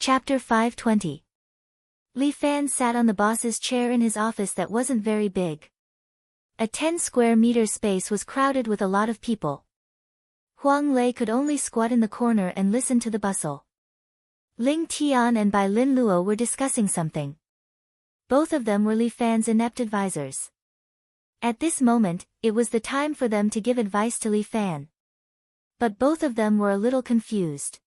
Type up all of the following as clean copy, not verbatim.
Chapter 520. Li Fan sat on the boss's chair in his office that wasn't very big. A 10 square meter space was crowded with a lot of people. Huang Lei could only squat in the corner and listen to the bustle. Ling Tian and Bai Lin Luo were discussing something. Both of them were Li Fan's inept advisors. At this moment, it was the time for them to give advice to Li Fan. But both of them were a little confused.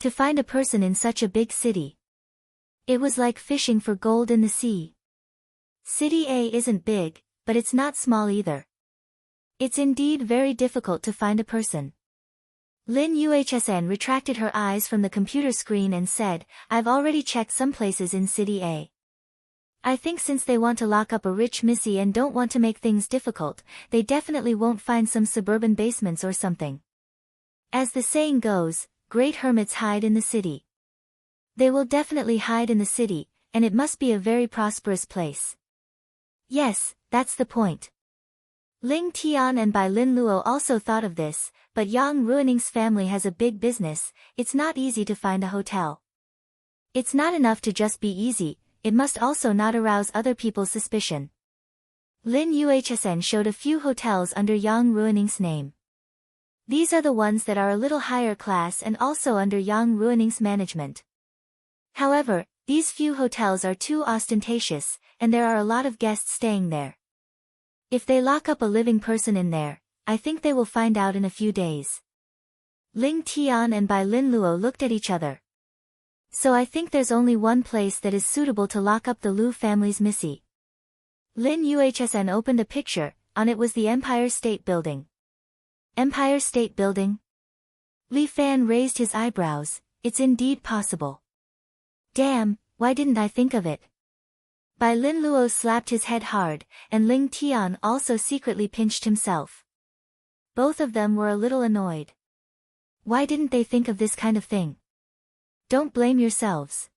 To find a person in such a big city. It was like fishing for gold in the sea. City A isn't big, but it's not small either. It's indeed very difficult to find a person. Lin Yuhsn retracted her eyes from the computer screen and said, I've already checked some places in City A. I think since they want to lock up a rich missy and don't want to make things difficult, they definitely won't find some suburban basements or something. As the saying goes, great hermits hide in the city. They will definitely hide in the city, and it must be a very prosperous place. Yes, that's the point. Ling Tian and Bai Lin Luo also thought of this, but Yang Ruining's family has a big business, it's not easy to find a hotel. It's not enough to just be easy, it must also not arouse other people's suspicion. Lin Yuhsn showed a few hotels under Yang Ruining's name. These are the ones that are a little higher class and also under Yang Ruining's management. However, these few hotels are too ostentatious, and there are a lot of guests staying there. If they lock up a living person in there, I think they will find out in a few days. Ling Tian and Bai Lin Luo looked at each other. So I think there's only one place that is suitable to lock up the Lu family's missy. Lin Yuhsn opened a picture, on it was the Empire State Building. Empire State Building? Li Fan raised his eyebrows, it's indeed possible. Damn, why didn't I think of it? Bai Lin Luo slapped his head hard, and Ling Tian also secretly pinched himself. Both of them were a little annoyed. Why didn't they think of this kind of thing? Don't blame yourselves.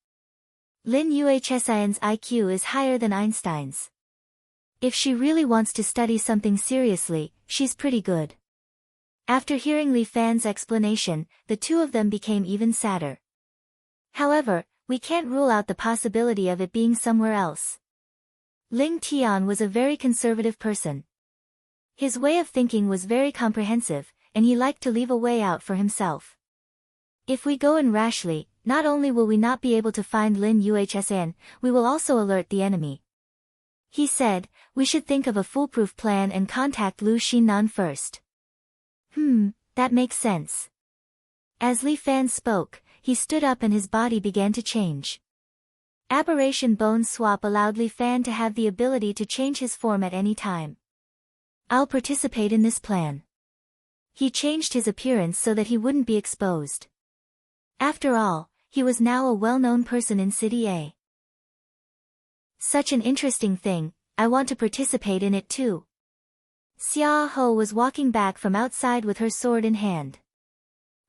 Lin Yuhsn's IQ is higher than Einstein's. If she really wants to study something seriously, she's pretty good. After hearing Li Fan's explanation, the two of them became even sadder. However, we can't rule out the possibility of it being somewhere else. Ling Tian was a very conservative person. His way of thinking was very comprehensive, and he liked to leave a way out for himself. If we go in rashly, not only will we not be able to find Lin Yuhsn, we will also alert the enemy. He said, we should think of a foolproof plan and contact Lu Xinnan first. That makes sense. As Li Fan spoke, he stood up and his body began to change. Aberration Bone Swap allowed Li Fan to have the ability to change his form at any time. I'll participate in this plan. He changed his appearance so that he wouldn't be exposed. After all, he was now a well-known person in City A. Such an interesting thing, I want to participate in it too. Xia Ho was walking back from outside with her sword in hand.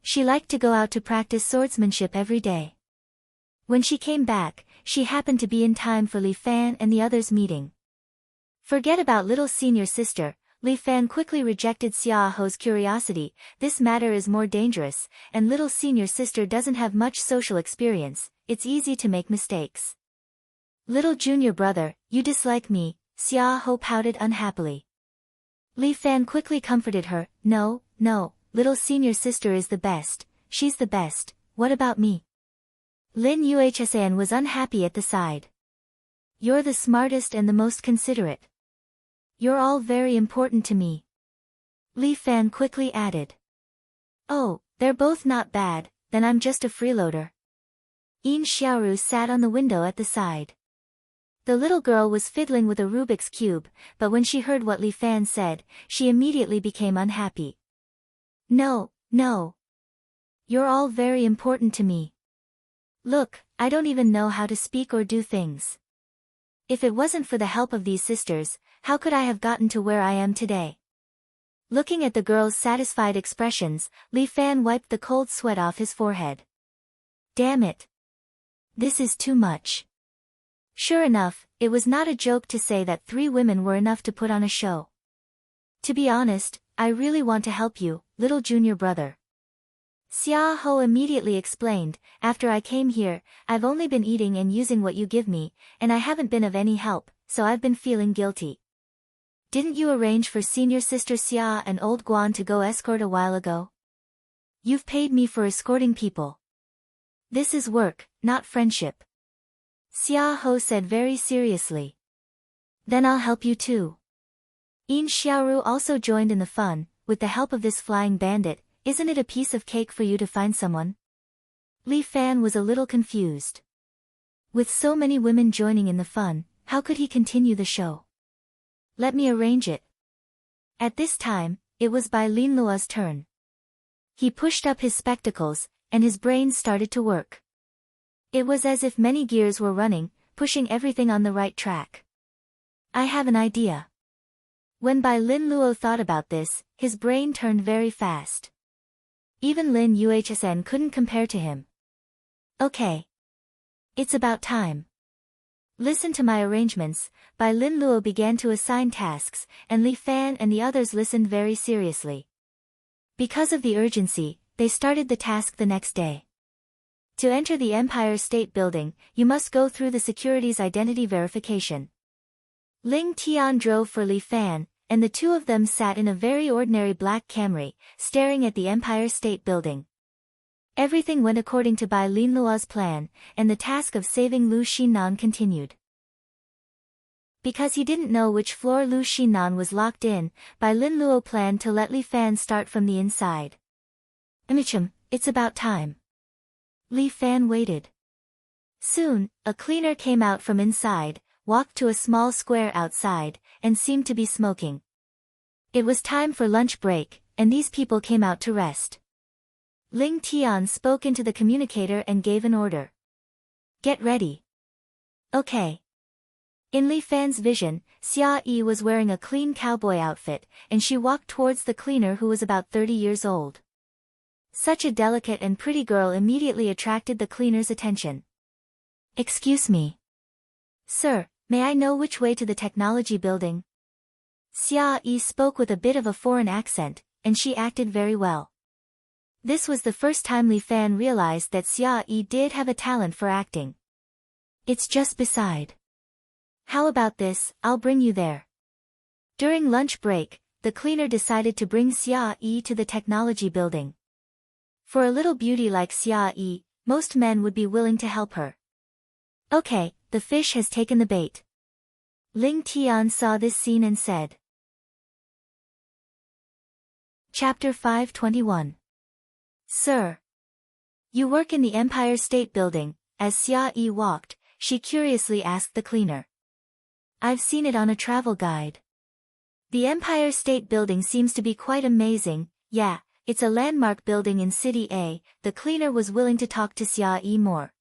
She liked to go out to practice swordsmanship every day. When she came back, she happened to be in time for Li Fan and the others' meeting. Forget about little senior sister, Li Fan quickly rejected Xia Ho's curiosity, this matter is more dangerous, and little senior sister doesn't have much social experience, it's easy to make mistakes. Little junior brother, you dislike me, Xia Ho pouted unhappily. Li Fan quickly comforted her, no, little senior sister is the best, she's the best, what about me? Lin Yuhsn was unhappy at the side. You're the smartest and the most considerate. You're all very important to me. Li Fan quickly added. Oh, they're both not bad, then I'm just a freeloader. Yin Xiaoru sat on the window at the side. The little girl was fiddling with a Rubik's Cube, but when she heard what Li Fan said, she immediately became unhappy. No. You're all very important to me. Look, I don't even know how to speak or do things. If it wasn't for the help of these sisters, how could I have gotten to where I am today? Looking at the girl's satisfied expressions, Li Fan wiped the cold sweat off his forehead. Damn it. This is too much. Sure enough, it was not a joke to say that 3 women were enough to put on a show. To be honest, I really want to help you, little junior brother. Xia Ho immediately explained, after I came here, I've only been eating and using what you give me, and I haven't been of any help, so I've been feeling guilty. Didn't you arrange for senior sister Xia and old Guan to go escort a while ago? You've paid me for escorting people. This is work, not friendship. Xia Ho said very seriously. Then I'll help you too. Yin Xiaoru also joined in the fun, with the help of this flying bandit. Isn't it a piece of cake for you to find someone? Li Fan was a little confused. With so many women joining in the fun, how could he continue the show? Let me arrange it. At this time, it was Bai Linlua's turn. He pushed up his spectacles, and his brain started to work. It was as if many gears were running, pushing everything on the right track. I have an idea. When Bai Linluo thought about this, his brain turned very fast. Even Lin Yuhsn couldn't compare to him. Okay. It's about time. Listen to my arrangements. Bai Linluo began to assign tasks, and Li Fan and the others listened very seriously. Because of the urgency, they started the task the next day. To enter the Empire State Building, you must go through the security's identity verification. Ling Tian drove for Li Fan, and the two of them sat in a very ordinary black Camry, staring at the Empire State Building. Everything went according to Bai Linluo's plan, and the task of saving Lu Xinan continued. Because he didn't know which floor Lu Xinan was locked in, Bai Linluo planned to let Li Fan start from the inside. It's about time. Li Fan waited. Soon, a cleaner came out from inside, walked to a small square outside, and seemed to be smoking. It was time for lunch break, and these people came out to rest. Ling Tian spoke into the communicator and gave an order. Get ready. Okay. In Li Fan's vision, Xia Yi was wearing a clean cowboy outfit, and she walked towards the cleaner who was about 30 years old. Such a delicate and pretty girl immediately attracted the cleaner's attention. Excuse me. Sir, may I know which way to the technology building? Xia Yi spoke with a bit of a foreign accent, and she acted very well. This was the first time Li Fan realized that Xia Yi did have a talent for acting. It's just beside. How about this, I'll bring you there. During lunch break, the cleaner decided to bring Xia Yi to the technology building. For a little beauty like Xia Yi, most men would be willing to help her. Okay, the fish has taken the bait. Ling Tian saw this scene and said. Chapter 521. Sir. You work in the Empire State Building. As Xia Yi walked, she curiously asked the cleaner. I've seen it on a travel guide. The Empire State Building seems to be quite amazing. Yeah, it's a landmark building in City A. The cleaner was willing to talk to Xia Yi more.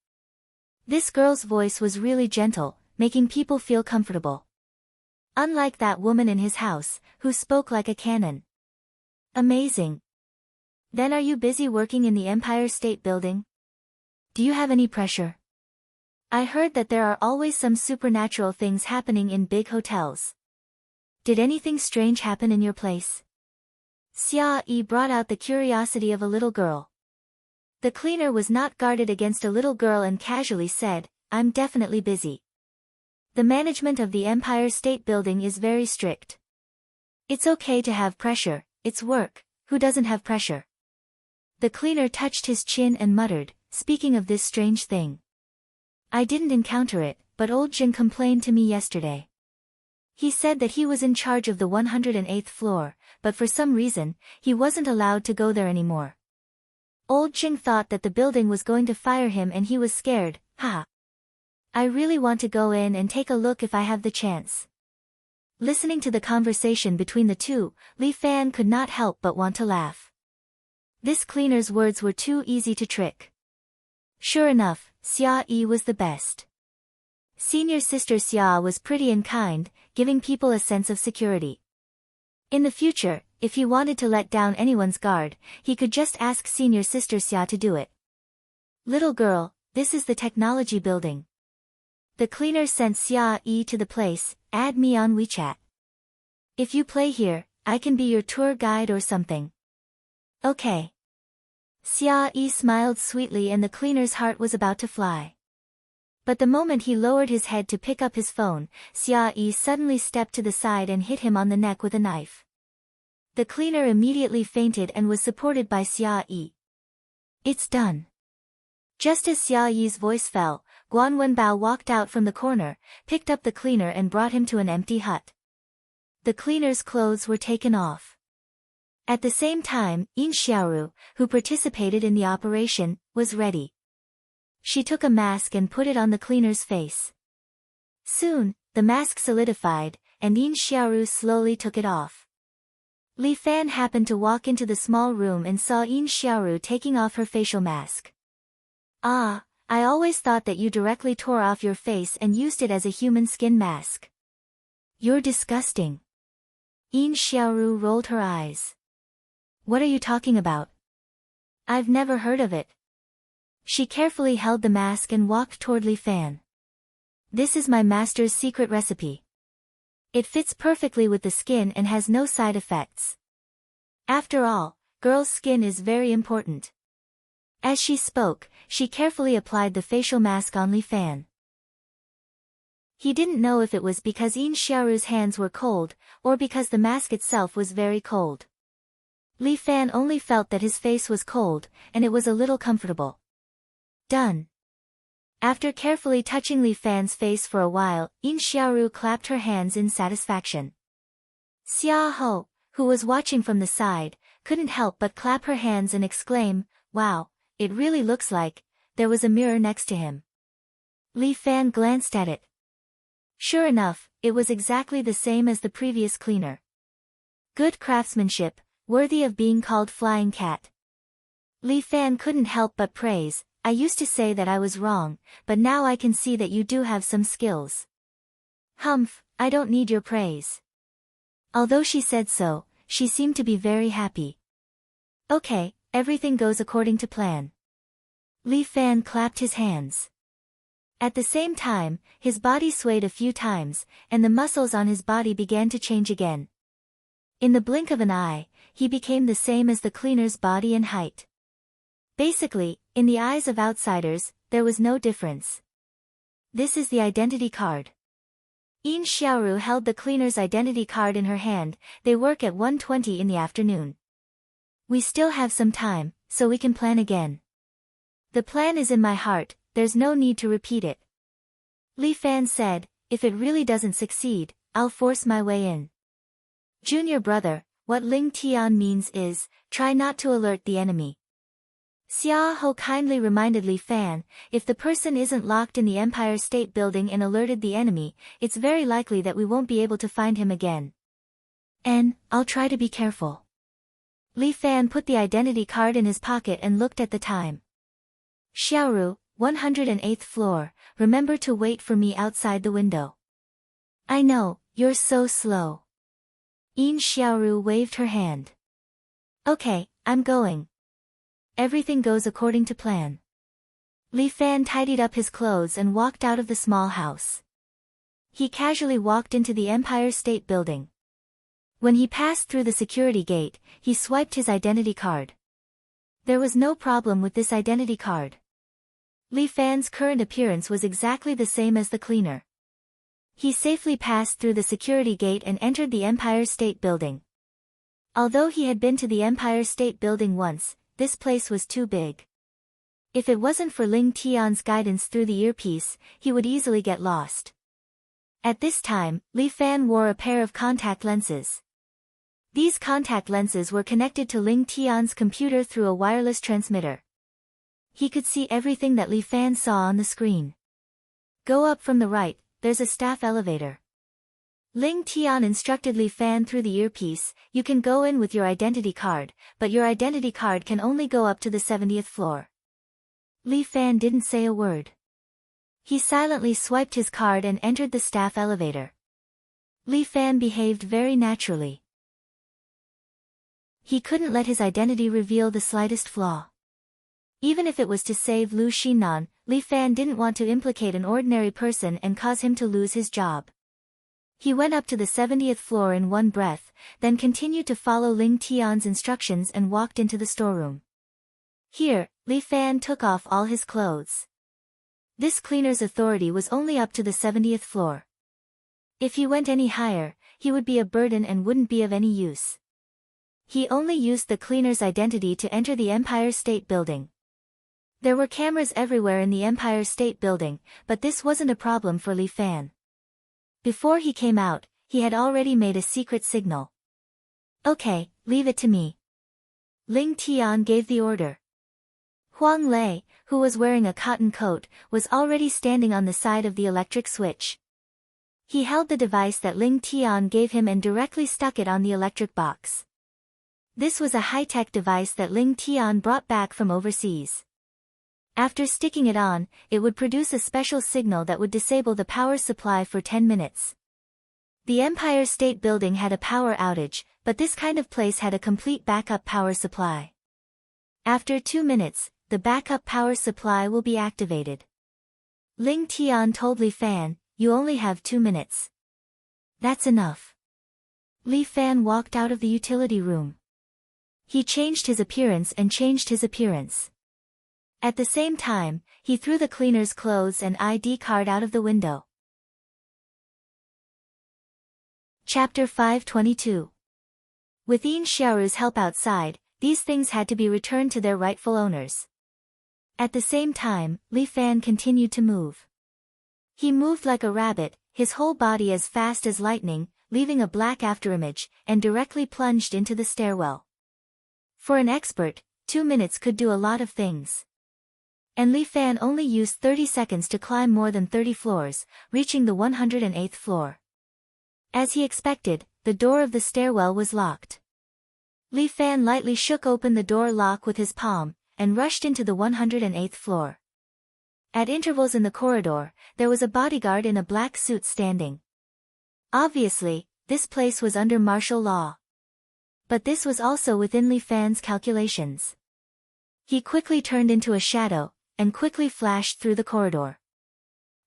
This girl's voice was really gentle, making people feel comfortable. Unlike that woman in his house, who spoke like a cannon. Amazing. Then are you busy working in the Empire State Building? Do you have any pressure? I heard that there are always some supernatural things happening in big hotels. Did anything strange happen in your place? Xia Yi brought out the curiosity of a little girl. The cleaner was not guarded against a little girl and casually said, I'm definitely busy. The management of the Empire State Building is very strict. It's okay to have pressure, it's work, who doesn't have pressure? The cleaner touched his chin and muttered, speaking of this strange thing. I didn't encounter it, but old Jin complained to me yesterday. He said that he was in charge of the 108th floor, but for some reason, he wasn't allowed to go there anymore. Old Jing thought that the building was going to fire him and he was scared, haha. I really want to go in and take a look if I have the chance. Listening to the conversation between the two, Li Fan could not help but want to laugh. This cleaner's words were too easy to trick. Sure enough, Xia Yi was the best. Senior sister Xia was pretty and kind, giving people a sense of security. In the future, if he wanted to let down anyone's guard, he could just ask senior sister Xia to do it. Little girl, this is the technology building. The cleaner sent Xia Yi to the place. Add me on WeChat. If you play here, I can be your tour guide or something. Okay. Xia Yi smiled sweetly and the cleaner's heart was about to fly. But the moment he lowered his head to pick up his phone, Xia Yi suddenly stepped to the side and hit him on the neck with a knife. The cleaner immediately fainted and was supported by Xia Yi. It's done. Just as Xia Yi's voice fell, Guan Wenbao walked out from the corner, picked up the cleaner and brought him to an empty hut. The cleaner's clothes were taken off. At the same time, Yin Xiaoru, who participated in the operation, was ready. She took a mask and put it on the cleaner's face. Soon, the mask solidified, and Yin Xiaoru slowly took it off. Li Fan happened to walk into the small room and saw Yin Xiaoru taking off her facial mask. Ah, I always thought that you directly tore off your face and used it as a human skin mask. You're disgusting. Yin Xiaoru rolled her eyes. What are you talking about? I've never heard of it. She carefully held the mask and walked toward Li Fan. This is my master's secret recipe. It fits perfectly with the skin and has no side effects. After all, girls' skin is very important. As she spoke, she carefully applied the facial mask on Li Fan. He didn't know if it was because Yin Xiaoru's hands were cold, or because the mask itself was very cold. Li Fan only felt that his face was cold, and it was a little comfortable. Done. After carefully touching Li Fan's face for a while, Yin Xiaoru clapped her hands in satisfaction. Xia Ho, who was watching from the side, couldn't help but clap her hands and exclaim, "Wow, it really looks like there was a mirror next to him." Li Fan glanced at it. Sure enough, it was exactly the same as the previous cleaner. Good craftsmanship, worthy of being called Flying Cat. Li Fan couldn't help but praise, "I used to say that I was wrong, but now I can see that you do have some skills." Humph, I don't need your praise. Although she said so, she seemed to be very happy. Okay, everything goes according to plan. Li Fan clapped his hands. At the same time, his body swayed a few times, and the muscles on his body began to change again. In the blink of an eye, he became the same as the cleaner's body and height. Basically, in the eyes of outsiders, there was no difference. This is the identity card. Yin Xiaoru held the cleaner's identity card in her hand. They work at 1:20 in the afternoon. We still have some time, so we can plan again. The plan is in my heart, there's no need to repeat it. Li Fan said, if it really doesn't succeed, I'll force my way in. Junior brother, what Ling Tian means is, try not to alert the enemy. Xia Ho kindly reminded Li Fan, if the person isn't locked in the Empire State Building and alerted the enemy, it's very likely that we won't be able to find him again. And, I'll try to be careful. Li Fan put the identity card in his pocket and looked at the time. Xiaoru, 108th floor, remember to wait for me outside the window. I know, you're so slow. Yin Xiaoru waved her hand. Okay, I'm going. Everything goes according to plan. Li Fan tidied up his clothes and walked out of the small house. He casually walked into the Empire State Building. When he passed through the security gate, he swiped his identity card. There was no problem with this identity card. Li Fan's current appearance was exactly the same as the cleaner. He safely passed through the security gate and entered the Empire State Building. Although he had been to the Empire State Building once, this place was too big. If it wasn't for Ling Tian's guidance through the earpiece, he would easily get lost. At this time, Li Fan wore a pair of contact lenses. These contact lenses were connected to Ling Tian's computer through a wireless transmitter. He could see everything that Li Fan saw on the screen. Go up from the right, there's a staff elevator. Ling Tian instructed Li Fan through the earpiece, you can go in with your identity card, but your identity card can only go up to the 70th floor. Li Fan didn't say a word. He silently swiped his card and entered the staff elevator. Li Fan behaved very naturally. He couldn't let his identity reveal the slightest flaw. Even if it was to save Lu Xinnan, Li Fan didn't want to implicate an ordinary person and cause him to lose his job. He went up to the 70th floor in one breath, then continued to follow Ling Tian's instructions and walked into the storeroom. Here, Li Fan took off all his clothes. This cleaner's authority was only up to the 70th floor. If he went any higher, he would be a burden and wouldn't be of any use. He only used the cleaner's identity to enter the Empire State Building. There were cameras everywhere in the Empire State Building, but this wasn't a problem for Li Fan. Before he came out, he had already made a secret signal. Okay, leave it to me. Ling Tian gave the order. Huang Lei, who was wearing a cotton coat, was already standing on the side of the electric switch. He held the device that Ling Tian gave him and directly stuck it on the electric box. This was a high-tech device that Ling Tian brought back from overseas. After sticking it on, it would produce a special signal that would disable the power supply for 10 minutes. The Empire State Building had a power outage, but this kind of place had a complete backup power supply. After 2 minutes, the backup power supply will be activated. Ling Tian told Li Fan, "You only have 2 minutes. That's enough." Li Fan walked out of the utility room. He changed his appearance and changed his appearance. At the same time, he threw the cleaner's clothes and ID card out of the window. Chapter 522. With Yin Xiaoru's help outside, these things had to be returned to their rightful owners. At the same time, Li Fan continued to move. He moved like a rabbit, his whole body as fast as lightning, leaving a black afterimage, and directly plunged into the stairwell. For an expert, 2 minutes could do a lot of things. And Li Fan only used 30 seconds to climb more than 30 floors, reaching the 108th floor. As he expected, the door of the stairwell was locked. Li Fan lightly shook open the door lock with his palm, and rushed into the 108th floor. At intervals in the corridor, there was a bodyguard in a black suit standing. Obviously, this place was under martial law. But this was also within Li Fan's calculations. He quickly turned into a shadow, and quickly flashed through the corridor.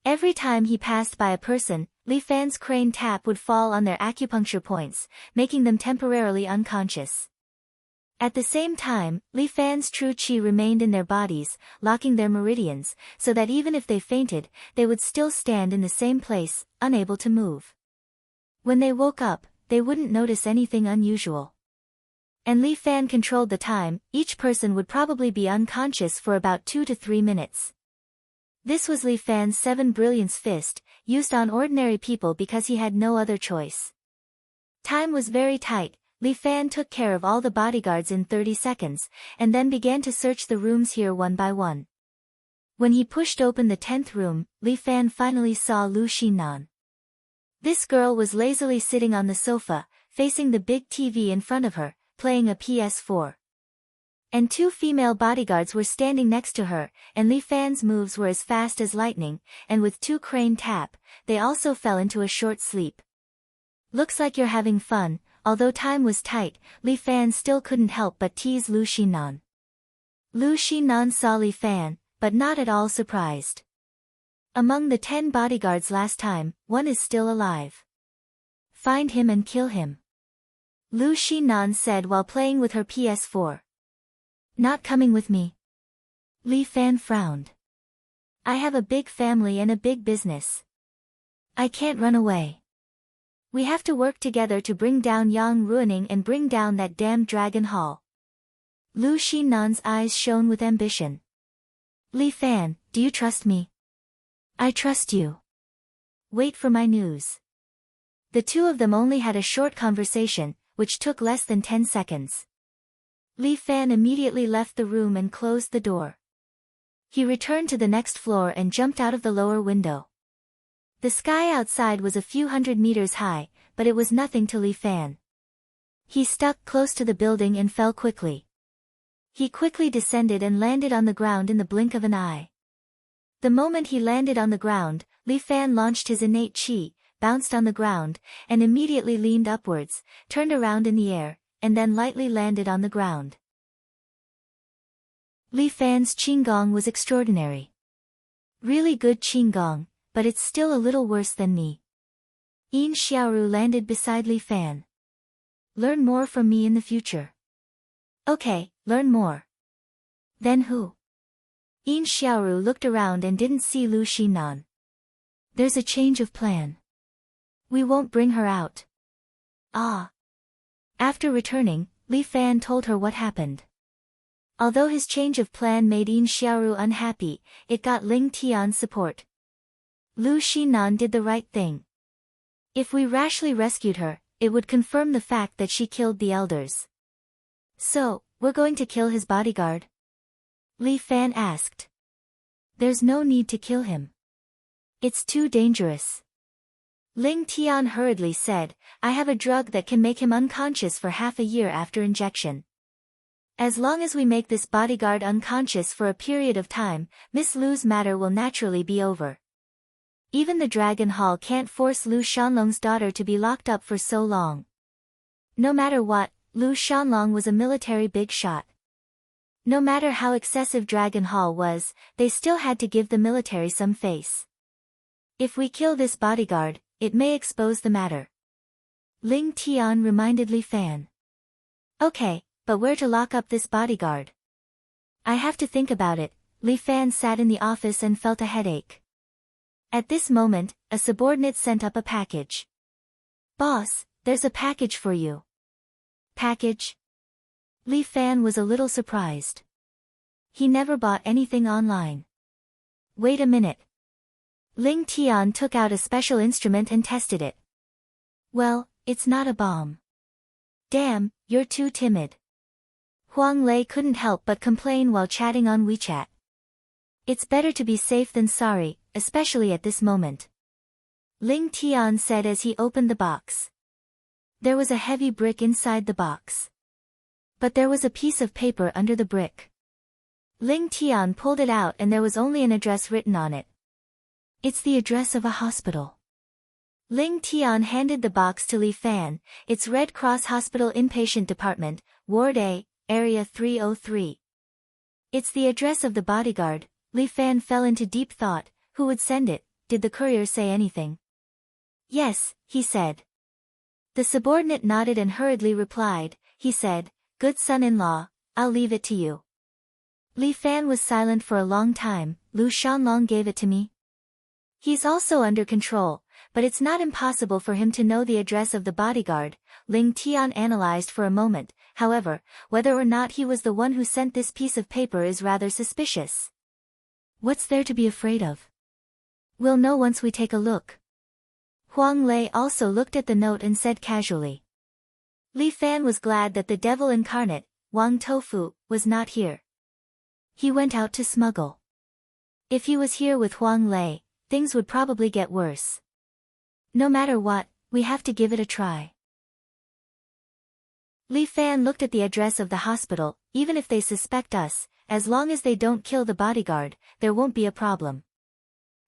Every time he passed by a person, Li Fan's crane tap would fall on their acupuncture points, making them temporarily unconscious. At the same time, Li Fan's true qi remained in their bodies, locking their meridians, so that even if they fainted, they would still stand in the same place, unable to move. When they woke up, they wouldn't notice anything unusual. And Li Fan controlled the time, each person would probably be unconscious for about 2 to 3 minutes. This was Li Fan's 7 Brilliance Fist, used on ordinary people because he had no other choice. Time was very tight. Li Fan took care of all the bodyguards in 30 seconds, and then began to search the rooms here one by one. When he pushed open the 10th room, Li Fan finally saw Lu Xinnan. This girl was lazily sitting on the sofa, facing the big TV in front of her, playing a PS4. And 2 female bodyguards were standing next to her, and Li Fan's moves were as fast as lightning, and with 2 crane tap, they also fell into a short sleep. Looks like you're having fun. Although time was tight, Li Fan still couldn't help but tease Lu Xinnan. Lu Xinnan saw Li Fan, but not at all surprised. Among the 10 bodyguards last time, 1 is still alive. Find him and kill him. Lu Xinnan said while playing with her PS4. Not coming with me. Li Fan frowned. I have a big family and a big business. I can't run away. We have to work together to bring down Yang Ruining and bring down that damned Dragon Hall. Lu Xinnan's eyes shone with ambition. Li Fan, do you trust me? I trust you. Wait for my news. The 2 of them only had a short conversation, which took less than 10 seconds. Li Fan immediately left the room and closed the door. He returned to the next floor and jumped out of the lower window. The sky outside was a few hundred meters high, but it was nothing to Li Fan. He stuck close to the building and fell quickly. He quickly descended and landed on the ground in the blink of an eye. The moment he landed on the ground, Li Fan launched his innate qi, bounced on the ground, and immediately leaned upwards, turned around in the air, and then lightly landed on the ground. Li Fan's qigong was extraordinary. Really good qigong. But it's still a little worse than me. Yin Xiaoru landed beside Li Fan. Learn more from me in the future. Okay, learn more. Then who? Yin Xiaoru looked around and didn't see Lu Xinan. There's a change of plan. We won't bring her out. Ah. After returning, Li Fan told her what happened. Although his change of plan made Yin Xiaoru unhappy, it got Ling Tian's support. Lu Xinan did the right thing. If we rashly rescued her, it would confirm the fact that she killed the elders. So, we're going to kill his bodyguard? Li Fan asked. There's no need to kill him. It's too dangerous. Ling Tian hurriedly said, I have a drug that can make him unconscious for half a year after injection. As long as we make this bodyguard unconscious for a period of time, Miss Lu's matter will naturally be over. Even the Dragon Hall can't force Lu Shanlong's daughter to be locked up for so long. No matter what, Lu Shanlong was a military big shot. No matter how excessive Dragon Hall was, they still had to give the military some face. If we kill this bodyguard, it may expose the matter. Ling Tian reminded Li Fan. Okay, but where to lock up this bodyguard? I have to think about it. Li Fan sat in the office and felt a headache. At this moment, a subordinate sent up a package. Boss, there's a package for you. Package? Li Fan was a little surprised. He never bought anything online. Wait a minute. Ling Tian took out a special instrument and tested it. Well, it's not a bomb. Damn, you're too timid. Huang Lei couldn't help but complain while chatting on WeChat. It's better to be safe than sorry, especially at this moment. Ling Tian said as he opened the box. There was a heavy brick inside the box. But there was a piece of paper under the brick. Ling Tian pulled it out and there was only an address written on it. It's the address of a hospital. Ling Tian handed the box to Li Fan. It's Red Cross Hospital Inpatient Department, Ward A, Area 303. It's the address of the bodyguard. Li Fan fell into deep thought. Who would send it? Did the courier say anything? Yes, he said. The subordinate nodded and hurriedly replied. He said, Good son-in-law, I'll leave it to you. Li Fan was silent for a long time. Lu Shanlong gave it to me. He's also under control, but it's not impossible for him to know the address of the bodyguard. Ling Tian analyzed for a moment. However, whether or not he was the one who sent this piece of paper is rather suspicious. What's there to be afraid of? We'll know once we take a look. Huang Lei also looked at the note and said casually. Li Fan was glad that the devil incarnate, Wang Tofu, was not here. He went out to smuggle. If he was here with Huang Lei, things would probably get worse. No matter what, we have to give it a try. Li Fan looked at the address of the hospital. Even if they suspect us, as long as they don't kill the bodyguard, there won't be a problem.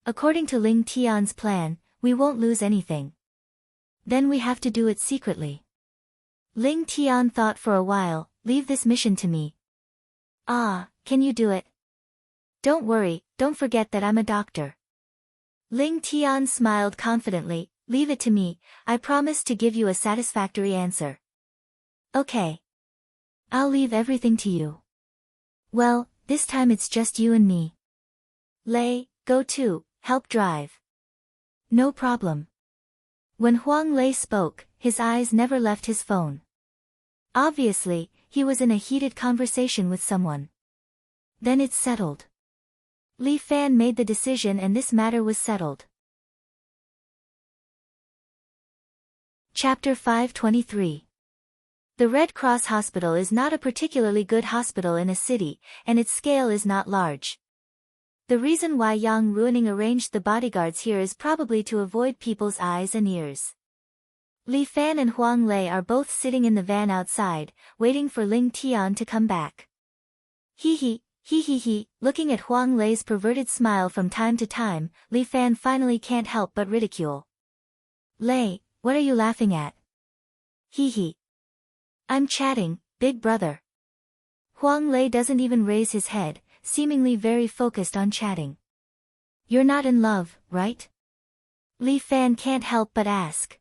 According to Ling Tian's plan, we won't lose anything. Then we have to do it secretly. Ling Tian thought for a while. Leave this mission to me. Ah, can you do it? Don't worry, don't forget that I'm a doctor. Ling Tian smiled confidently. Leave it to me, I promise to give you a satisfactory answer. Okay. I'll leave everything to you. Well, this time it's just you and me. Lei, go too, help drive. No problem. When Huang Lei spoke, his eyes never left his phone. Obviously, he was in a heated conversation with someone. Then it's settled. Li Fan made the decision and this matter was settled. Chapter 523. The Red Cross Hospital is not a particularly good hospital in a city, and its scale is not large. The reason why Yang Ruining arranged the bodyguards here is probably to avoid people's eyes and ears. Li Fan and Huang Lei are both sitting in the van outside, waiting for Ling Tian to come back. Hee, looking at Huang Lei's perverted smile from time to time, Li Fan finally can't help but ridicule. Lei, what are you laughing at? Hee. I'm chatting, big brother. Huang Lei doesn't even raise his head, seemingly very focused on chatting. You're not in love, right? Li Fan can't help but ask.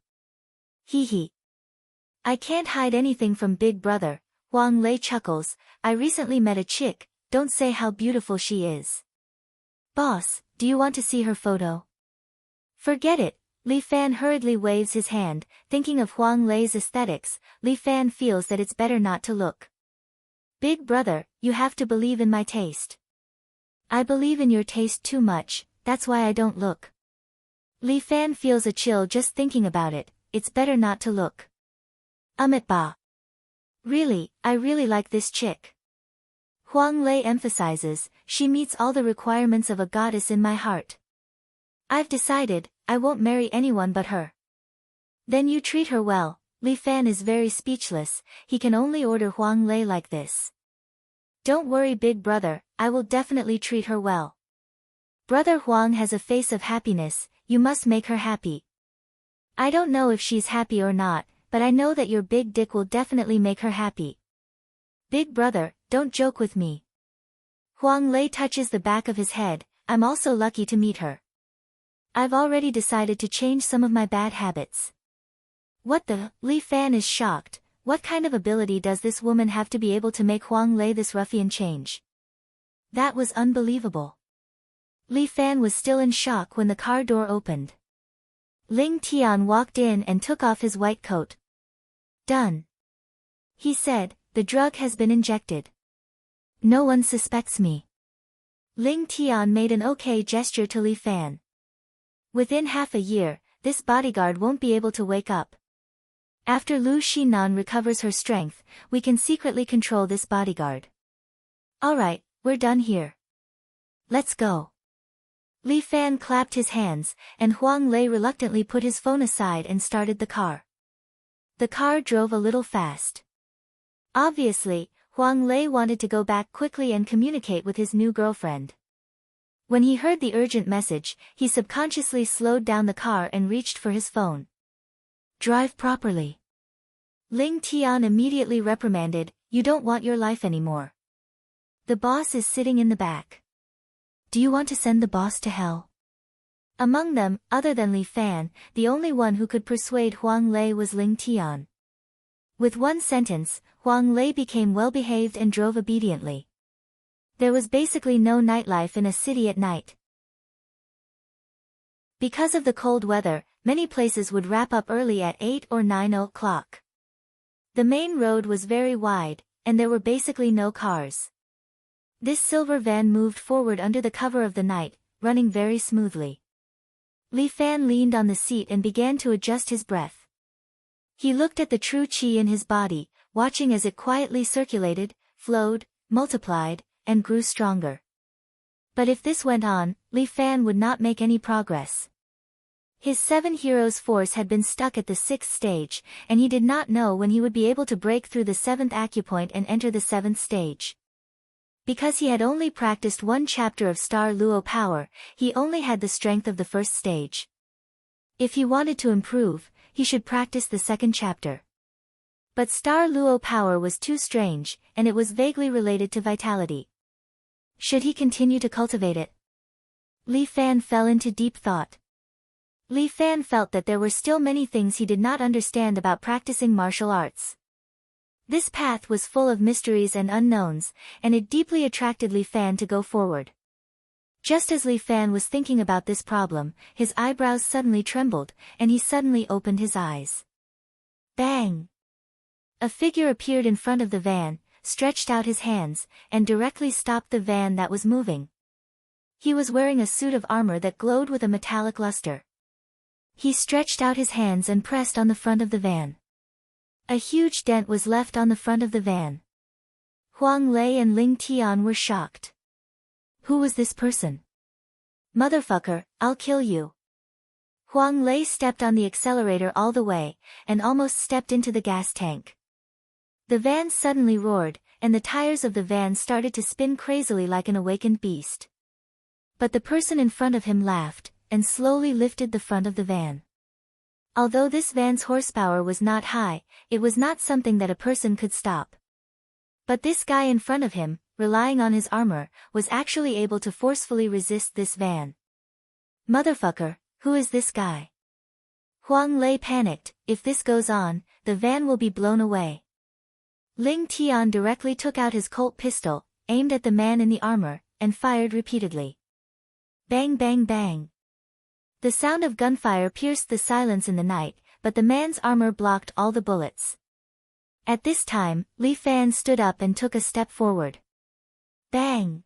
Hee. I can't hide anything from big brother. Huang Lei chuckles. I recently met a chick, don't say how beautiful she is. Boss, do you want to see her photo? Forget it. Li Fan hurriedly waves his hand, thinking of Huang Lei's aesthetics. Li Fan feels that it's better not to look. Big brother, you have to believe in my taste. I believe in your taste too much, that's why I don't look. Li Fan feels a chill just thinking about it, it's better not to look. It ba. Really, I really like this chick. Huang Lei emphasizes, she meets all the requirements of a goddess in my heart. I've decided, I won't marry anyone but her. Then you treat her well. Li Fan is very speechless, he can only order Huang Lei like this. Don't worry big brother, I will definitely treat her well. Brother Huang has a face of happiness, you must make her happy. I don't know if she's happy or not, but I know that your big dick will definitely make her happy. Big brother, don't joke with me. Huang Lei touches the back of his head, I'm also lucky to meet her. I've already decided to change some of my bad habits. What the? Li Fan is shocked. What kind of ability does this woman have to be able to make Huang Lei this ruffian change? That was unbelievable. Li Fan was still in shock when the car door opened. Ling Tian walked in and took off his white coat. Done. He said, the drug has been injected. No one suspects me. Ling Tian made an okay gesture to Li Fan. Within half a year, this bodyguard won't be able to wake up. After Lu Xinan recovers her strength, we can secretly control this bodyguard. Alright, we're done here. Let's go. Li Fan clapped his hands, and Huang Lei reluctantly put his phone aside and started the car. The car drove a little fast. Obviously, Huang Lei wanted to go back quickly and communicate with his new girlfriend. When he heard the urgent message, he subconsciously slowed down the car and reached for his phone. Drive properly. Ling Tian immediately reprimanded, you don't want your life anymore. The boss is sitting in the back. Do you want to send the boss to hell? Among them, other than Li Fan, the only one who could persuade Huang Lei was Ling Tian. With one sentence, Huang Lei became well-behaved and drove obediently. There was basically no nightlife in a city at night. Because of the cold weather, many places would wrap up early at 8 or 9 o'clock. The main road was very wide, and there were basically no cars. This silver van moved forward under the cover of the night, running very smoothly. Li Fan leaned on the seat and began to adjust his breath. He looked at the true qi in his body, watching as it quietly circulated, flowed, multiplied, and grew stronger. But if this went on, Li Fan would not make any progress. His 7 heroes force had been stuck at the 6th stage, and he did not know when he would be able to break through the 7th acupoint and enter the 7th stage. Because he had only practiced one chapter of Star Luo power, he only had the strength of the 1st stage. If he wanted to improve, he should practice the 2nd chapter. But Star Luo power was too strange, and it was vaguely related to vitality. Should he continue to cultivate it? Li Fan fell into deep thought. Li Fan felt that there were still many things he did not understand about practicing martial arts. This path was full of mysteries and unknowns, and it deeply attracted Li Fan to go forward. Just as Li Fan was thinking about this problem, his eyebrows suddenly trembled, and he suddenly opened his eyes. Bang! A figure appeared in front of the van, stretched out his hands, and directly stopped the van that was moving. He was wearing a suit of armor that glowed with a metallic luster. He stretched out his hands and pressed on the front of the van. A huge dent was left on the front of the van. Huang Lei and Ling Tian were shocked. Who was this person? Motherfucker, I'll kill you. Huang Lei stepped on the accelerator all the way, and almost stepped into the gas tank. The van suddenly roared, and the tires of the van started to spin crazily like an awakened beast. But the person in front of him laughed, and slowly lifted the front of the van. Although this van's horsepower was not high, it was not something that a person could stop. But this guy in front of him, relying on his armor, was actually able to forcefully resist this van. Motherfucker, who is this guy? Huang Lei panicked, if this goes on, the van will be blown away. Ling Tian directly took out his Colt pistol, aimed at the man in the armor, and fired repeatedly. Bang bang bang. The sound of gunfire pierced the silence in the night, but the man's armor blocked all the bullets. At this time, Li Fan stood up and took a step forward. Bang!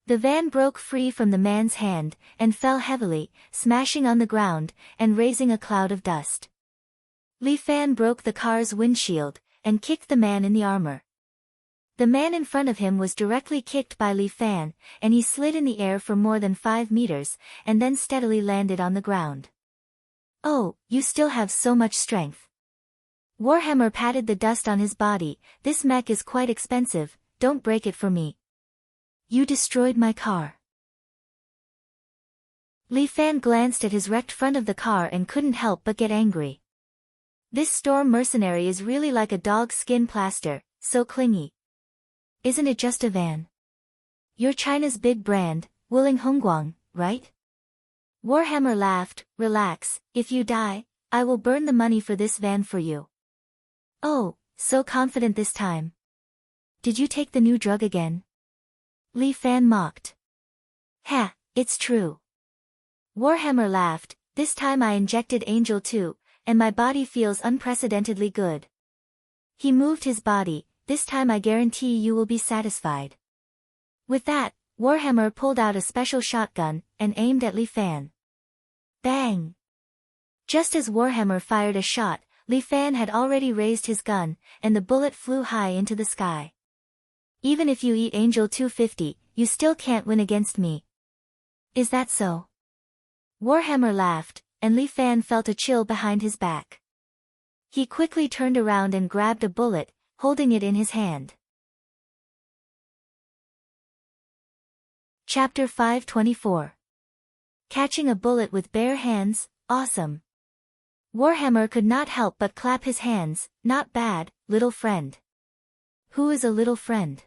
The van broke free from the man's hand, and fell heavily, smashing on the ground, and raising a cloud of dust. Li Fan broke the car's windshield, and kicked the man in the armor. The man in front of him was directly kicked by Li Fan, and he slid in the air for more than 5 meters, and then steadily landed on the ground. Oh, you still have so much strength. Warhammer patted the dust on his body. This mech is quite expensive, don't break it for me. You destroyed my car. Li Fan glanced at his wrecked front of the car and couldn't help but get angry. This storm mercenary is really like a dog's skin plaster, so clingy. Isn't it just a van? You're China's big brand, Wuling Hongguang, right? Warhammer laughed. Relax, if you die, I will burn the money for this van for you. Oh, so confident this time. Did you take the new drug again? Li Fan mocked. Ha, it's true. Warhammer laughed. This time I injected Angel 2, and my body feels unprecedentedly good. He moved his body. This time I guarantee you will be satisfied. With that, Warhammer pulled out a special shotgun, and aimed at Li Fan. Bang! Just as Warhammer fired a shot, Li Fan had already raised his gun, and the bullet flew high into the sky. Even if you eat Angel 250, you still can't win against me. Is that so? Warhammer laughed, and Li Fan felt a chill behind his back. He quickly turned around and grabbed a bullet, holding it in his hand. Chapter 524. Catching a bullet with bare hands, awesome. Warhammer could not help but clap his hands. Not bad, little friend. Who is a little friend?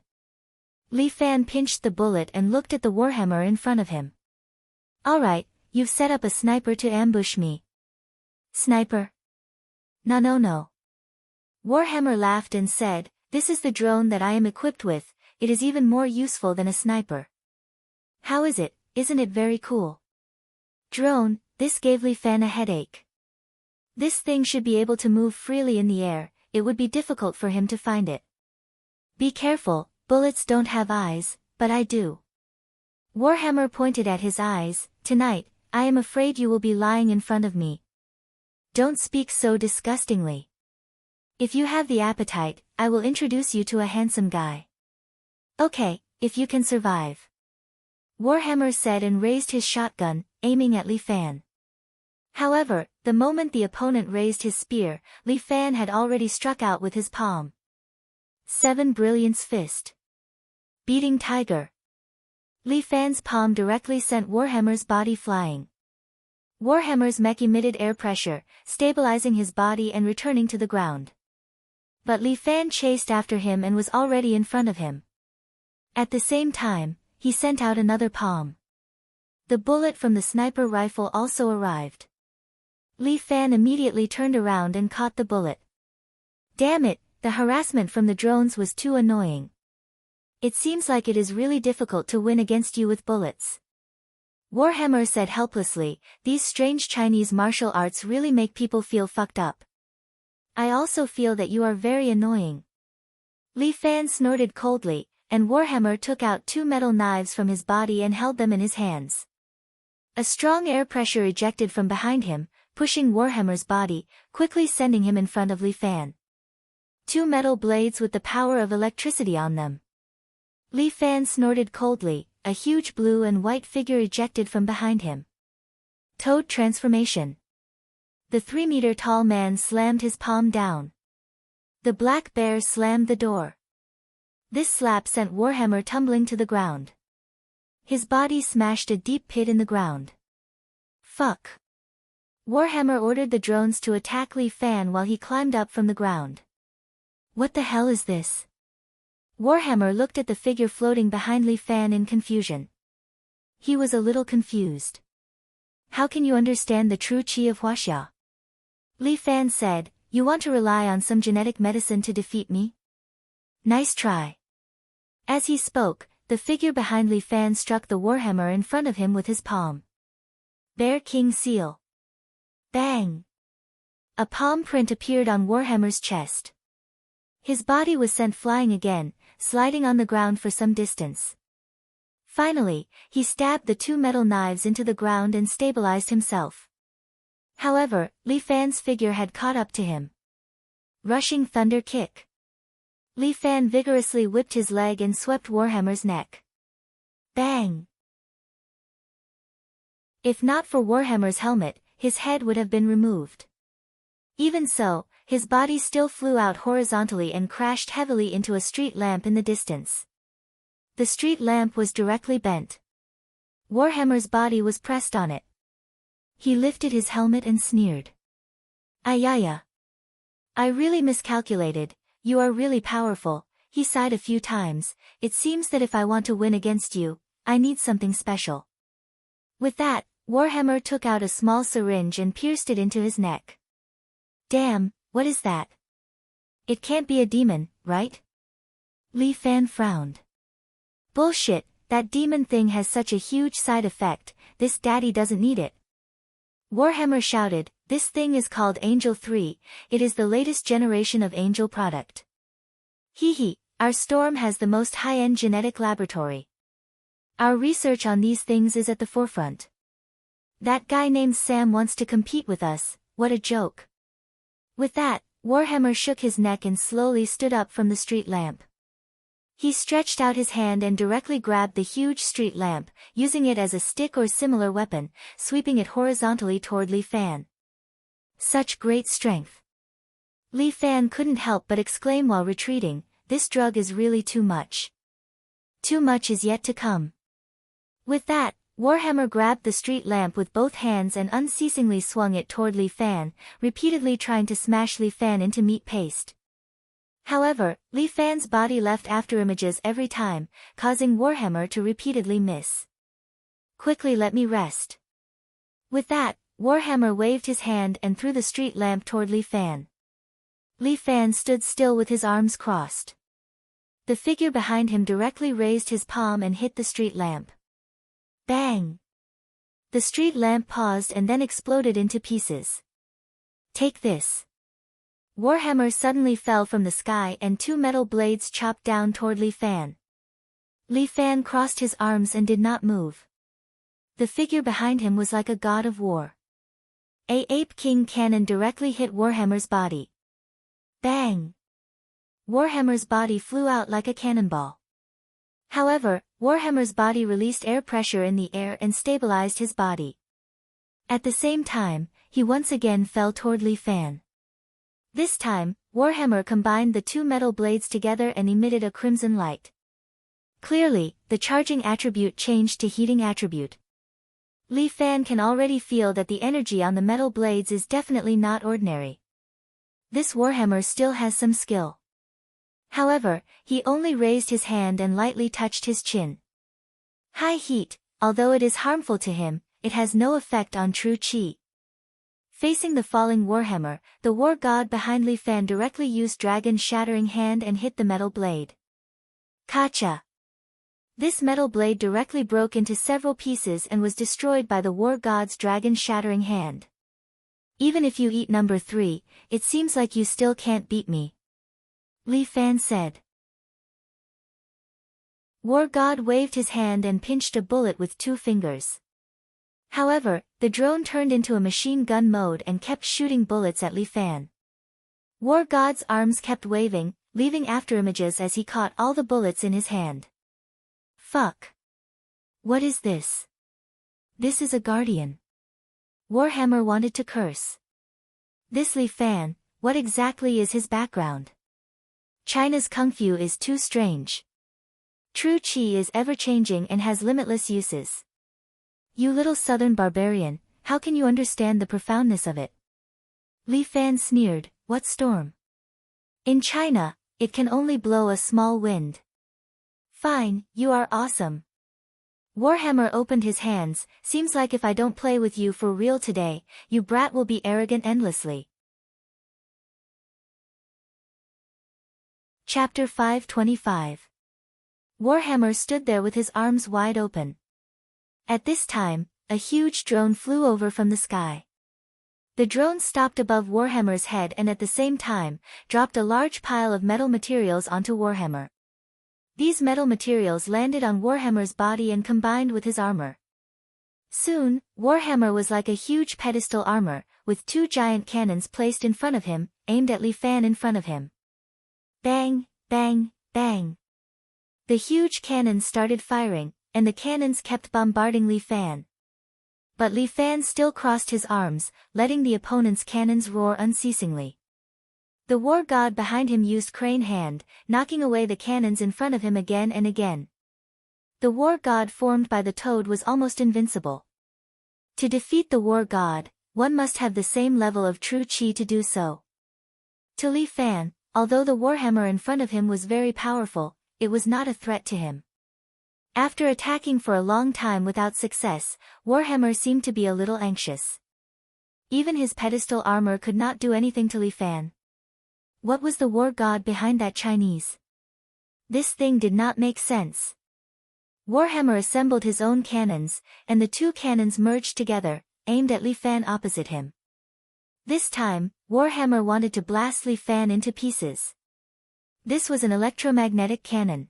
Li Fan pinched the bullet and looked at the Warhammer in front of him. Alright, you've set up a sniper to ambush me. Sniper? No. Warhammer laughed and said, this is the drone that I am equipped with, it is even more useful than a sniper. How is it, isn't it very cool? Drone, this gave Li Fan a headache. This thing should be able to move freely in the air, it would be difficult for him to find it. Be careful, bullets don't have eyes, but I do. Warhammer pointed at his eyes. Tonight, I am afraid you will be lying in front of me. Don't speak so disgustingly. If you have the appetite, I will introduce you to a handsome guy. Okay, if you can survive. Warhammer said and raised his shotgun, aiming at Li Fan. However, the moment the opponent raised his spear, Li Fan had already struck out with his palm. 7 Brilliance Fist. Beating Tiger. Li Fan's palm directly sent Warhammer's body flying. Warhammer's mech emitted air pressure, stabilizing his body and returning to the ground. But Li Fan chased after him and was already in front of him. At the same time, he sent out another palm. The bullet from the sniper rifle also arrived. Li Fan immediately turned around and caught the bullet. Damn it, the harassment from the drones was too annoying. It seems like it is really difficult to win against you with bullets. Warhammer said helplessly, these strange Chinese martial arts really make people feel fucked up. I also feel that you are very annoying. Li Fan snorted coldly, and Warhammer took out 2 metal knives from his body and held them in his hands. A strong air pressure ejected from behind him, pushing Warhammer's body, quickly sending him in front of Li Fan. 2 metal blades with the power of electricity on them. Li Fan snorted coldly, a huge blue and white figure ejected from behind him. Toad transformation. The 3-meter-tall man slammed his palm down. The black bear slammed the door. This slap sent Warhammer tumbling to the ground. His body smashed a deep pit in the ground. Fuck. Warhammer ordered the drones to attack Li Fan while he climbed up from the ground. What the hell is this? Warhammer looked at the figure floating behind Li Fan in confusion. He was a little confused. How can you understand the true qi of Huaxia? Li Fan said, you want to rely on some genetic medicine to defeat me? Nice try. As he spoke, the figure behind Li Fan struck the warhammer in front of him with his palm. Bear King Seal. Bang! A palm print appeared on Warhammer's chest. His body was sent flying again, sliding on the ground for some distance. Finally, he stabbed the two metal knives into the ground and stabilized himself. However, Li Fan's figure had caught up to him. Rushing thunder kick. Li Fan vigorously whipped his leg and swept Warhammer's neck. Bang! If not for Warhammer's helmet, his head would have been removed. Even so, his body still flew out horizontally and crashed heavily into a street lamp in the distance. The street lamp was directly bent. Warhammer's body was pressed on it. He lifted his helmet and sneered. Ayaya. I really miscalculated, you are really powerful, he sighed a few times. It seems that if I want to win against you, I need something special. With that, Warhammer took out a small syringe and pierced it into his neck. Damn, what is that? It can't be a demon, right? Li Fan frowned. Bullshit, that demon thing has such a huge side effect, this daddy doesn't need it. Warhammer shouted, this thing is called Angel 3, it is the latest generation of Angel product. Hee, our storm has the most high-end genetic laboratory. Our research on these things is at the forefront. That guy named Sam wants to compete with us, what a joke. With that, Warhammer shook his neck and slowly stood up from the street lamp. He stretched out his hand and directly grabbed the huge street lamp, using it as a stick or similar weapon, sweeping it horizontally toward Li Fan. Such great strength. Li Fan couldn't help but exclaim while retreating, this drug is really too much. Too much is yet to come. With that, Warhammer grabbed the street lamp with both hands and unceasingly swung it toward Li Fan, repeatedly trying to smash Li Fan into meat paste. However, Li Fan's body left afterimages every time, causing Warhammer to repeatedly miss. Quickly let me rest. With that, Warhammer waved his hand and threw the street lamp toward Li Fan. Li Fan stood still with his arms crossed. The figure behind him directly raised his palm and hit the street lamp. Bang! The street lamp paused and then exploded into pieces. Take this. Warhammer suddenly fell from the sky and two metal blades chopped down toward Li Fan. Li Fan crossed his arms and did not move. The figure behind him was like a god of war. A Ape King cannon directly hit Warhammer's body. Bang! Warhammer's body flew out like a cannonball. However, Warhammer's body released air pressure in the air and stabilized his body. At the same time, he once again fell toward Li Fan. This time, Warhammer combined the two metal blades together and emitted a crimson light. Clearly, the charging attribute changed to heating attribute. Li Fan can already feel that the energy on the metal blades is definitely not ordinary. This Warhammer still has some skill. However, he only raised his hand and lightly touched his chin. High heat, although it is harmful to him, it has no effect on true chi. Facing the falling Warhammer, the war god behind Li Fan directly used Dragon's shattering hand and hit the metal blade. Kacha! This metal blade directly broke into several pieces and was destroyed by the war god's Dragon's shattering hand. Even if you eat number 3, it seems like you still can't beat me. Li Fan said. War God waved his hand and pinched a bullet with 2 fingers. However, the drone turned into a machine gun mode and kept shooting bullets at Li Fan. War God's arms kept waving, leaving afterimages as he caught all the bullets in his hand. Fuck. What is this? This is a guardian. Warhammer wanted to curse. This Li Fan, what exactly is his background? China's kung fu is too strange. True chi is ever-changing and has limitless uses. You little southern barbarian, how can you understand the profoundness of it? Li Fan sneered, what storm? In China, it can only blow a small wind. Fine, you are awesome. Warhammer opened his hands, seems like if I don't play with you for real today, you brat will be arrogant endlessly. Chapter 525. Warhammer stood there with his arms wide open. At this time, a huge drone flew over from the sky. The drone stopped above Warhammer's head and at the same time, dropped a large pile of metal materials onto Warhammer. These metal materials landed on Warhammer's body and combined with his armor. Soon, Warhammer was like a huge pedestal armor, with two giant cannons placed in front of him, aimed at Li Fan in front of him. Bang, bang, bang. The huge cannons started firing, and the cannons kept bombarding Li Fan. But Li Fan still crossed his arms, letting the opponent's cannons roar unceasingly. The war god behind him used Crane Hand, knocking away the cannons in front of him again and again. The war god formed by the toad was almost invincible. To defeat the war god, one must have the same level of true chi to do so. To Li Fan, although the warhammer in front of him was very powerful, it was not a threat to him. After attacking for a long time without success, Warhammer seemed to be a little anxious. Even his pedestal armor could not do anything to Li Fan. What was the war god behind that Chinese? This thing did not make sense. Warhammer assembled his own cannons, and the two cannons merged together, aimed at Li Fan opposite him. This time, Warhammer wanted to blast Li Fan into pieces. This was an electromagnetic cannon.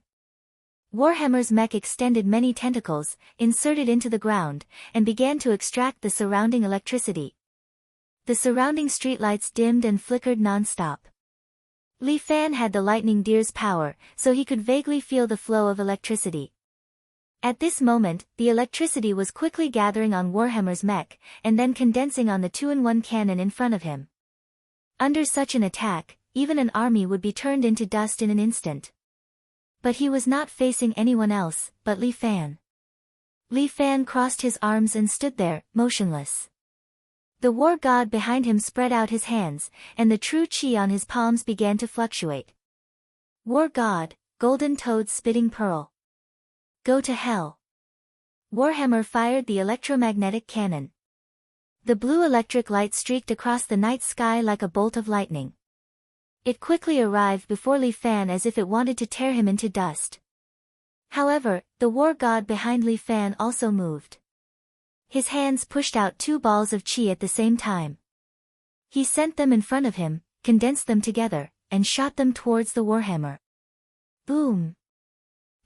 Warhammer's mech extended many tentacles, inserted into the ground, and began to extract the surrounding electricity. The surrounding streetlights dimmed and flickered non-stop. Li Fan had the lightning deer's power, so he could vaguely feel the flow of electricity. At this moment, the electricity was quickly gathering on Warhammer's mech, and then condensing on the 2-in-1 cannon in front of him. Under such an attack, even an army would be turned into dust in an instant. But he was not facing anyone else, but Li Fan. Li Fan crossed his arms and stood there, motionless. The war god behind him spread out his hands, and the true chi on his palms began to fluctuate. War god, golden toad spitting pearl. Go to hell. Warhammer fired the electromagnetic cannon. The blue electric light streaked across the night sky like a bolt of lightning. It quickly arrived before Li Fan as if it wanted to tear him into dust. However, the war god behind Li Fan also moved. His hands pushed out two balls of chi at the same time. He sent them in front of him, condensed them together, and shot them towards the warhammer. Boom!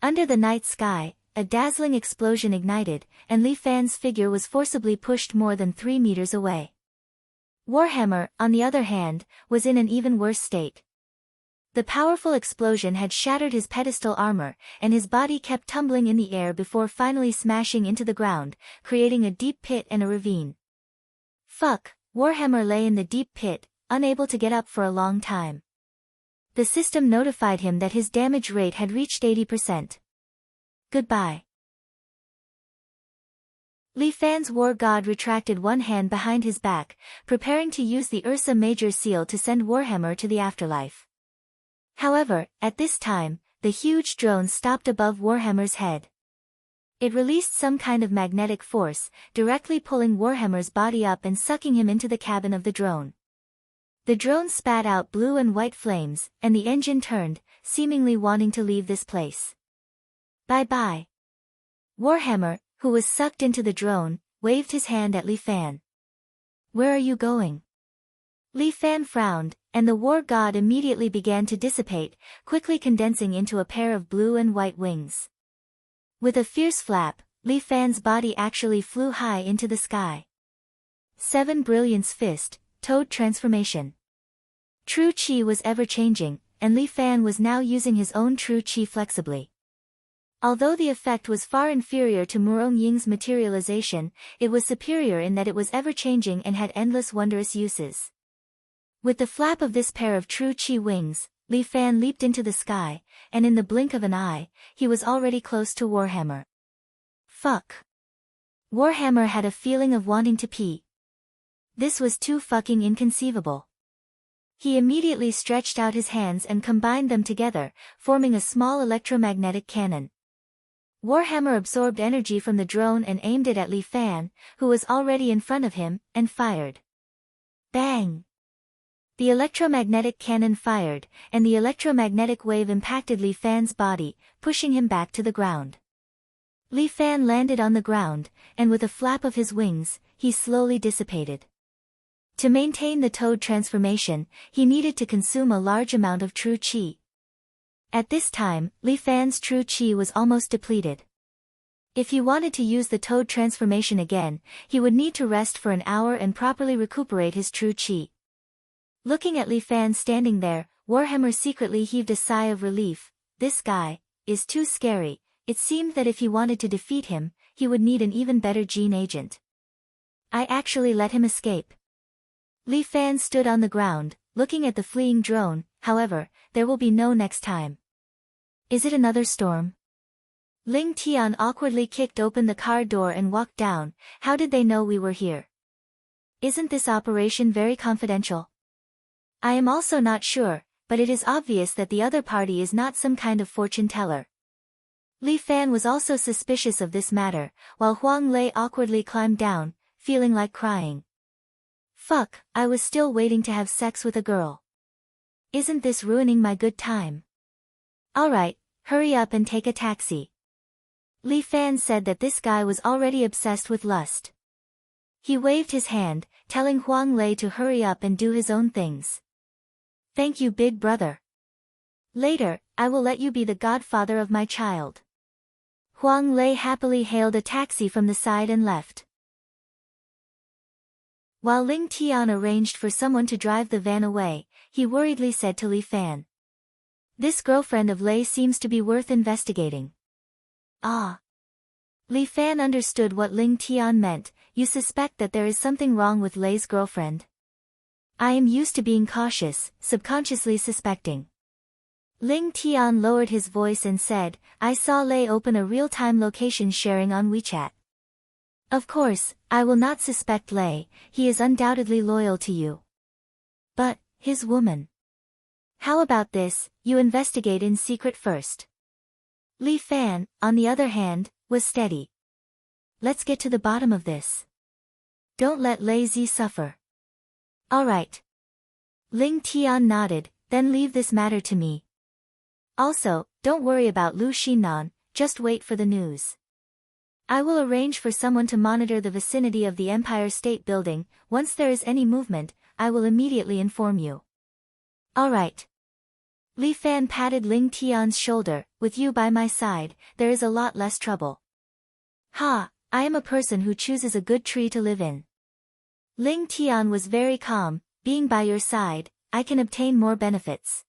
Under the night sky, a dazzling explosion ignited, and Li Fan's figure was forcibly pushed more than 3 meters away. Warhammer, on the other hand, was in an even worse state. The powerful explosion had shattered his pedestal armor, and his body kept tumbling in the air before finally smashing into the ground, creating a deep pit and a ravine. Fuck, Warhammer lay in the deep pit, unable to get up for a long time. The system notified him that his damage rate had reached 80%. Goodbye. Li Fan's war god retracted one hand behind his back, preparing to use the Ursa Major seal to send Warhammer to the afterlife. However, at this time, the huge drone stopped above Warhammer's head. It released some kind of magnetic force, directly pulling Warhammer's body up and sucking him into the cabin of the drone. The drone spat out blue and white flames, and the engine turned, seemingly wanting to leave this place. Bye-bye. Warhammer, who was sucked into the drone, waved his hand at Li Fan. Where are you going? Li Fan frowned, and the war god immediately began to dissipate, quickly condensing into a pair of blue and white wings. With a fierce flap, Li Fan's body actually flew high into the sky. 7 Brilliance Fist, Toad Transformation. True Chi was ever-changing, and Li Fan was now using his own True Chi flexibly. Although the effect was far inferior to Murong Ying's materialization, it was superior in that it was ever-changing and had endless wondrous uses. With the flap of this pair of True Chi wings, Li Fan leaped into the sky, and in the blink of an eye, he was already close to Warhammer. Fuck. Warhammer had a feeling of wanting to pee. This was too fucking inconceivable. He immediately stretched out his hands and combined them together, forming a small electromagnetic cannon. Warhammer absorbed energy from the drone and aimed it at Li Fan, who was already in front of him, and fired. Bang! The electromagnetic cannon fired, and the electromagnetic wave impacted Li Fan's body, pushing him back to the ground. Li Fan landed on the ground, and with a flap of his wings, he slowly dissipated. To maintain the toad transformation, he needed to consume a large amount of true qi. At this time, Li Fan's true qi was almost depleted. If he wanted to use the toad transformation again, he would need to rest for an hour and properly recuperate his true qi. Looking at Li Fan standing there, Warhammer secretly heaved a sigh of relief. This guy is too scary. It seemed that if he wanted to defeat him, he would need an even better gene agent. I actually let him escape. Li Fan stood on the ground, looking at the fleeing drone. However, there will be no next time. Is it another storm? Ling Tian awkwardly kicked open the car door and walked down. How did they know we were here? Isn't this operation very confidential? I am also not sure, but it is obvious that the other party is not some kind of fortune teller. Li Fan was also suspicious of this matter, while Huang Lei awkwardly climbed down, feeling like crying. Fuck, I was still waiting to have sex with a girl. Isn't this ruining my good time? Alright, hurry up and take a taxi. Li Fan said that this guy was already obsessed with lust. He waved his hand, telling Huang Lei to hurry up and do his own things. Thank you, big brother. Later, I will let you be the godfather of my child. Huang Lei happily hailed a taxi from the side and left. While Ling Tian arranged for someone to drive the van away, he worriedly said to Li Fan. This girlfriend of Lei seems to be worth investigating. Ah. Li Fan understood what Ling Tian meant. You suspect that there is something wrong with Lei's girlfriend? I am used to being cautious, subconsciously suspecting. Ling Tian lowered his voice and said, I saw Lei open a real-time location sharing on WeChat. Of course, I will not suspect Lei, he is undoubtedly loyal to you. But, his woman. How about this, you investigate in secret first. Li Fan, on the other hand, was steady. Let's get to the bottom of this. Don't let Lei Zi suffer. Alright. Ling Tian nodded, then leave this matter to me. Also, don't worry about Lu Xinnan, just wait for the news. I will arrange for someone to monitor the vicinity of the Empire State Building. Once there is any movement, I will immediately inform you. Alright. Li Fan patted Ling Tian's shoulder. With you by my side, there is a lot less trouble. Ha, I am a person who chooses a good tree to live in. Ling Tian was very calm. Being by your side, I can obtain more benefits.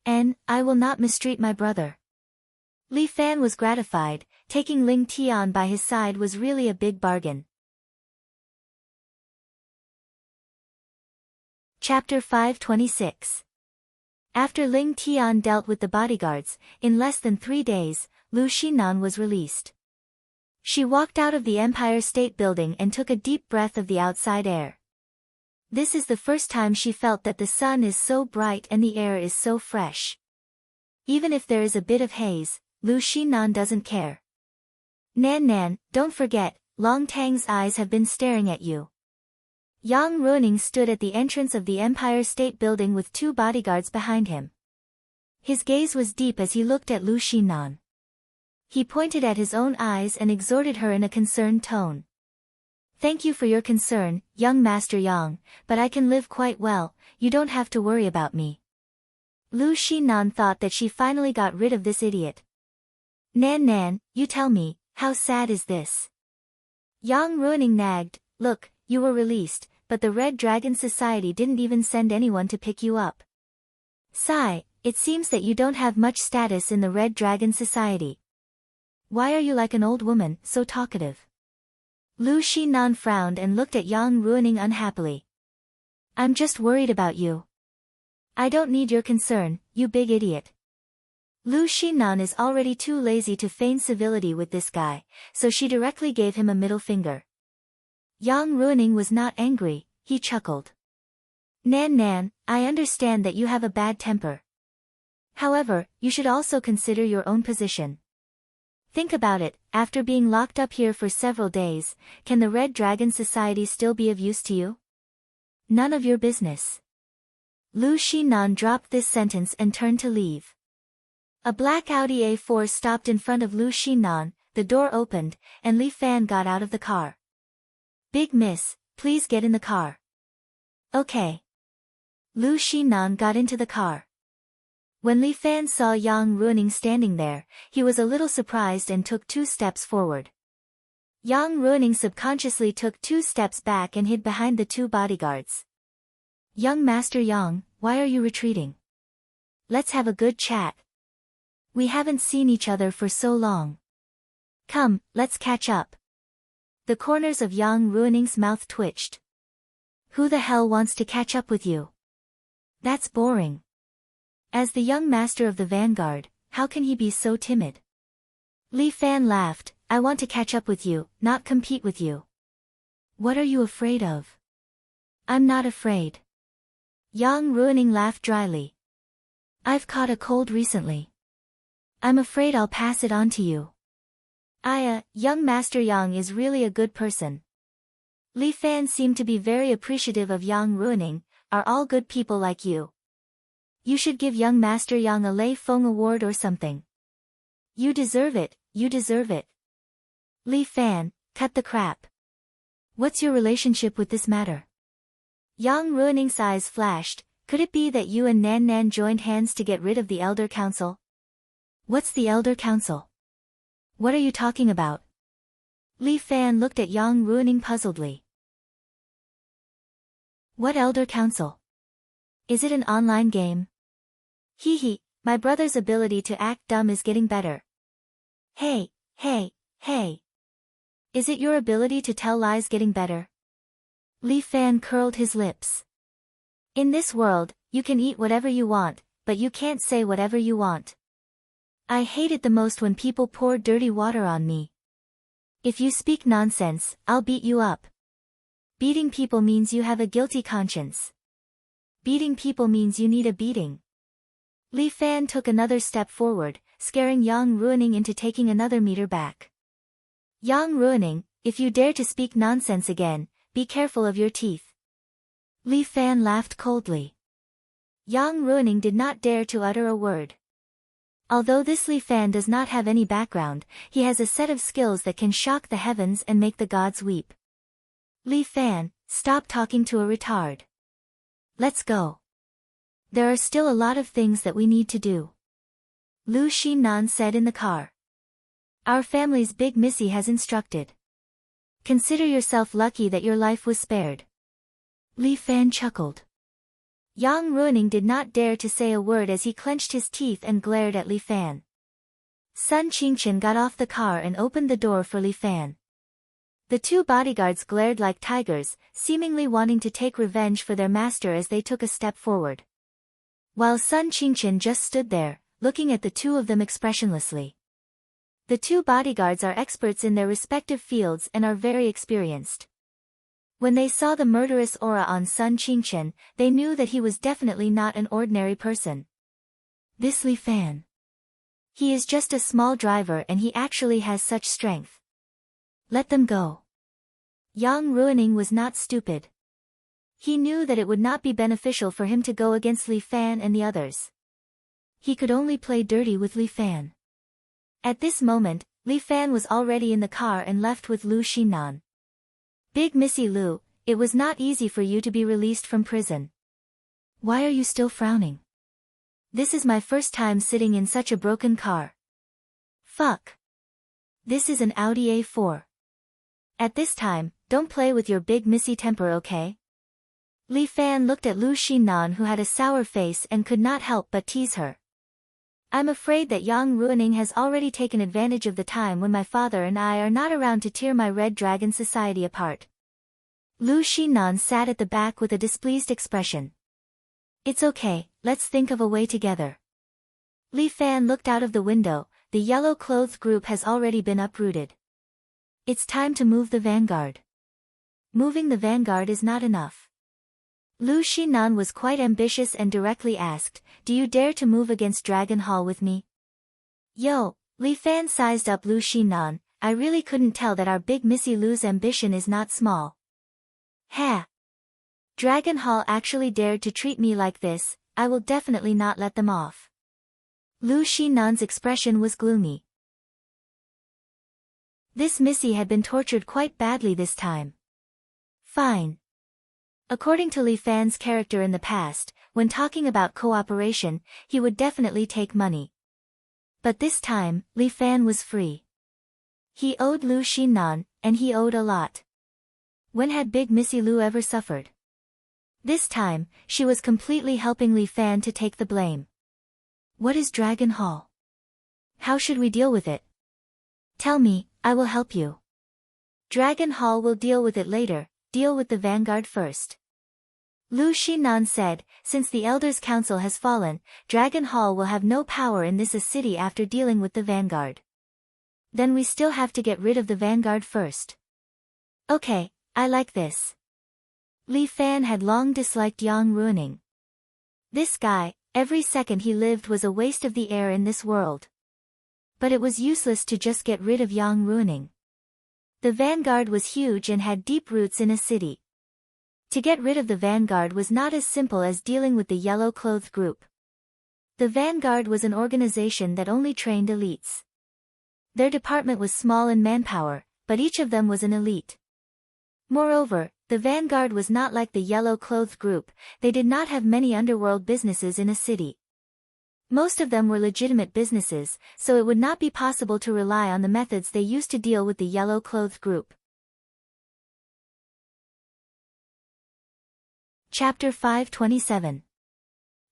And, I will not mistreat my brother. Li Fan was gratified. Taking Ling Tian by his side was really a big bargain. Chapter 526. After Ling Tian dealt with the bodyguards, in less than 3 days, Lu Xinnan was released. She walked out of the Empire State Building and took a deep breath of the outside air. This is the first time she felt that the sun is so bright and the air is so fresh. Even if there is a bit of haze, Lu Xinnan doesn't care. Nan Nan, don't forget, Long Tang's eyes have been staring at you. Yang Ruining stood at the entrance of the Empire State Building with 2 bodyguards behind him. His gaze was deep as he looked at Lu Xinnan. He pointed at his own eyes and exhorted her in a concerned tone. Thank you for your concern, young Master Yang, but I can live quite well, you don't have to worry about me. Lu Xinnan thought that she finally got rid of this idiot. Nan Nan, you tell me, how sad is this? Yang Ruining nagged, look, you were released, but the Red Dragon Society didn't even send anyone to pick you up. Sigh, it seems that you don't have much status in the Red Dragon Society. Why are you like an old woman, so talkative? Lu Xinnan frowned and looked at Yang Ruining unhappily. I'm just worried about you. I don't need your concern, you big idiot. Lu Xinnan is already too lazy to feign civility with this guy, so she directly gave him a middle finger. Yang Ruining was not angry, he chuckled. Nan Nan, I understand that you have a bad temper. However, you should also consider your own position. Think about it, after being locked up here for several days, can the Red Dragon Society still be of use to you? None of your business. Lu Xinan dropped this sentence and turned to leave. A black Audi A4 stopped in front of Lu Xinan, the door opened, and Li Fan got out of the car. Big miss, please get in the car. Okay. Lu Xinan got into the car. When Li Fan saw Yang Ruining standing there, he was a little surprised and took 2 steps forward. Yang Ruining subconsciously took 2 steps back and hid behind the 2 bodyguards. Young Master Yang, why are you retreating? Let's have a good chat. We haven't seen each other for so long. Come, let's catch up. The corners of Yang Ruining's mouth twitched. Who the hell wants to catch up with you? That's boring. As the young master of the vanguard, how can he be so timid? Li Fan laughed, I want to catch up with you, not compete with you. What are you afraid of? I'm not afraid. Yang Ruining laughed dryly. I've caught a cold recently. I'm afraid I'll pass it on to you. Young Master Yang is really a good person. Li Fan seemed to be very appreciative of Yang Ruining, are all good people like you. You should give young Master Yang a Lei Feng award or something. You deserve it, you deserve it. Li Fan, cut the crap. What's your relationship with this matter? Yang Ruining's eyes flashed, could it be that you and Nan Nan joined hands to get rid of the Elder Council? What's the Elder Council? What are you talking about? Li Fan looked at Yang Ruining puzzledly. What Elder Council? Is it an online game? Hee, my brother's ability to act dumb is getting better. Hey. Is it your ability to tell lies getting better? Li Fan curled his lips. In this world, you can eat whatever you want, but you can't say whatever you want. I hate it the most when people pour dirty water on me. If you speak nonsense, I'll beat you up. Beating people means you have a guilty conscience. Beating people means you need a beating. Li Fan took another step forward, scaring Yang Ruining into taking another meter back. Yang Ruining, if you dare to speak nonsense again, be careful of your teeth. Li Fan laughed coldly. Yang Ruining did not dare to utter a word. Although this Li Fan does not have any background, he has a set of skills that can shock the heavens and make the gods weep. Li Fan, stop talking to a retard. Let's go. There are still a lot of things that we need to do. Lu Xinan said in the car. Our family's big missy has instructed. Consider yourself lucky that your life was spared. Li Fan chuckled. Yang Ruining did not dare to say a word as he clenched his teeth and glared at Li Fan. Sun Qingchen got off the car and opened the door for Li Fan. The 2 bodyguards glared like tigers, seemingly wanting to take revenge for their master as they took a step forward. While Sun Qingchen just stood there, looking at the 2 of them expressionlessly. The 2 bodyguards are experts in their respective fields and are very experienced. When they saw the murderous aura on Sun Qingchen, they knew that he was definitely not an ordinary person. This Li Fan. He is just a small driver and he actually has such strength. Let them go. Yang Ruining was not stupid. He knew that it would not be beneficial for him to go against Li Fan and the others. He could only play dirty with Li Fan. At this moment, Li Fan was already in the car and left with Lu Xinan. Big Missy Lu, it was not easy for you to be released from prison. Why are you still frowning? This is my first time sitting in such a broken car. Fuck. This is an Audi A4. At this time, don't play with your big Missy temper, okay? Li Fan looked at Lu Xinan, who had a sour face and could not help but tease her. I'm afraid that Yang Ruining has already taken advantage of the time when my father and I are not around to tear my Red Dragon society apart. Lu Xinan sat at the back with a displeased expression. It's okay, let's think of a way together. Li Fan looked out of the window, the yellow-clothed group has already been uprooted. It's time to move the vanguard. Moving the vanguard is not enough. Lu Xinan was quite ambitious and directly asked, do you dare to move against Dragon Hall with me? Yo, Li Fan sized up Lu Xinan, I really couldn't tell that our big Missy Lu's ambition is not small. Ha! Dragon Hall actually dared to treat me like this, I will definitely not let them off. Lu Xinan's expression was gloomy. This Missy had been tortured quite badly this time. Fine. According to Li Fan's character in the past, when talking about cooperation, he would definitely take money. But this time, Li Fan was free. He owed Lu Xinan, and he owed a lot. When had Big Missy Lu ever suffered? This time, she was completely helping Li Fan to take the blame. What is Dragon Hall? How should we deal with it? Tell me, I will help you. Dragon Hall will deal with it later, deal with the vanguard first. Lu Xinan said, since the Elders' Council has fallen, Dragon Hall will have no power in this city after dealing with the vanguard. Then we still have to get rid of the vanguard first. Okay, I like this. Li Fan had long disliked Yang Ruining. This guy, every second he lived was a waste of the air in this world. But it was useless to just get rid of Yang Ruining. The vanguard was huge and had deep roots in a city. To get rid of the vanguard was not as simple as dealing with the yellow-clothed group. The vanguard was an organization that only trained elites. Their department was small in manpower, but each of them was an elite. Moreover, the vanguard was not like the yellow-clothed group, they did not have many underworld businesses in a city. Most of them were legitimate businesses, so it would not be possible to rely on the methods they used to deal with the yellow-clothed group. Chapter 527.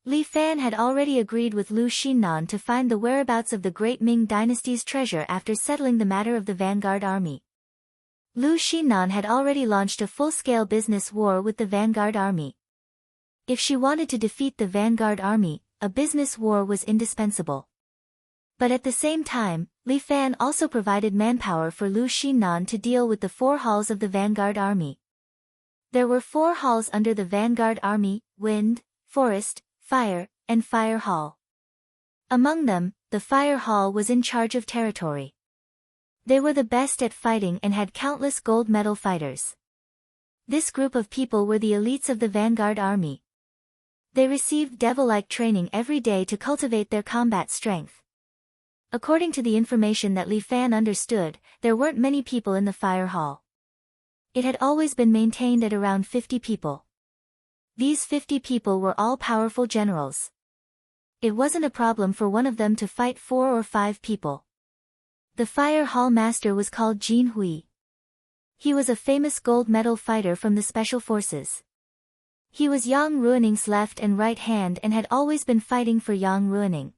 Li Fan had already agreed with Lu Xinan to find the whereabouts of the Great Ming Dynasty's treasure after settling the matter of the vanguard army. Lu Xinan had already launched a full-scale business war with the vanguard army. If she wanted to defeat the vanguard army, a business war was indispensable. But at the same time, Li Fan also provided manpower for Lu Xinan to deal with the 4 halls of the vanguard army. There were 4 halls under the vanguard army: Wind, Forest, Fire, and Fire Hall. Among them, the Fire Hall was in charge of territory. They were the best at fighting and had countless gold medal fighters. This group of people were the elites of the vanguard army. They received devil-like training every day to cultivate their combat strength. According to the information that Li Fan understood, there weren't many people in the Fire Hall. It had always been maintained at around 50 people. These 50 people were all powerful generals. It wasn't a problem for one of them to fight 4 or 5 people. The Fire Hall master was called Jin Hui. He was a famous gold medal fighter from the Special Forces. He was Yang Ruining's left and right hand and had always been fighting for Yang Ruining.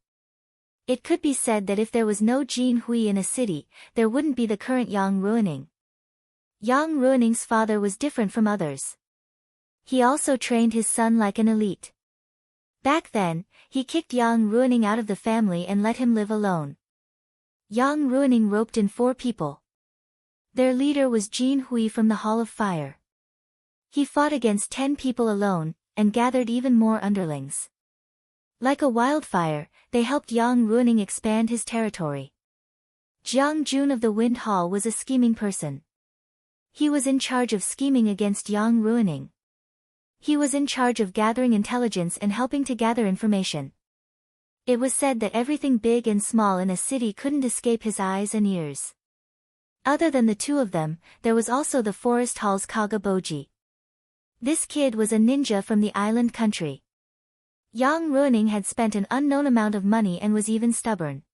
It could be said that if there was no Jin Hui in a city, there wouldn't be the current Yang Ruining. Yang Ruining's father was different from others. He also trained his son like an elite. Back then, he kicked Yang Ruining out of the family and let him live alone. Yang Ruining roped in 4 people. Their leader was Jin Hui from the Hall of Fire. He fought against 10 people alone, and gathered even more underlings. Like a wildfire, they helped Yang Ruining expand his territory. Jiang Jun of the Wind Hall was a scheming person. He was in charge of scheming against Yang Ruining. He was in charge of gathering intelligence and helping to gather information. It was said that everything big and small in a city couldn't escape his eyes and ears. Other than the 2 of them, there was also the Forest Hall's Kaga Boji. This kid was a ninja from the island country. Yang Ruining had spent an unknown amount of money and was even stubborn.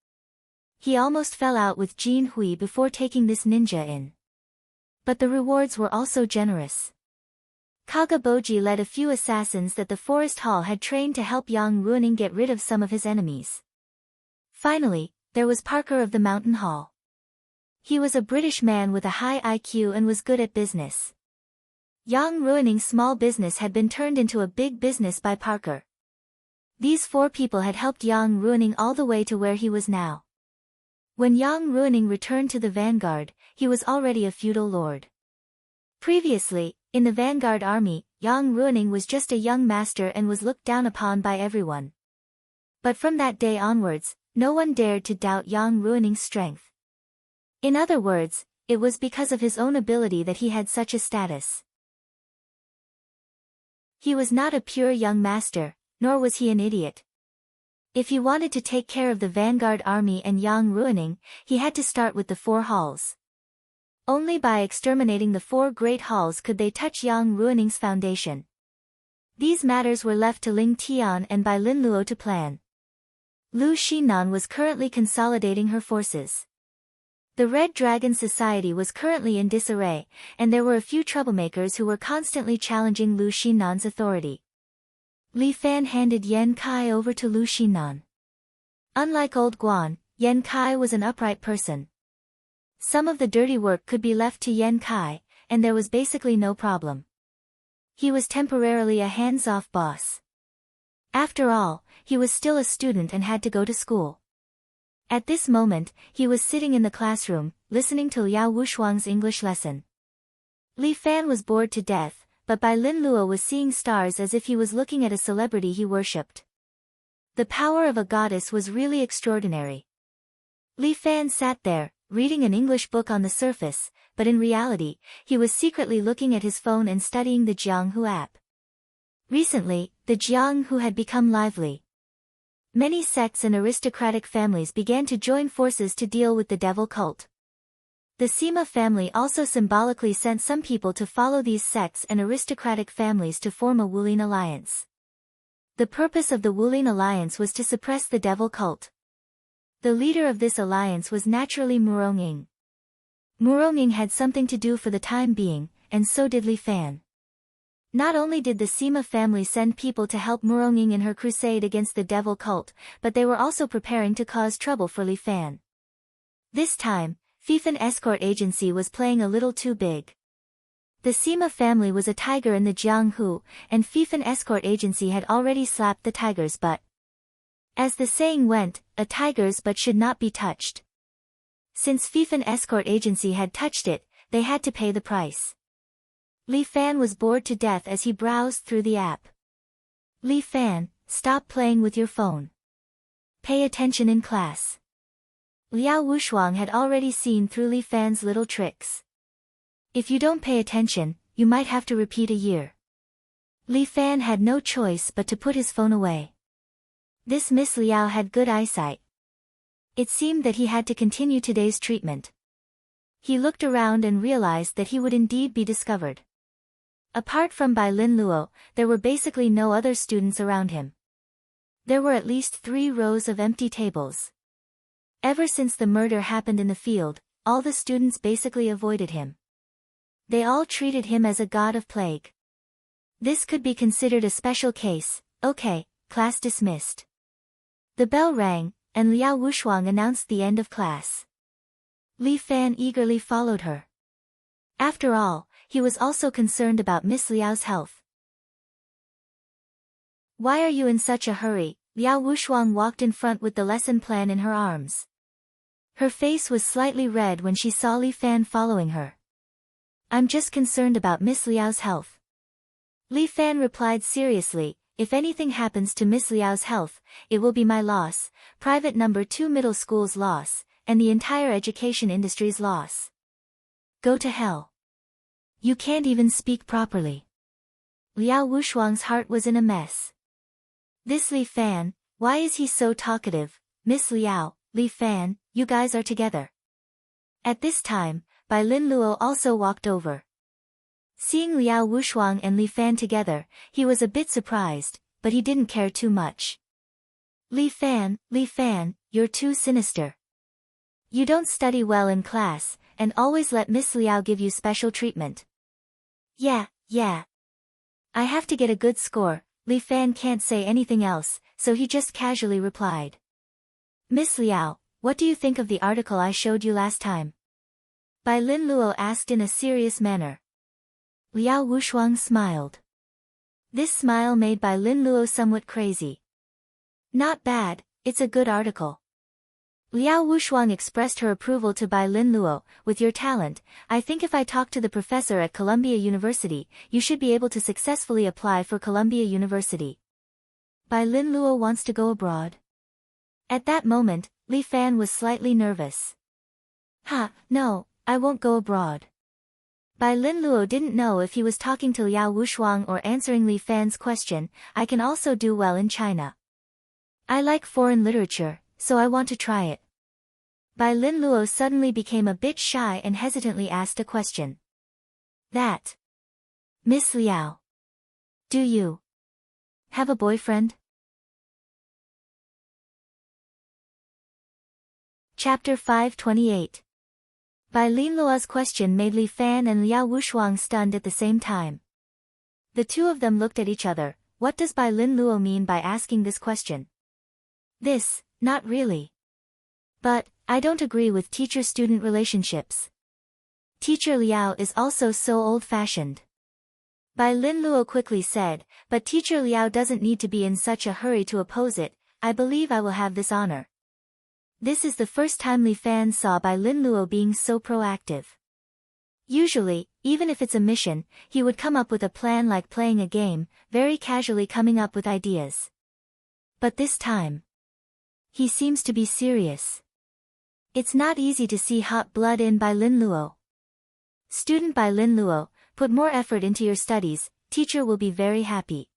He almost fell out with Jin Hui before taking this ninja in. But the rewards were also generous. Kaga Boji led a few assassins that the Forest Hall had trained to help Yang Ruining get rid of some of his enemies. Finally, there was Parker of the Mountain Hall. He was a British man with a high IQ and was good at business. Yang Ruining's small business had been turned into a big business by Parker. These 4 people had helped Yang Ruining all the way to where he was now. When Yang Ruining returned to the vanguard, he was already a feudal lord. Previously, in the vanguard army, Yang Ruining was just a young master and was looked down upon by everyone. But from that day onwards, no one dared to doubt Yang Ruining's strength. In other words, it was because of his own ability that he had such a status. He was not a pure young master, nor was he an idiot. If he wanted to take care of the vanguard army and Yang ruining, he had to start with the 4 halls. Only by exterminating the 4 great halls could they touch Yang ruining's foundation. These matters were left to Ling Tian and Bai Lin Luo to plan. Lu Xinan was currently consolidating her forces. The Red Dragon Society was currently in disarray, and there were a few troublemakers who were constantly challenging Lu Xinan's authority. Li Fan handed Yan Kai over to Lu Xinan. Unlike old Guan, Yan Kai was an upright person. Some of the dirty work could be left to Yan Kai, and there was basically no problem. He was temporarily a hands-off boss. After all, he was still a student and had to go to school. At this moment, he was sitting in the classroom, listening to Liao Wushuang's English lesson. Li Fan was bored to death, but Bai Lin Luo was seeing stars as if he was looking at a celebrity he worshipped. The power of a goddess was really extraordinary. Li Fan sat there, reading an English book on the surface, but in reality, he was secretly looking at his phone and studying the Jianghu app. Recently, the Jianghu had become lively. Many sects and aristocratic families began to join forces to deal with the devil cult. The Sima family also symbolically sent some people to follow these sects and aristocratic families to form a Wulin alliance. The purpose of the Wulin alliance was to suppress the devil cult. The leader of this alliance was naturally Muronging. Muronging had something to do for the time being, and so did Li Fan. Not only did the Sima family send people to help Muronging in her crusade against the devil cult, but they were also preparing to cause trouble for Li Fan. This time, Fifan escort agency was playing a little too big. The Sima family was a tiger in the Jianghu, and Fifan escort agency had already slapped the tiger's butt. As the saying went, a tiger's butt should not be touched. Since Fifan escort agency had touched it, they had to pay the price. Li Fan was bored to death as he browsed through the app. Li Fan, stop playing with your phone. Pay attention in class. Liao Wushuang had already seen through Li Fan's little tricks. If you don't pay attention, you might have to repeat a year. Li Fan had no choice but to put his phone away. This Miss Liao had good eyesight. It seemed that he had to continue today's treatment. He looked around and realized that he would indeed be discovered. Apart from Bai Lin Luo, there were basically no other students around him. There were at least 3 rows of empty tables. Ever since the murder happened in the field, all the students basically avoided him. They all treated him as a god of plague. This could be considered a special case. Okay, class dismissed. The bell rang, and Liao Wushuang announced the end of class. Li Fan eagerly followed her. After all, he was also concerned about Miss Liao's health. Why are you in such a hurry? Liao Wushuang walked in front with the lesson plan in her arms. Her face was slightly red when she saw Li Fan following her. I'm just concerned about Miss Liao's health. Li Fan replied seriously, if anything happens to Miss Liao's health, it will be my loss, private number 2 middle school's loss, and the entire education industry's loss. Go to hell. You can't even speak properly. Liao Wushuang's heart was in a mess. This Li Fan, why is he so talkative? Miss Liao, Li Fan, you guys are together. At this time, Bai Lin Luo also walked over. Seeing Liao Wushuang and Li Fan together, he was a bit surprised, but he didn't care too much. Li Fan, you're too sinister. You don't study well in class, and always let Miss Liao give you special treatment. Yeah. I have to get a good score. Li Fan can't say anything else, so he just casually replied. Miss Liao, what do you think of the article I showed you last time? Bai Lin Luo asked in a serious manner. Liao Wushuang smiled. This smile made Bai Lin Luo somewhat crazy. Not bad, it's a good article. Liao Wushuang expressed her approval to Bai Lin Luo. With your talent, I think if I talk to the professor at Columbia University, you should be able to successfully apply for Columbia University. Bai Lin Luo wants to go abroad. At that moment, Li Fan was slightly nervous. No, I won't go abroad. Bai Lin Luo didn't know if he was talking to Liao Wushuang or answering Li Fan's question. I can also do well in China. I like foreign literature, so I want to try it. Bai Lin Luo suddenly became a bit shy and hesitantly asked a question. That. Miss Liao. Do you have a boyfriend? Chapter 528. Bai Lin Luo's question made Li Fan and Liao Wushuang stunned at the same time. The two of them looked at each other. What does Bai Lin Luo mean by asking this question? This, not really. But, I don't agree with teacher-student relationships. Teacher Liao is also so old-fashioned. Bai Lin Luo quickly said, but Teacher Liao doesn't need to be in such a hurry to oppose it. I believe I will have this honor. This is the first time Li Fan saw Bai Lin Luo being so proactive. Usually, even if it's a mission, he would come up with a plan like playing a game, very casually coming up with ideas. But this time, he seems to be serious. It's not easy to see hot blood in Bai Lin Luo. Student Bai Lin Luo, put more effort into your studies, teacher will be very happy.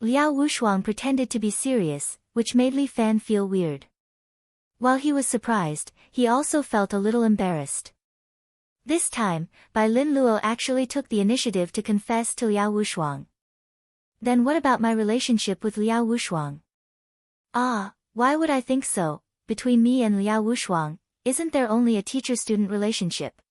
Liao Wushuang pretended to be serious, which made Li Fan feel weird. While he was surprised, he also felt a little embarrassed. This time, Bai Lin Luo actually took the initiative to confess to Liao Wushuang. Then what about my relationship with Liao Wushuang? Ah, why would I think so? Between me and Liao Wushuang, isn't there only a teacher-student relationship?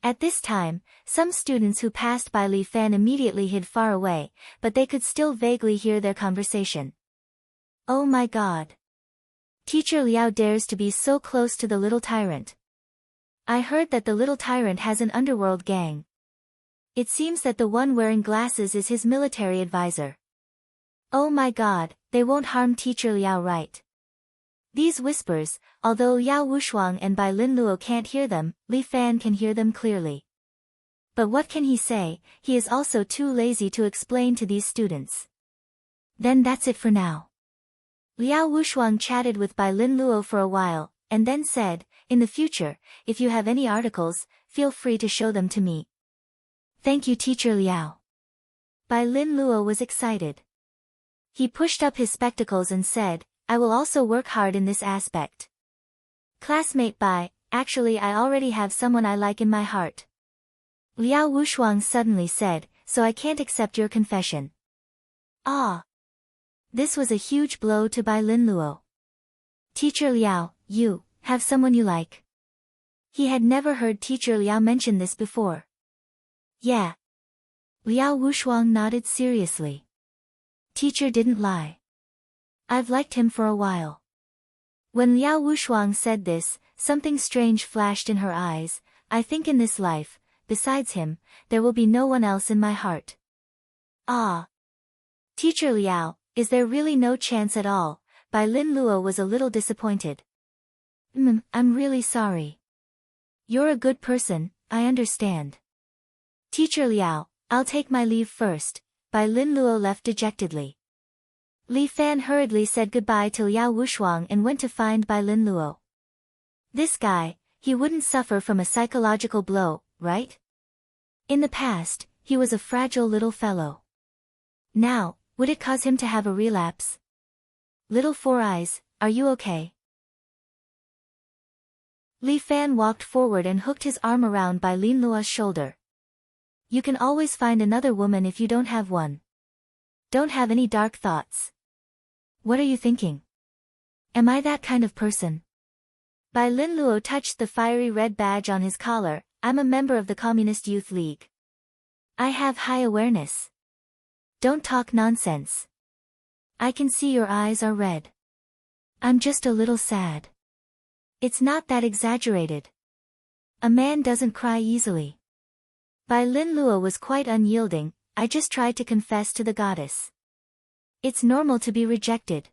At this time, some students who passed by Li Fan immediately hid far away, but they could still vaguely hear their conversation. Oh my god. Teacher Liao dares to be so close to the little tyrant. I heard that the little tyrant has an underworld gang. It seems that the one wearing glasses is his military advisor. Oh my god, they won't harm Teacher Liao, right? These whispers, although Liao Wushuang and Bai Lin Luo can't hear them, Li Fan can hear them clearly. But what can he say? He is also too lazy to explain to these students. Then that's it for now. Liao Wushuang chatted with Bai Lin Luo for a while, and then said, in the future, if you have any articles, feel free to show them to me. Thank you, Teacher Liao. Bai Lin Luo was excited. He pushed up his spectacles and said, I will also work hard in this aspect. Classmate Bai, actually I already have someone I like in my heart. Liao Wushuang suddenly said, so I can't accept your confession. Ah. This was a huge blow to Bai Lin Luo. Teacher Liao, you have someone you like? He had never heard Teacher Liao mention this before. Yeah. Liao Wushuang nodded seriously. Teacher didn't lie. I've liked him for a while. When Liao Wushuang said this, something strange flashed in her eyes. I think in this life, besides him, there will be no one else in my heart. Ah. Teacher Liao, is there really no chance at all? Bai Lin Luo was a little disappointed. I'm really sorry. You're a good person, I understand. Teacher Liao, I'll take my leave first. Bai Lin Luo left dejectedly. Li Fan hurriedly said goodbye to Liao Wushuang and went to find Bai Lin Luo. This guy, he wouldn't suffer from a psychological blow, right? In the past, he was a fragile little fellow. Now, would it cause him to have a relapse? Little Four Eyes, are you okay? Li Fan walked forward and hooked his arm around Bai Lin Luo's shoulder. You can always find another woman if you don't have one. Don't have any dark thoughts. What are you thinking? Am I that kind of person? Bai Lin Luo touched the fiery red badge on his collar. I'm a member of the Communist Youth League. I have high awareness. Don't talk nonsense. I can see your eyes are red. I'm just a little sad. It's not that exaggerated. A man doesn't cry easily. Bai Lin Luo was quite unyielding. I just tried to confess to the goddess. It's normal to be rejected.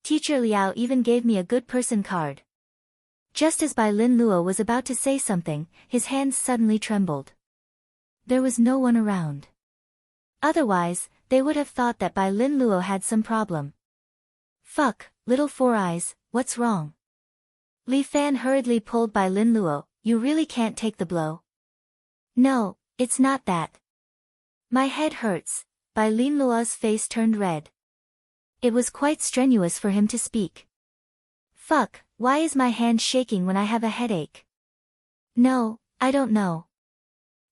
Teacher Liao even gave me a good person card. Just as Bai Lin Luo was about to say something, his hands suddenly trembled. There was no one around. Otherwise, they would have thought that Bai Lin Luo had some problem. Fuck, Little Four Eyes, what's wrong? Li Fan hurriedly pulled Bai Lin Luo, you really can't take the blow. No, it's not that. My head hurts. Bai Linluo's face turned red. It was quite strenuous for him to speak. Fuck, why is my hand shaking when I have a headache? No, I don't know.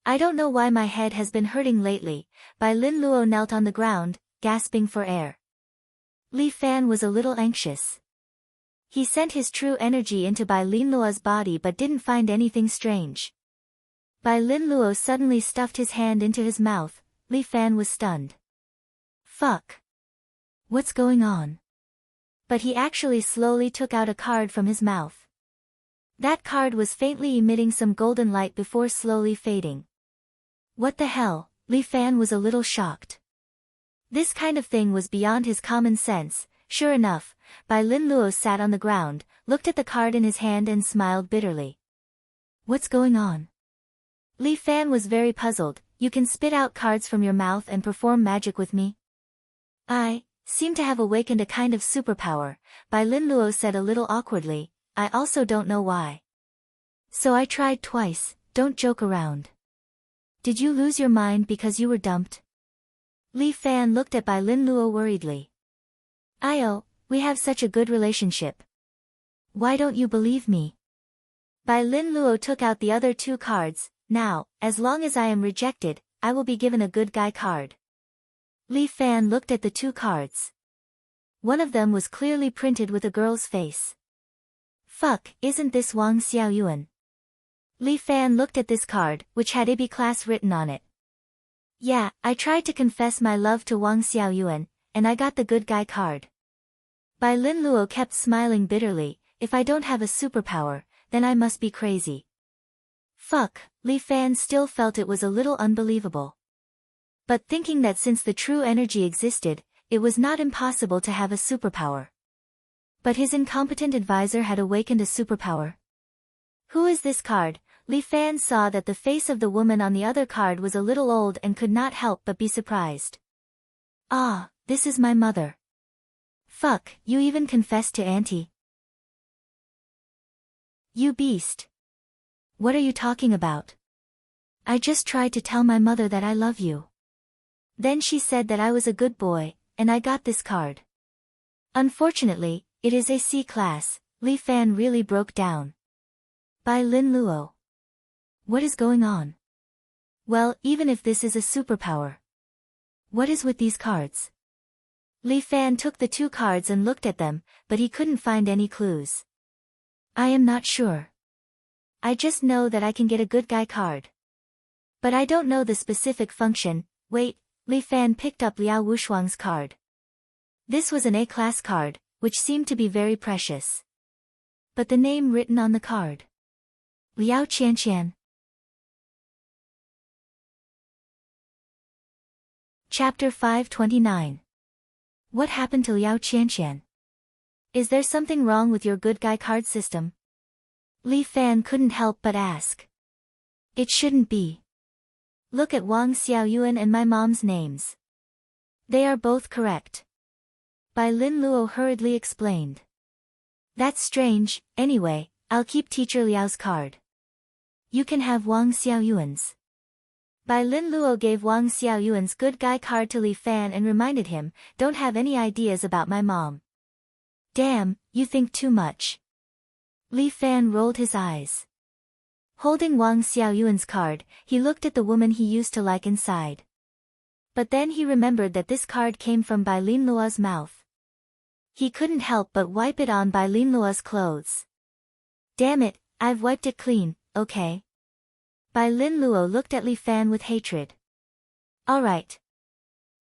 I don't know why my head has been hurting lately. Bai Linluo knelt on the ground, gasping for air. Li Fan was a little anxious. He sent his true energy into Bai Linluo's body but didn't find anything strange. Bai Linluo suddenly stuffed his hand into his mouth. Li Fan was stunned. Fuck. What's going on? But he actually slowly took out a card from his mouth. That card was faintly emitting some golden light before slowly fading. What the hell? Li Fan was a little shocked. This kind of thing was beyond his common sense. Sure enough, Bai Linluo sat on the ground, looked at the card in his hand and smiled bitterly. What's going on? Li Fan was very puzzled. You can spit out cards from your mouth and perform magic with me? I seem to have awakened a kind of superpower, Bai Linluo said a little awkwardly. I also don't know why. So I tried twice. Don't joke around. Did you lose your mind because you were dumped? Li Fan looked at Bai Linluo worriedly. Io, we have such a good relationship. Why don't you believe me? Bai Linluo took out the other 2 cards. Now, as long as I am rejected, I will be given a good guy card. Li Fan looked at the 2 cards. One of them was clearly printed with a girl's face. Fuck, isn't this Wang Xiaoyuan? Li Fan looked at this card, which had IB class written on it. Yeah, I tried to confess my love to Wang Xiaoyuan, and I got the good guy card. Bai Linluo kept smiling bitterly. If I don't have a superpower, then I must be crazy. Fuck, Li Fan still felt it was a little unbelievable. But thinking that since the true energy existed, it was not impossible to have a superpower. But his incompetent advisor had awakened a superpower. Who is this card? Li Fan saw that the face of the woman on the other card was a little old and could not help but be surprised. Ah, this is my mother. Fuck, you even confessed to Auntie. You beast. What are you talking about? I just tried to tell my mother that I love you. Then she said that I was a good boy, and I got this card. Unfortunately, it is a C class. Li Fan really broke down. Bai Linluo. What is going on? Well, even if this is a superpower. What is with these cards? Li Fan took the 2 cards and looked at them, but he couldn't find any clues. I am not sure. I just know that I can get a good guy card. But I don't know the specific function. Wait, Li Fan picked up Liao Wushuang's card. This was an A-class card, which seemed to be very precious. But the name written on the card. Liao Qianqian. Chapter 529. What happened to Liao Qianqian? Is there something wrong with your good guy card system? Li Fan couldn't help but ask. It shouldn't be. Look at Wang Xiaoyuan and my mom's names. They are both correct. Bai Linluo hurriedly explained. That's strange. Anyway, I'll keep Teacher Liao's card. You can have Wang Xiaoyuan's. Bai Linluo gave Wang Xiaoyuan's good guy card to Li Fan and reminded him, don't have any ideas about my mom. Damn, you think too much. Li Fan rolled his eyes. Holding Wang Xiaoyuan's card, he looked at the woman he used to like inside. But then he remembered that this card came from Bai Linluo's mouth. He couldn't help but wipe it on Bai Linluo's clothes. Damn it, I've wiped it clean, okay? Bai Linluo looked at Li Fan with hatred. Alright.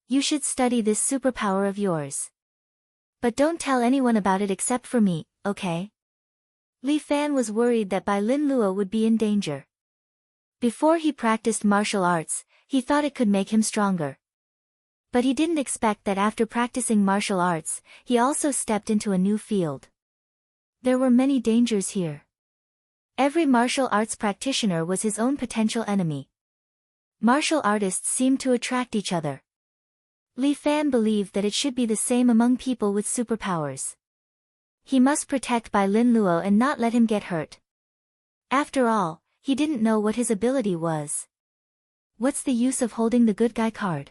You should study this superpower of yours. But don't tell anyone about it except for me, okay? Li Fan was worried that Bai Linluo would be in danger. Before he practiced martial arts, he thought it could make him stronger. But he didn't expect that after practicing martial arts, he also stepped into a new field. There were many dangers here. Every martial arts practitioner was his own potential enemy. Martial artists seemed to attract each other. Li Fan believed that it should be the same among people with superpowers. He must protect Bai Linluo and not let him get hurt. After all, he didn't know what his ability was. What's the use of holding the good guy card?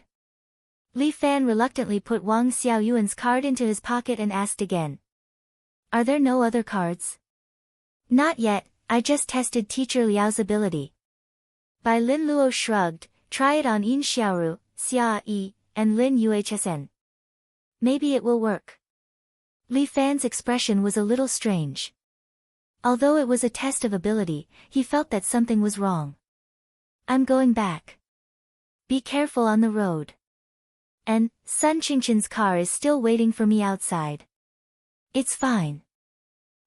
Li Fan reluctantly put Wang Xiaoyuan's card into his pocket and asked again. Are there no other cards? Not yet, I just tested teacher Liao's ability. Bai Lin Luo shrugged, try it on Yin Xiaoru, Xia Yi, and Lin Yuhsn. Maybe it will work. Li Fan's expression was a little strange. Although it was a test of ability, he felt that something was wrong. I'm going back. Be careful on the road. And, Sun Qingqian's car is still waiting for me outside. It's fine.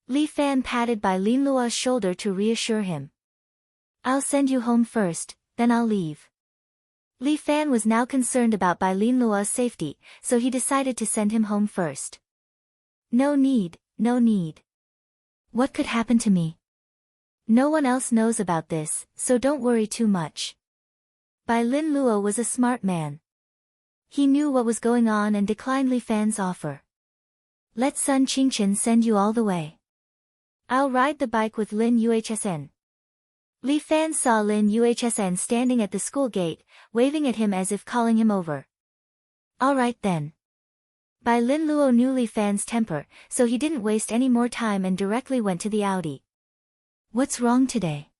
Li Fan patted Bai Lin Luo's shoulder to reassure him. I'll send you home first, then I'll leave. Li Fan was now concerned about Bai Lin Luo's safety, so he decided to send him home first. No need, no need. What could happen to me? No one else knows about this, so don't worry too much. Bai Lin Luo was a smart man. He knew what was going on and declined Li Fan's offer. Let Sun Qingqian send you all the way. I'll ride the bike with Lin Yuhsn. Li Fan saw Lin Yuhsn standing at the school gate, waving at him as if calling him over. All right then. Bai Lin Luo knew Li Fan's temper, so he didn't waste any more time and directly went to the Audi. What's wrong today?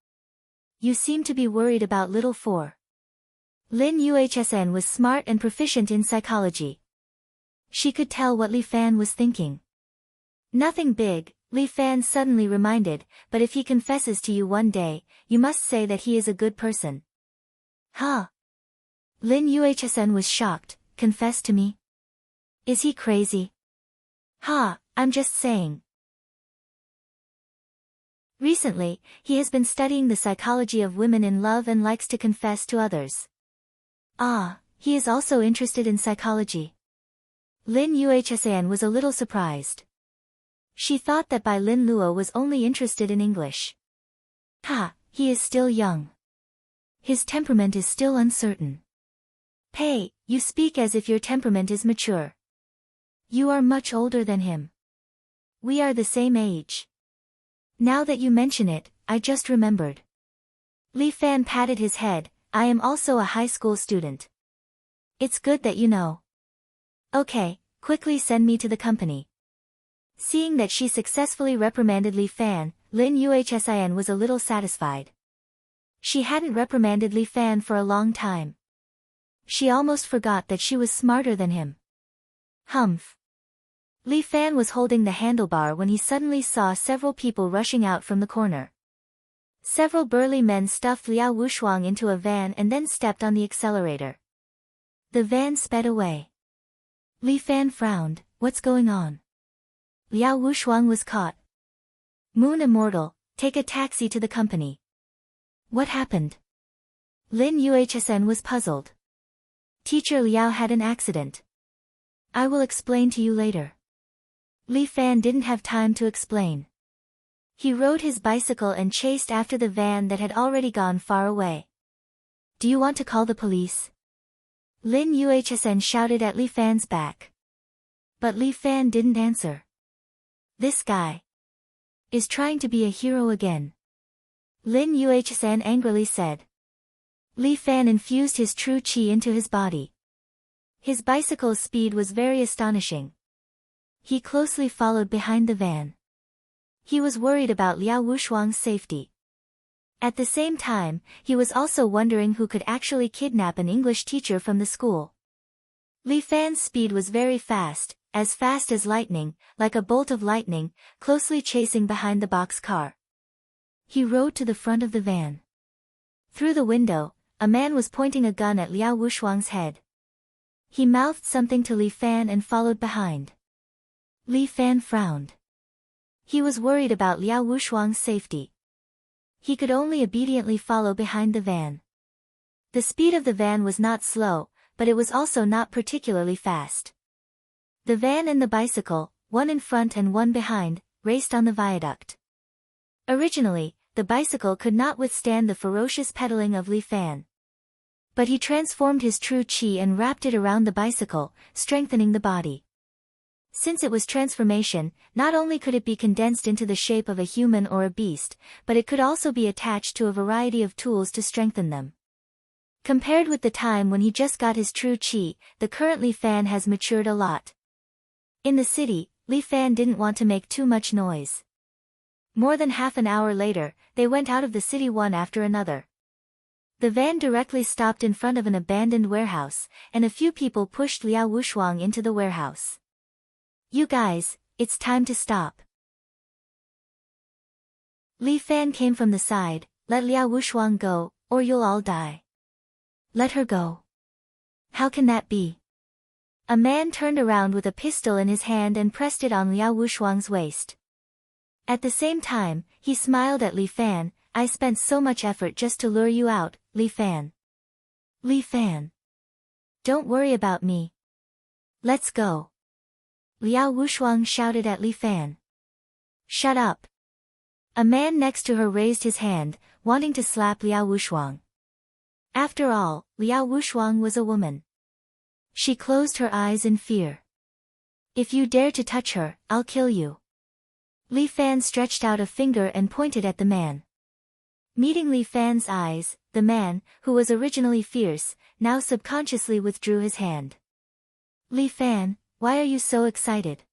You seem to be worried about little four. Lin Yuhsn was smart and proficient in psychology. She could tell what Li Fan was thinking. Nothing big, Li Fan suddenly reminded, but if he confesses to you one day, you must say that he is a good person. Huh? Lin Yuhsn was shocked. Confess to me? Is he crazy? Ha, I'm just saying. Recently, he has been studying the psychology of women in love and likes to confess to others. Ah, he is also interested in psychology. Lin Yuhsn was a little surprised. She thought that Bai Lin Luo was only interested in English. Ha, he is still young. His temperament is still uncertain. Hey, you speak as if your temperament is mature. You are much older than him. We are the same age. Now that you mention it, I just remembered. Li Fan patted his head, I am also a high school student. It's good that you know. Okay, quickly send me to the company. Seeing that she successfully reprimanded Li Fan, Lin Yuhsn was a little satisfied. She hadn't reprimanded Li Fan for a long time. She almost forgot that she was smarter than him. Humph. Li Fan was holding the handlebar when he suddenly saw several people rushing out from the corner. Several burly men stuffed Liao Wushuang into a van and then stepped on the accelerator. The van sped away. Li Fan frowned, what's going on? Liao Wushuang was caught. Moon Immortal, take a taxi to the company. What happened? Lin Yuhsn was puzzled. Teacher Liao had an accident. I will explain to you later. Li Fan didn't have time to explain. He rode his bicycle and chased after the van that had already gone far away. Do you want to call the police? Lin Yuhsn shouted at Li Fan's back. But Li Fan didn't answer. This guy is trying to be a hero again. Lin Yuhsn angrily said. Li Fan infused his true qi into his body. His bicycle's speed was very astonishing. He closely followed behind the van. He was worried about Liao Wushuang's safety. At the same time, he was also wondering who could actually kidnap an English teacher from the school. Li Fan's speed was very fast as lightning, like a bolt of lightning, closely chasing behind the box car. He rode to the front of the van. Through the window, a man was pointing a gun at Liao Wushuang's head. He mouthed something to Li Fan and followed behind. Li Fan frowned. He was worried about Liao Wushuang's safety. He could only obediently follow behind the van. The speed of the van was not slow, but it was also not particularly fast. The van and the bicycle, one in front and one behind, raced on the viaduct. Originally, the bicycle could not withstand the ferocious pedaling of Li Fan. But he transformed his true qi and wrapped it around the bicycle, strengthening the body. Since it was transformation, not only could it be condensed into the shape of a human or a beast, but it could also be attached to a variety of tools to strengthen them. Compared with the time when he just got his true chi, the current Li Fan has matured a lot. In the city, Li Fan didn't want to make too much noise. More than half an hour later, they went out of the city one after another. The van directly stopped in front of an abandoned warehouse, and a few people pushed Liao Wushuang into the warehouse. "You guys, it's time to stop." Li Fan came from the side. "Let Liao Wushuang go, or you'll all die." "Let her go." "How can that be?" A man turned around with a pistol in his hand and pressed it on Liao Wushuang's waist. At the same time, he smiled at Li Fan. "I spent so much effort just to lure you out, Li Fan." "Li Fan. Don't worry about me. Let's go." Liao Wushuang shouted at Li Fan. "Shut up." A man next to her raised his hand, wanting to slap Liao Wushuang. After all, Liao Wushuang was a woman. She closed her eyes in fear. "If you dare to touch her, I'll kill you." Li Fan stretched out a finger and pointed at the man. Meeting Li Fan's eyes, the man, who was originally fierce, now subconsciously withdrew his hand. "Li Fan, why are you so excited?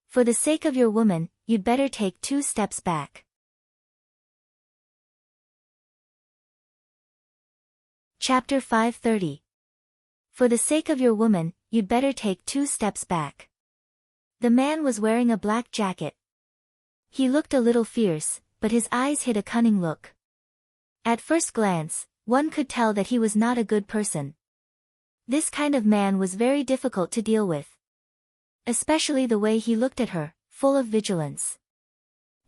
For the sake of your woman, you'd better take 2 steps back." Chapter 530. For the sake of your woman, you'd better take 2 steps back. The man was wearing a black jacket. He looked a little fierce, but his eyes hid a cunning look. At first glance, one could tell that he was not a good person. This kind of man was very difficult to deal with. Especially the way he looked at her, full of vigilance.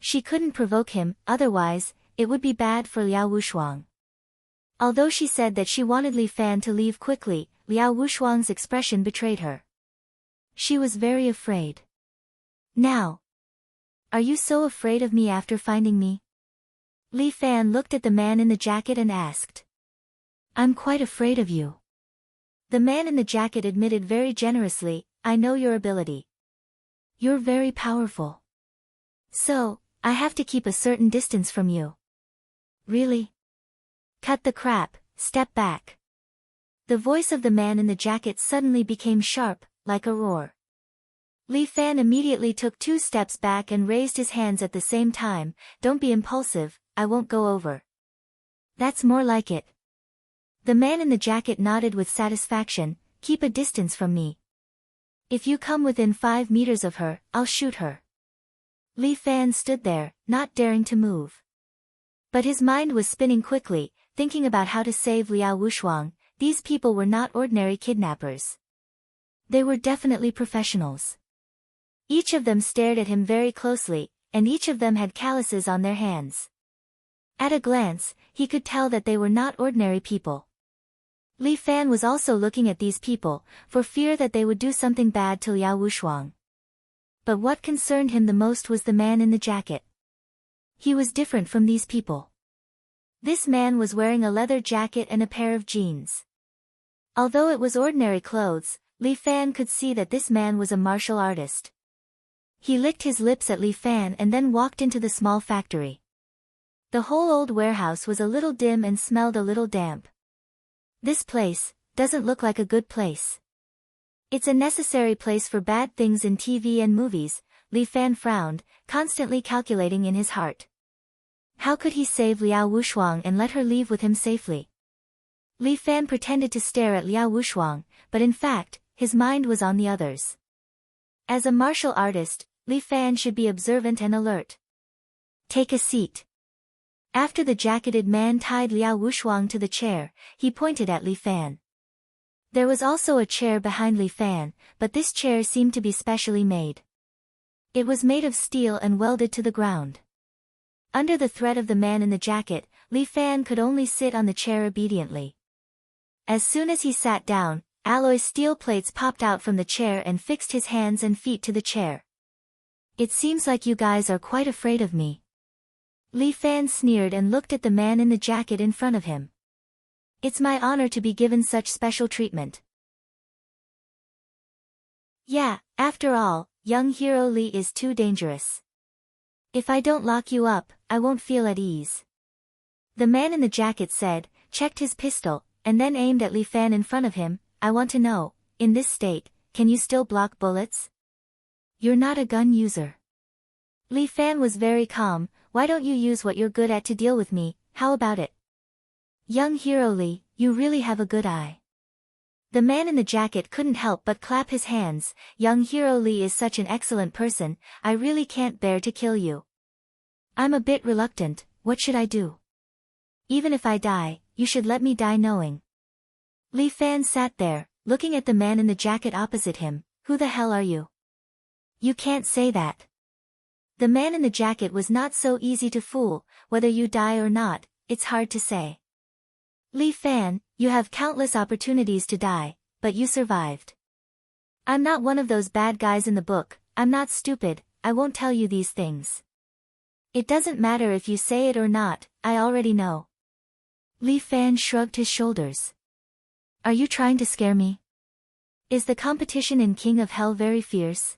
She couldn't provoke him, otherwise, it would be bad for Liao Wushuang. Although she said that she wanted Li Fan to leave quickly, Liao Wushuang's expression betrayed her. She was very afraid. "Now. Are you so afraid of me after finding me?" Li Fan looked at the man in the jacket and asked. "I'm quite afraid of you." The man in the jacket admitted very generously, "I know your ability. You're very powerful. So, I have to keep a certain distance from you." "Really? Cut the crap, step back." The voice of the man in the jacket suddenly became sharp, like a roar. Li Fan immediately took 2 steps back and raised his hands at the same time. "Don't be impulsive, I won't go over." "That's more like it." The man in the jacket nodded with satisfaction. "Keep a distance from me. If you come within 5 meters of her, I'll shoot her." Li Fan stood there, not daring to move. But his mind was spinning quickly, thinking about how to save Liao Wushuang. These people were not ordinary kidnappers. They were definitely professionals. Each of them stared at him very closely, and each of them had calluses on their hands. At a glance, he could tell that they were not ordinary people. Li Fan was also looking at these people, for fear that they would do something bad to Liao Wushuang. But what concerned him the most was the man in the jacket. He was different from these people. This man was wearing a leather jacket and a pair of jeans. Although it was ordinary clothes, Li Fan could see that this man was a martial artist. He licked his lips at Li Fan and then walked into the small factory. The whole old warehouse was a little dim and smelled a little damp. "This place doesn't look like a good place. It's a necessary place for bad things in TV and movies," Li Fan frowned, constantly calculating in his heart. How could he save Liao Wushuang and let her leave with him safely? Li Fan pretended to stare at Liao Wushuang, but in fact, his mind was on the others. As a martial artist, Li Fan should be observant and alert. "Take a seat." After the jacketed man tied Liao Wushuang to the chair, he pointed at Li Fan. There was also a chair behind Li Fan, but this chair seemed to be specially made. It was made of steel and welded to the ground. Under the threat of the man in the jacket, Li Fan could only sit on the chair obediently. As soon as he sat down, alloy steel plates popped out from the chair and fixed his hands and feet to the chair. "It seems like you guys are quite afraid of me." Li Fan sneered and looked at the man in the jacket in front of him. "It's my honor to be given such special treatment." "Yeah, after all, young hero Li is too dangerous. If I don't lock you up, I won't feel at ease." The man in the jacket said, checked his pistol, and then aimed at Li Fan in front of him. I want to know, in this state, can you still block bullets? You're not a gun user. Li Fan was very calm. Why don't you use what you're good at to deal with me? How about it? Young hero Li, you really have a good eye. The man in the jacket couldn't help but clap his hands. Young hero Li is such an excellent person, I really can't bear to kill you. I'm a bit reluctant, what should I do? Even if I die, you should let me die knowing. Li Fan sat there, looking at the man in the jacket opposite him. Who the hell are you? You can't say that. The man in the jacket was not so easy to fool. Whether you die or not, it's hard to say. Li Fan, you have countless opportunities to die, but you survived. I'm not one of those bad guys in the book, I'm not stupid, I won't tell you these things. It doesn't matter if you say it or not, I already know. Li Fan shrugged his shoulders. Are you trying to scare me? Is the competition in King of Hell very fierce?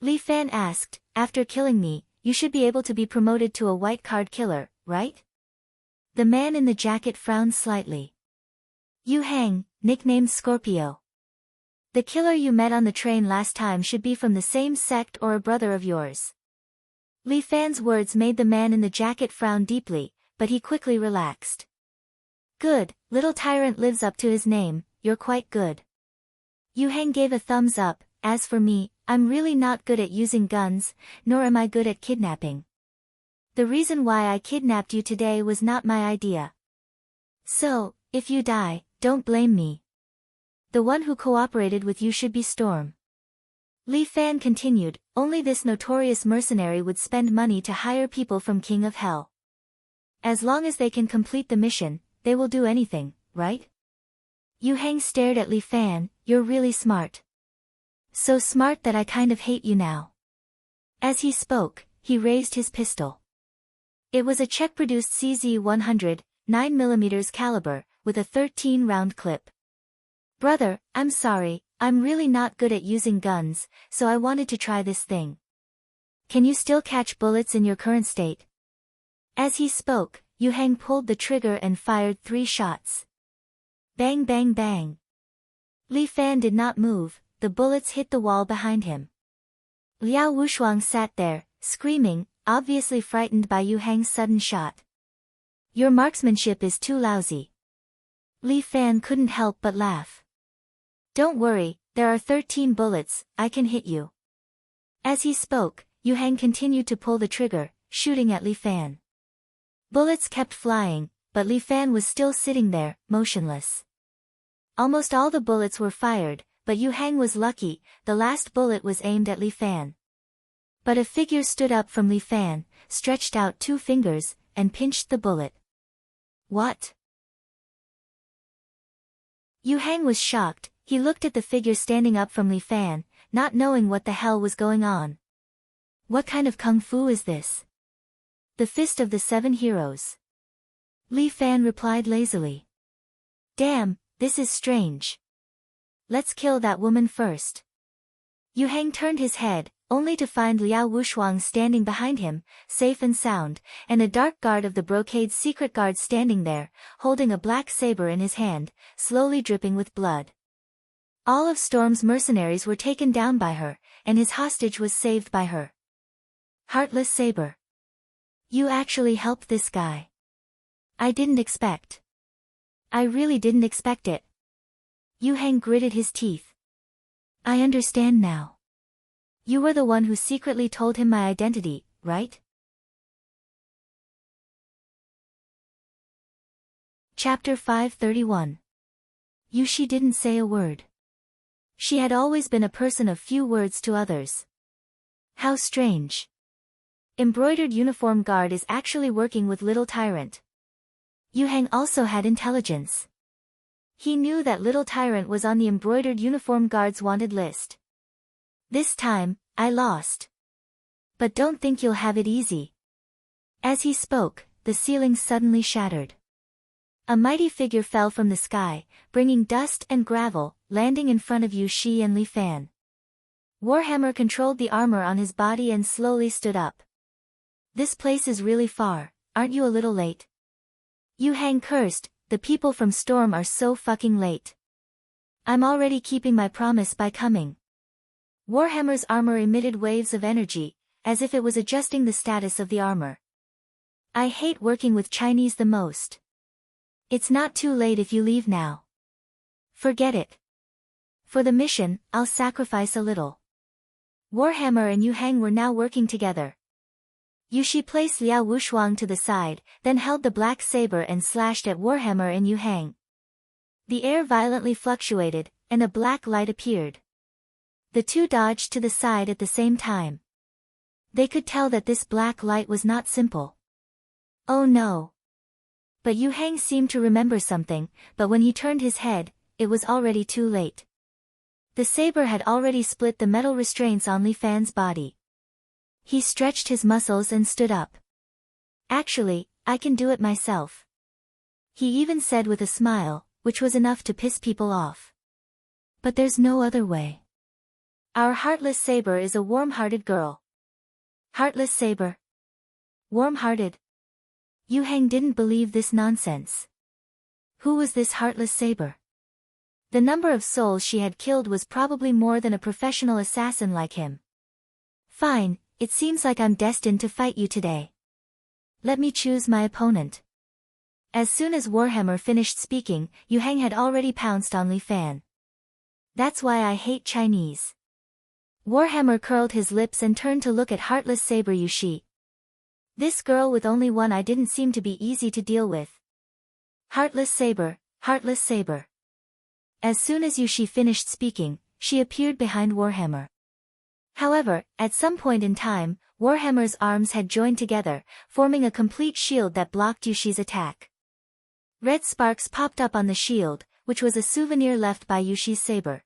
Li Fan asked, after killing me, you should be able to be promoted to a white card killer, right? The man in the jacket frowned slightly. Yu Hang, nicknamed Scorpio. The killer you met on the train last time should be from the same sect or a brother of yours. Li Fan's words made the man in the jacket frown deeply, but he quickly relaxed. Good, little tyrant lives up to his name, you're quite good. Yu Hang gave a thumbs up. As for me, I'm really not good at using guns, nor am I good at kidnapping. The reason why I kidnapped you today was not my idea. So, if you die, don't blame me. The one who cooperated with you should be Storm. Li Fan continued, only this notorious mercenary would spend money to hire people from King of Hell. As long as they can complete the mission, they will do anything, right? Yu Hang stared at Li Fan, you're really smart. So smart that I kind of hate you now. As he spoke, he raised his pistol. It was a Czech-produced CZ-100, 9mm caliber, with a 13-round clip. Brother, I'm sorry, I'm really not good at using guns, so I wanted to try this thing. Can you still catch bullets in your current state? As he spoke, Yu Hang pulled the trigger and fired 3 shots. Bang bang bang. Li Fan did not move. The bullets hit the wall behind him. Liao Wushuang sat there, screaming, obviously frightened by Yu Hang's sudden shot. Your marksmanship is too lousy. Li Fan couldn't help but laugh. Don't worry, there are 13 bullets, I can hit you. As he spoke, Yu Hang continued to pull the trigger, shooting at Li Fan. Bullets kept flying, but Li Fan was still sitting there, motionless. Almost all the bullets were fired, but Yu Hang was lucky, the last bullet was aimed at Li Fan. But a figure stood up from Li Fan, stretched out 2 fingers, and pinched the bullet. What? Yu Hang was shocked, he looked at the figure standing up from Li Fan, not knowing what the hell was going on. What kind of kung fu is this? The Fist of the 7 Heroes. Li Fan replied lazily. Damn, this is strange. Let's kill that woman first. Yu Hang turned his head, only to find Liao Wushuang standing behind him, safe and sound, and a dark guard of the Brocade's secret guard standing there, holding a black saber in his hand, slowly dripping with blood. All of Storm's mercenaries were taken down by her, and his hostage was saved by her. Heartless Saber. You actually helped this guy. I didn't expect. I really didn't expect it. Yu Hang gritted his teeth. I understand now. You were the one who secretly told him my identity, right? Chapter 531. Yushi didn't say a word. She had always been a person of few words to others. How strange. Embroidered uniform guard is actually working with Little Tyrant. Yu Hang also had intelligence. He knew that Little Tyrant was on the embroidered uniform guard's wanted list. This time, I lost. But don't think you'll have it easy. As he spoke, the ceiling suddenly shattered. A mighty figure fell from the sky, bringing dust and gravel, landing in front of Yu Shi and Li Fan. Warhammer controlled the armor on his body and slowly stood up. This place is really far, aren't you a little late? Yu Hang cursed, the people from Storm are so fucking late. I'm already keeping my promise by coming. Warhammer's armor emitted waves of energy, as if it was adjusting the status of the armor. I hate working with Chinese the most. It's not too late if you leave now. Forget it. For the mission, I'll sacrifice a little. Warhammer and Yu Hang were now working together. Yushi placed Liao Wushuang to the side, then held the black saber and slashed at Warhammer and Yu Hang. The air violently fluctuated, and a black light appeared. The two dodged to the side at the same time. They could tell that this black light was not simple. Oh no. But Yu Hang seemed to remember something, but when he turned his head, it was already too late. The saber had already split the metal restraints on Li Fan's body. He stretched his muscles and stood up. Actually, I can do it myself. He even said with a smile, which was enough to piss people off. But there's no other way. Our heartless saber is a warm-hearted girl. Heartless saber? Warm-hearted? Yu Hang didn't believe this nonsense. Who was this heartless saber? The number of souls she had killed was probably more than a professional assassin like him. Fine, it seems like I'm destined to fight you today. Let me choose my opponent. As soon as Warhammer finished speaking, Yu Hang had already pounced on Li Fan. That's why I hate Chinese. Warhammer curled his lips and turned to look at heartless saber Yushi. This girl with only one eye didn't seem to be easy to deal with. Heartless saber, heartless saber. As soon as Yushi finished speaking, she appeared behind Warhammer. However, at some point in time, Warhammer's arms had joined together, forming a complete shield that blocked Yushi's attack. Red sparks popped up on the shield, which was a souvenir left by Yushi's saber.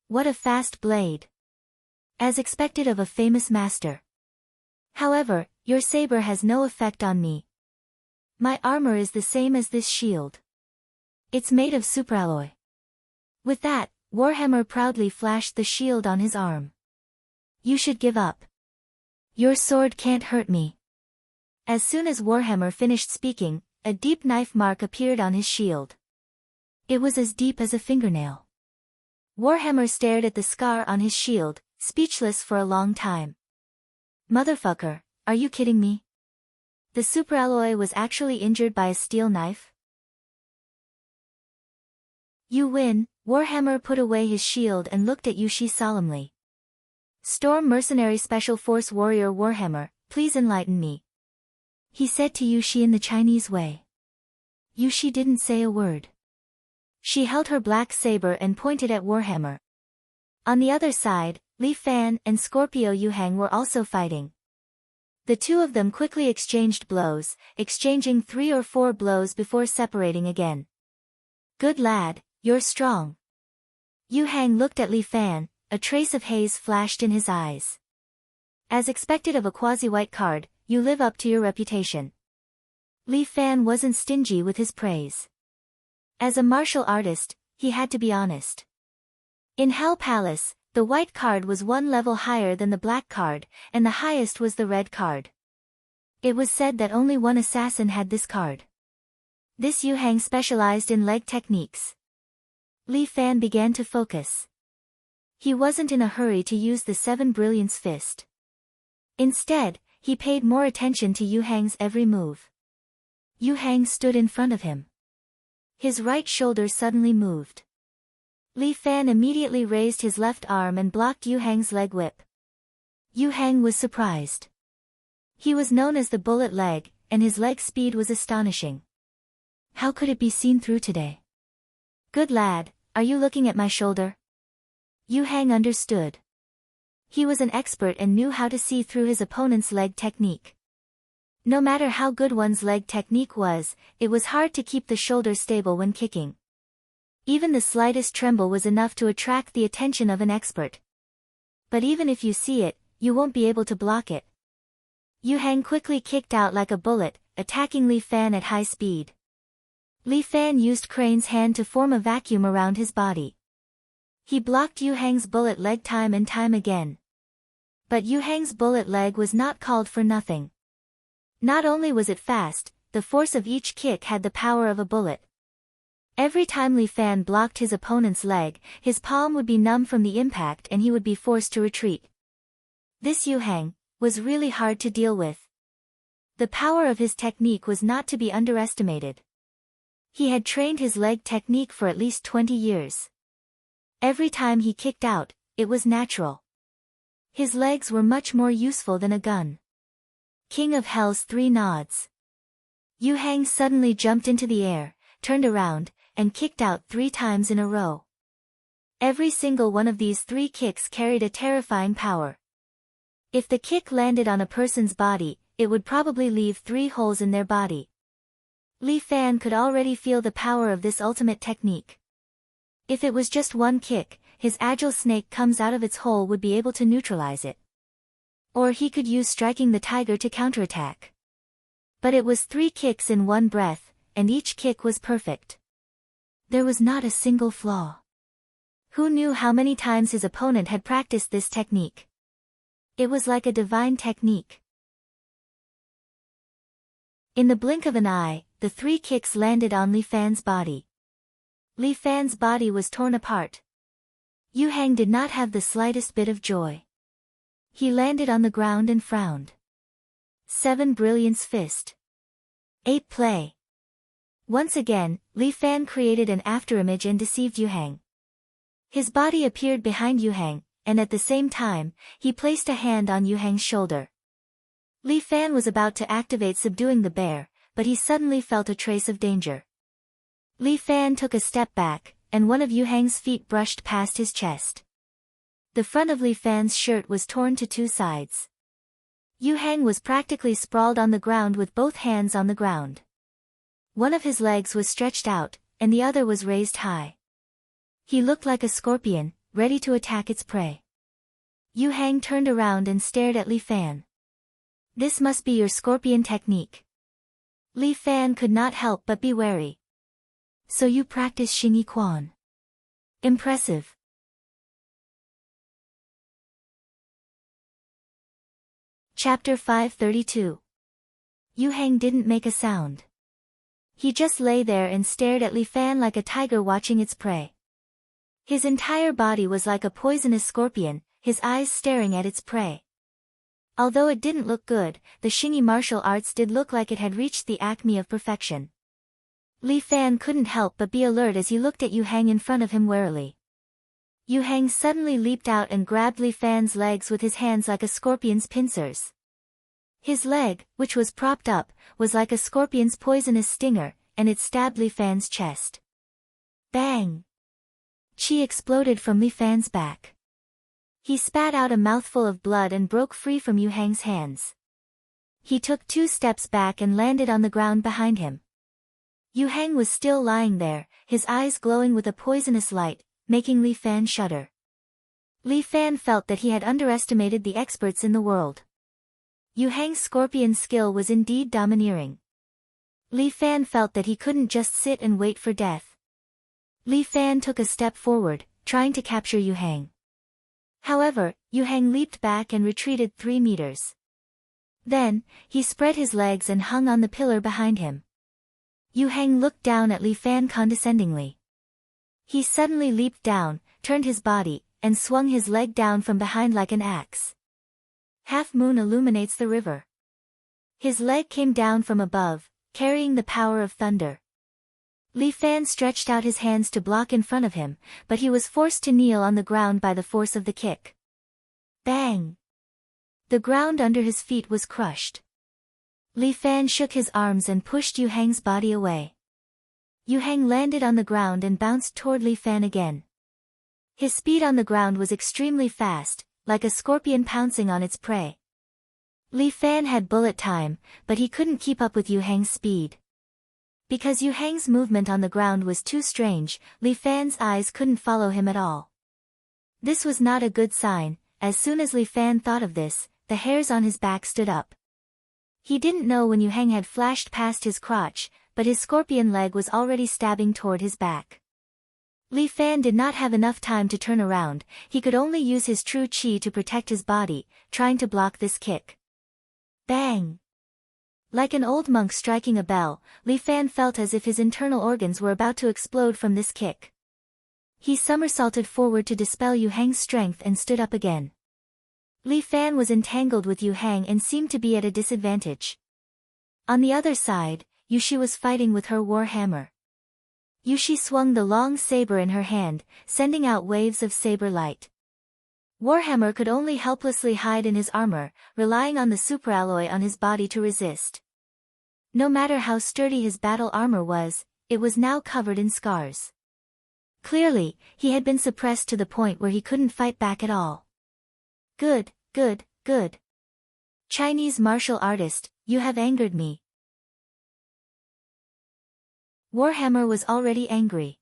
What a fast blade! As expected of a famous master. However, your saber has no effect on me. My armor is the same as this shield. It's made of superalloy. With that, Warhammer proudly flashed the shield on his arm. You should give up. Your sword can't hurt me. As soon as Warhammer finished speaking, a deep knife mark appeared on his shield. It was as deep as a fingernail. Warhammer stared at the scar on his shield, speechless for a long time. Motherfucker, are you kidding me? The superalloy was actually injured by a steel knife? You win. Warhammer put away his shield and looked at Yushi solemnly. Storm Mercenary Special Force Warrior Warhammer, please enlighten me. He said to Yushi in the Chinese way. Yushi didn't say a word. She held her black saber and pointed at Warhammer. On the other side, Li Fan and Scorpio Yu Hang were also fighting. The two of them quickly exchanged blows, exchanging 3 or 4 blows before separating again. Good lad, you're strong. Yu Hang looked at Li Fan, a trace of haze flashed in his eyes. As expected of a quasi-white card, you live up to your reputation. Li Fan wasn't stingy with his praise. As a martial artist, he had to be honest. In Hell Palace, the white card was 1 level higher than the black card, and the highest was the red card. It was said that only one assassin had this card. This Yu Hang specialized in leg techniques. Li Fan began to focus. He wasn't in a hurry to use the 7 Brilliance Fist. Instead, he paid more attention to Yu Hang's every move. Yu Hang stood in front of him. His right shoulder suddenly moved. Li Fan immediately raised his left arm and blocked Yu Hang's leg whip. Yu Hang was surprised. He was known as the bullet leg, and his leg speed was astonishing. How could it be seen through today? Good lad, are you looking at my shoulder? Yu Hang understood. He was an expert and knew how to see through his opponent's leg technique. No matter how good one's leg technique was, it was hard to keep the shoulder stable when kicking. Even the slightest tremble was enough to attract the attention of an expert. But even if you see it, you won't be able to block it. Yu Hang quickly kicked out like a bullet, attacking Li Fan at high speed. Li Fan used Crane's hand to form a vacuum around his body. He blocked Yu Hang's bullet leg time and time again. But Yu Hang's bullet leg was not called for nothing. Not only was it fast, the force of each kick had the power of a bullet. Every time Li Fan blocked his opponent's leg, his palm would be numb from the impact and he would be forced to retreat. This Yu Hang was really hard to deal with. The power of his technique was not to be underestimated. He had trained his leg technique for at least 20 years. Every time he kicked out, it was natural. His legs were much more useful than a gun. King of Hell's 3 nods. Yu Hang suddenly jumped into the air, turned around, and kicked out 3 times in a row. Every single one of these 3 kicks carried a terrifying power. If the kick landed on a person's body, it would probably leave 3 holes in their body. Li Fan could already feel the power of this ultimate technique. If it was just 1 kick, his agile snake comes out of its hole would be able to neutralize it. Or he could use striking the tiger to counterattack. But it was 3 kicks in one breath, and each kick was perfect. There was not a single flaw. Who knew how many times his opponent had practiced this technique? It was like a divine technique. In the blink of an eye, the 3 kicks landed on Li Fan's body. Li Fan's body was torn apart. Yu Hang did not have the slightest bit of joy. He landed on the ground and frowned. 7 Brilliance Fist. 8 Play. Once again, Li Fan created an afterimage and deceived Yu Hang. His body appeared behind Yu Hang, and at the same time, he placed a hand on Yu Hang's shoulder. Li Fan was about to activate subduing the bear, but he suddenly felt a trace of danger. Li Fan took a step back, and one of Yu Hang's feet brushed past his chest. The front of Li Fan's shirt was torn to 2 sides. Yu Hang was practically sprawled on the ground with both hands on the ground. One of his legs was stretched out, and the other was raised high. He looked like a scorpion, ready to attack its prey. Yu Hang turned around and stared at Li Fan. This must be your scorpion technique. Li Fan could not help but be wary. So you practice Xingyi Quan. Impressive. Chapter 532. Yu Hang didn't make a sound. He just lay there and stared at Li Fan like a tiger watching its prey. His entire body was like a poisonous scorpion, his eyes staring at its prey. Although it didn't look good, the Xingyi martial arts did look like it had reached the acme of perfection. Li Fan couldn't help but be alert as he looked at Yu Hang in front of him warily. Yu Hang suddenly leaped out and grabbed Li Fan's legs with his hands like a scorpion's pincers. His leg, which was propped up, was like a scorpion's poisonous stinger, and it stabbed Li Fan's chest. Bang! Qi exploded from Li Fan's back. He spat out a mouthful of blood and broke free from Yu Hang's hands. He took 2 steps back and landed on the ground behind him. Yu Hang was still lying there, his eyes glowing with a poisonous light, making Li Fan shudder. Li Fan felt that he had underestimated the experts in the world. Yu Hang's scorpion skill was indeed domineering. Li Fan felt that he couldn't just sit and wait for death. Li Fan took a step forward, trying to capture Yu Hang. However, Yu Hang leaped back and retreated 3 meters. Then, he spread his legs and hung on the pillar behind him. Yu Hang looked down at Li Fan condescendingly. He suddenly leaped down, turned his body, and swung his leg down from behind like an axe. Half moon illuminates the river. His leg came down from above, carrying the power of thunder. Li Fan stretched out his hands to block in front of him, but he was forced to kneel on the ground by the force of the kick. Bang! The ground under his feet was crushed. Li Fan shook his arms and pushed Yu Hang's body away. Yu Hang landed on the ground and bounced toward Li Fan again. His speed on the ground was extremely fast, like a scorpion pouncing on its prey. Li Fan had bullet time, but he couldn't keep up with Yu Hang's speed. Because Yu Hang's movement on the ground was too strange, Li Fan's eyes couldn't follow him at all. This was not a good sign. As soon as Li Fan thought of this, the hairs on his back stood up. He didn't know when Yu Hang had flashed past his crotch, but his scorpion leg was already stabbing toward his back. Li Fan did not have enough time to turn around, he could only use his true qi to protect his body, trying to block this kick. Bang! Like an old monk striking a bell, Li Fan felt as if his internal organs were about to explode from this kick. He somersaulted forward to dispel Yu Hang's strength and stood up again. Li Fan was entangled with Yu Hang and seemed to be at a disadvantage. On the other side, Yushi was fighting with her war hammer. Yushi swung the long saber in her hand, sending out waves of saber light. Warhammer could only helplessly hide in his armor, relying on the superalloy on his body to resist. No matter how sturdy his battle armor was, it was now covered in scars. Clearly, he had been suppressed to the point where he couldn't fight back at all. Good, good, good. Chinese martial artist, you have angered me. Warhammer was already angry.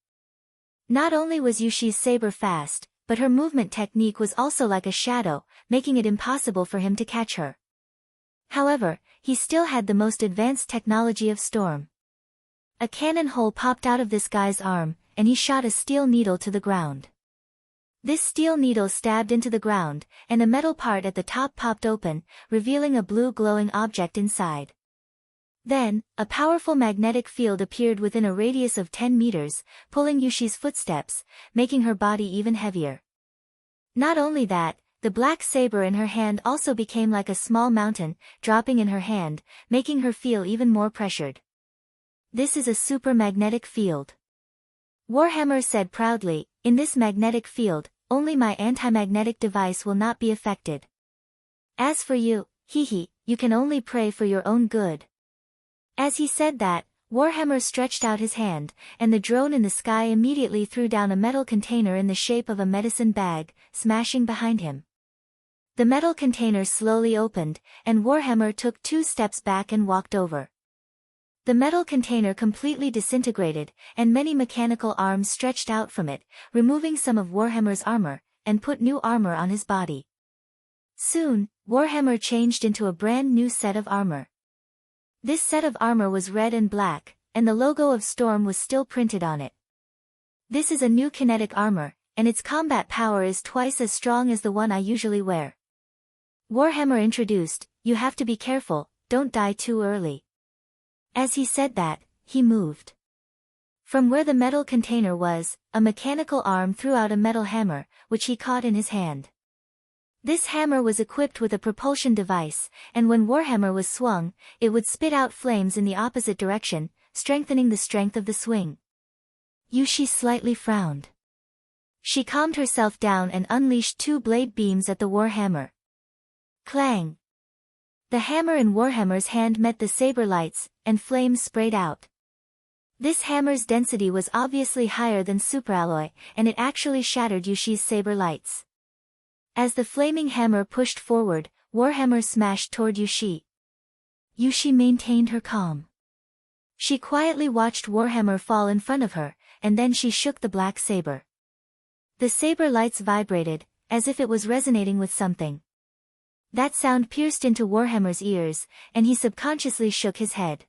Not only was Yushi's saber fast, but her movement technique was also like a shadow, making it impossible for him to catch her. However, he still had the most advanced technology of Storm. A cannon hole popped out of this guy's arm, and he shot a steel needle to the ground. This steel needle stabbed into the ground, and a metal part at the top popped open, revealing a blue glowing object inside. Then, a powerful magnetic field appeared within a radius of 10 meters, pulling Yushi's footsteps, making her body even heavier. Not only that, the black saber in her hand also became like a small mountain, dropping in her hand, making her feel even more pressured. This is a super magnetic field. Warhammer said proudly, in this magnetic field, only my anti-magnetic device will not be affected. As for you, you can only pray for your own good. As he said that, Warhammer stretched out his hand, and the drone in the sky immediately threw down a metal container in the shape of a medicine bag, smashing behind him. The metal container slowly opened, and Warhammer took 2 steps back and walked over. The metal container completely disintegrated, and many mechanical arms stretched out from it, removing some of Warhammer's armor, and put new armor on his body. Soon, Warhammer changed into a brand new set of armor. This set of armor was red and black, and the logo of Storm was still printed on it. This is a new kinetic armor, and its combat power is twice as strong as the one I usually wear. Warhammer introduced, you have to be careful, don't die too early. As he said that, he moved. From where the metal container was, a mechanical arm threw out a metal hammer, which he caught in his hand. This hammer was equipped with a propulsion device, and when Warhammer was swung, it would spit out flames in the opposite direction, strengthening the strength of the swing. Yushi slightly frowned. She calmed herself down and unleashed 2 blade beams at the Warhammer. Clang! The hammer in Warhammer's hand met the saber lights, and flames sprayed out. This hammer's density was obviously higher than superalloy, and it actually shattered Yushi's saber lights. As the flaming hammer pushed forward, Warhammer smashed toward Yushi. Yushi maintained her calm. She quietly watched Warhammer fall in front of her, and then she shook the black saber. The saber lights vibrated, as if it was resonating with something. That sound pierced into Warhammer's ears, and he subconsciously shook his head.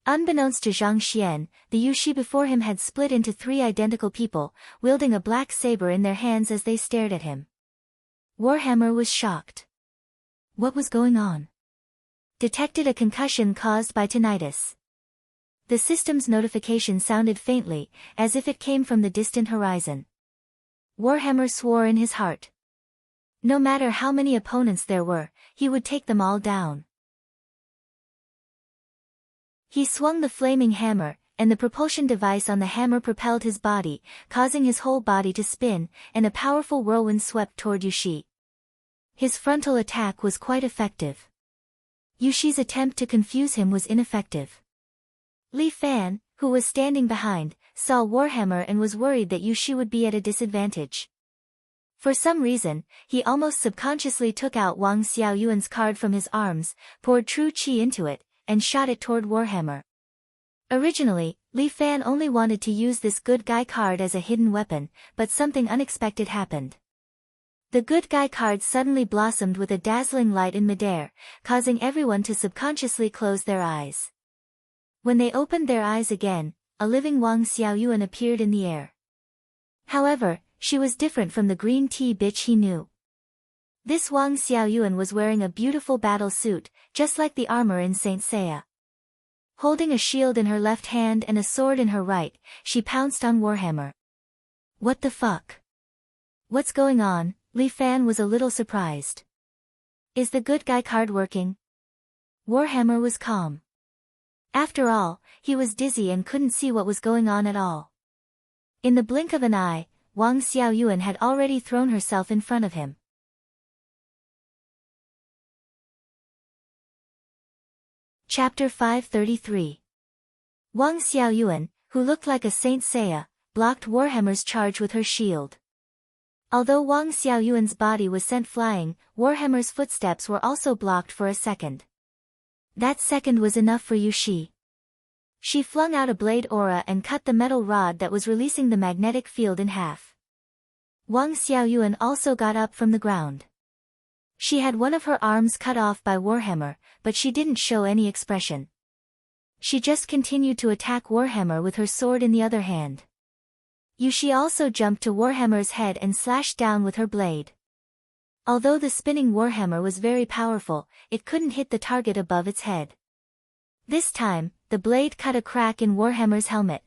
Unbeknownst to Zhang Xian, the Yushi before him had split into 3 identical people, wielding a black saber in their hands as they stared at him. Warhammer was shocked. What was going on? Detected a concussion caused by tinnitus. The system's notification sounded faintly, as if it came from the distant horizon. Warhammer swore in his heart. No matter how many opponents there were, he would take them all down. He swung the flaming hammer, and the propulsion device on the hammer propelled his body, causing his whole body to spin, and a powerful whirlwind swept toward Yushi. His frontal attack was quite effective. Yushi's attempt to confuse him was ineffective. Li Fan, who was standing behind, saw Warhammer and was worried that Yushi would be at a disadvantage. For some reason, he almost subconsciously took out Wang Xiaoyuan's card from his arms, poured true qi into it, and shot it toward Warhammer. Originally, Li Fan only wanted to use this good guy card as a hidden weapon, but something unexpected happened. The good guy card suddenly blossomed with a dazzling light in midair, causing everyone to subconsciously close their eyes. When they opened their eyes again, a living Wang Xiaoyuan appeared in the air. However, she was different from the green tea bitch he knew. This Wang Xiaoyuan was wearing a beautiful battle suit, just like the armor in Saint Seiya. Holding a shield in her left hand and a sword in her right, she pounced on Warhammer. What the fuck? What's going on? Li Fan was a little surprised. Is the good guy card working? Warhammer was calm. After all, he was dizzy and couldn't see what was going on at all. In the blink of an eye, Wang Xiaoyuan had already thrown herself in front of him. Chapter 533. Wang Xiaoyuan, who looked like a Saint Seiya, blocked Warhammer's charge with her shield. Although Wang Xiaoyuan's body was sent flying, Warhammer's footsteps were also blocked for a second. That second was enough for Yu Shi. She flung out a blade aura and cut the metal rod that was releasing the magnetic field in half. Wang Xiaoyuan also got up from the ground. She had one of her arms cut off by Warhammer, but she didn't show any expression. She just continued to attack Warhammer with her sword in the other hand. Yu Shi also jumped to Warhammer's head and slashed down with her blade. Although the spinning Warhammer was very powerful, it couldn't hit the target above its head. This time, the blade cut a crack in Warhammer's helmet.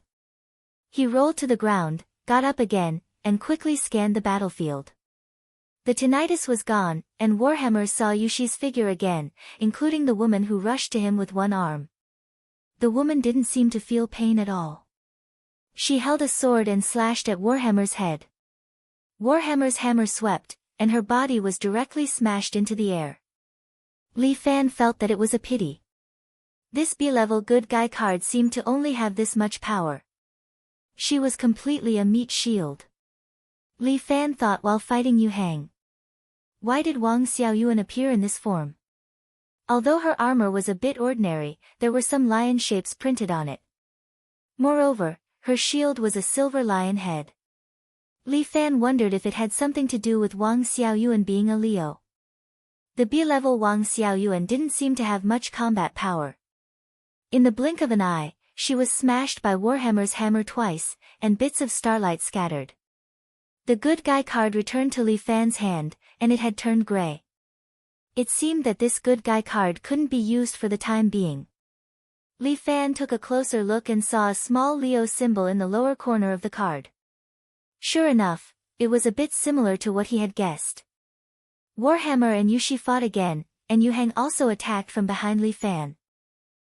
He rolled to the ground, got up again, and quickly scanned the battlefield. The tinnitus was gone, and Warhammer saw Yu Shi's figure again, including the woman who rushed to him with one arm. The woman didn't seem to feel pain at all. She held a sword and slashed at Warhammer's head. Warhammer's hammer swept, and her body was directly smashed into the air. Li Fan felt that it was a pity. This B-level good guy card seemed to only have this much power. She was completely a meat shield. Li Fan thought while fighting Yu Hang. Why did Wang Xiaoyuan appear in this form? Although her armor was a bit ordinary, there were some lion shapes printed on it. Moreover, her shield was a silver lion head. Li Fan wondered if it had something to do with Wang Xiaoyuan being a Leo. The B-level Wang Xiaoyuan didn't seem to have much combat power. In the blink of an eye, she was smashed by Warhammer's hammer twice, and bits of starlight scattered. The good guy card returned to Li Fan's hand, and it had turned gray. It seemed that this good guy card couldn't be used for the time being. Li Fan took a closer look and saw a small Leo symbol in the lower corner of the card. Sure enough, it was a bit similar to what he had guessed. Warhammer and Yu Shi fought again, and Yu Hang also attacked from behind Li Fan.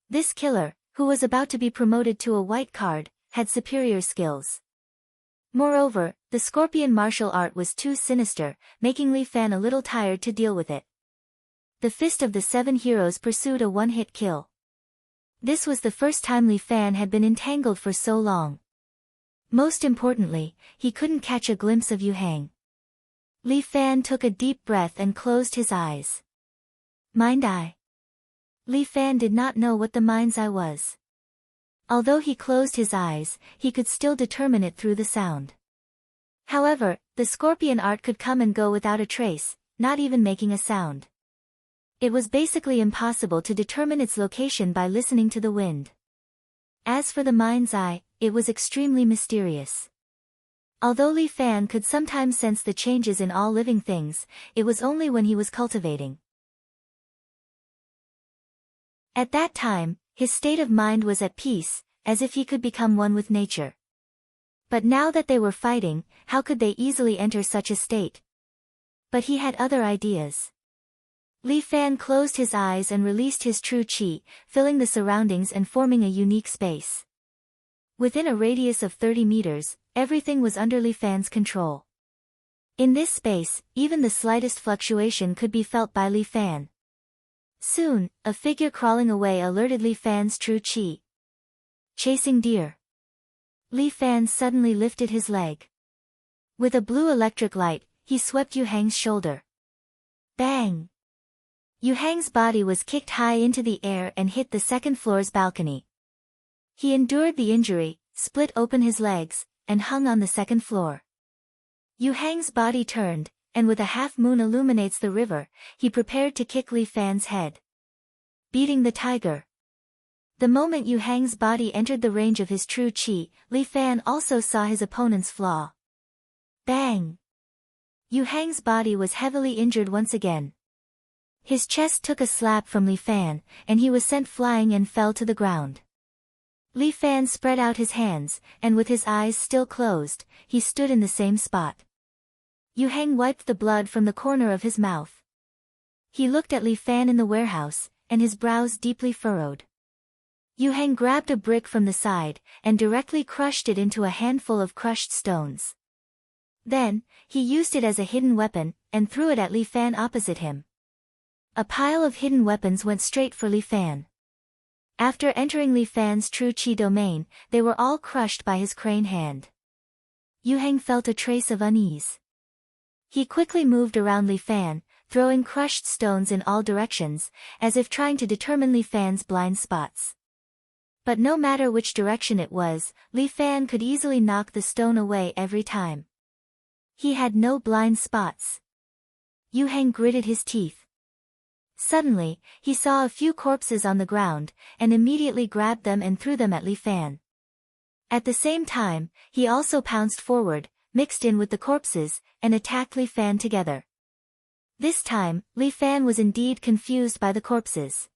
This killer, who was about to be promoted to a white card, had superior skills. Moreover, the scorpion martial art was too sinister, making Li Fan a little tired to deal with it. The Fist of the Seven Heroes pursued a one-hit kill. This was the first time Li Fan had been entangled for so long. Most importantly, he couldn't catch a glimpse of Yu Hang. Li Fan took a deep breath and closed his eyes. Mind Eye. Li Fan did not know what the mind's eye was. Although he closed his eyes, he could still determine it through the sound. However, the scorpion art could come and go without a trace, not even making a sound. It was basically impossible to determine its location by listening to the wind. As for the mind's eye, it was extremely mysterious. Although Li Fan could sometimes sense the changes in all living things, it was only when he was cultivating. At that time, his state of mind was at peace, as if he could become one with nature. But now that they were fighting, how could they easily enter such a state? But he had other ideas. Li Fan closed his eyes and released his true qi, filling the surroundings and forming a unique space. Within a radius of 30 meters, everything was under Li Fan's control. In this space, even the slightest fluctuation could be felt by Li Fan. Soon, a figure crawling away alerted Li Fan's true qi. Chasing deer. Li Fan suddenly lifted his leg. With a blue electric light, he swept Yu Hang's shoulder. Bang! Yu Hang's body was kicked high into the air and hit the second floor's balcony. He endured the injury, split open his legs, and hung on the second floor. Yu Hang's body turned, and with a half moon illuminates the river, he prepared to kick Li Fan's head. Beating the tiger. The moment Yu Hang's body entered the range of his true qi, Li Fan also saw his opponent's flaw. Bang! Yu Hang's body was heavily injured once again. His chest took a slap from Li Fan, and he was sent flying and fell to the ground. Li Fan spread out his hands, and with his eyes still closed, he stood in the same spot. Yu Hang wiped the blood from the corner of his mouth. He looked at Li Fan in the warehouse, and his brows deeply furrowed. Yu Hang grabbed a brick from the side, and directly crushed it into a handful of crushed stones. Then, he used it as a hidden weapon, and threw it at Li Fan opposite him. A pile of hidden weapons went straight for Li Fan. After entering Li Fan's true qi domain, they were all crushed by his crane hand. Yu Hang felt a trace of unease. He quickly moved around Li Fan, throwing crushed stones in all directions, as if trying to determine Li Fan's blind spots. But no matter which direction it was, Li Fan could easily knock the stone away every time. He had no blind spots. Yu Hang gritted his teeth. Suddenly, he saw a few corpses on the ground, and immediately grabbed them and threw them at Li Fan. At the same time, he also pounced forward, mixed in with the corpses, and attacked Li Fan together. This time, Li Fan was indeed confused by the corpses.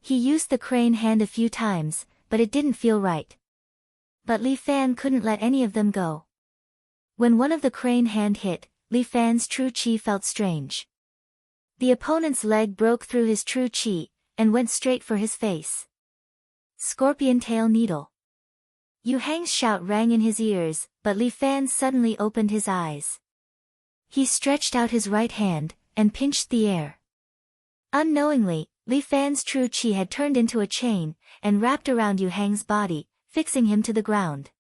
He used the crane hand a few times, but it didn't feel right. But Li Fan couldn't let any of them go. When one of the crane hand hit, Li Fan's true qi felt strange. The opponent's leg broke through his true qi, and went straight for his face. Scorpion tail needle. Yu Hang's shout rang in his ears, but Li Fan suddenly opened his eyes. He stretched out his right hand, and pinched the air. Unknowingly, Li Fan's true qi had turned into a chain, and wrapped around Yu Hang's body, fixing him to the ground.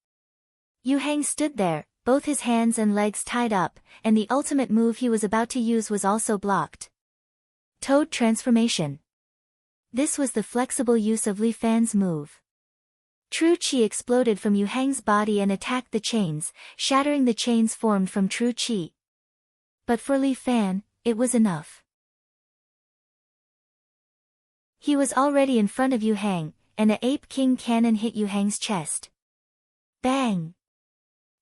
Yu Hang stood there, both his hands and legs tied up, and the ultimate move he was about to use was also blocked. Toad transformation. This was the flexible use of Li Fan's move. True qi exploded from Yu Hang's body and attacked the chains, shattering the chains formed from true qi. But for Li Fan, it was enough. He was already in front of Yu Hang, and an Ape King cannon hit Yu Hang's chest. Bang!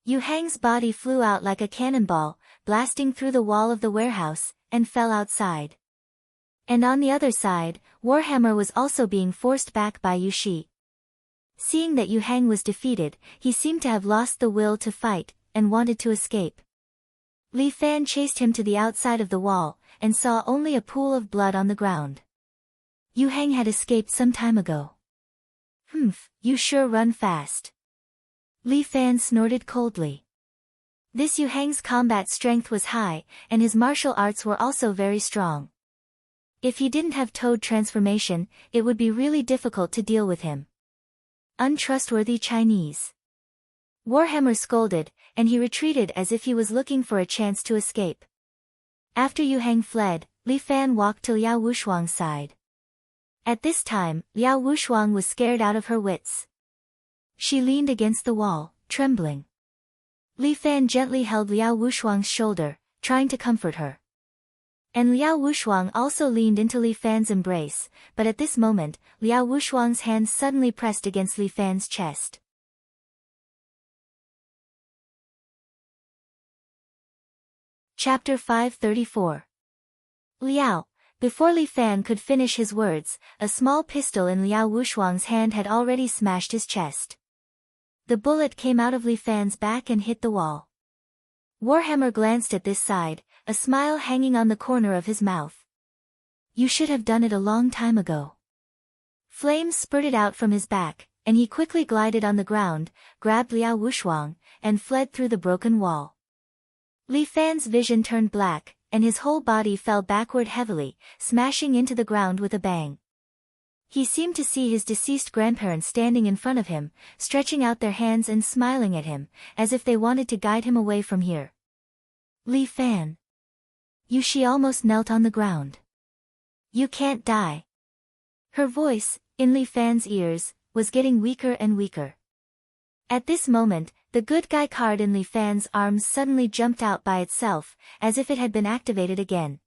Yu Hang's body flew out like a cannonball, blasting through the wall of the warehouse, and fell outside. And on the other side, Warhammer was also being forced back by Yu Shi. Seeing that Yu Hang was defeated, he seemed to have lost the will to fight, and wanted to escape. Li Fan chased him to the outside of the wall, and saw only a pool of blood on the ground. Yu Hang had escaped some time ago. You sure run fast. Li Fan snorted coldly. This Yu Hang's combat strength was high, and his martial arts were also very strong. If he didn't have Toad transformation, it would be really difficult to deal with him. Untrustworthy Chinese. Warhammer scolded, and he retreated as if he was looking for a chance to escape. After Yu Hang fled, Li Fan walked to Liao Wushuang's side. At this time, Liao Wushuang was scared out of her wits. She leaned against the wall, trembling. Li Fan gently held Liao Wushuang's shoulder, trying to comfort her. And Liao Wushuang also leaned into Li Fan's embrace, but at this moment, Liao Wushuang's hands suddenly pressed against Li Fan's chest. Chapter 534. Liao. Before Li Fan could finish his words, a small pistol in Liao Wushuang's hand had already smashed his chest. The bullet came out of Li Fan's back and hit the wall. Warhammer glanced at this side, a smile hanging on the corner of his mouth. You should have done it a long time ago. Flames spurted out from his back, and he quickly glided on the ground, grabbed Liao Wushuang, and fled through the broken wall. Li Fan's vision turned black, and his whole body fell backward heavily, smashing into the ground with a bang. He seemed to see his deceased grandparents standing in front of him, stretching out their hands and smiling at him, as if they wanted to guide him away from here. Li Fan. Yu Shi almost knelt on the ground. You can't die. Her voice, in Li Fan's ears, was getting weaker and weaker. At this moment, the good guy card in Li Fan's arms suddenly jumped out by itself, as if it had been activated again.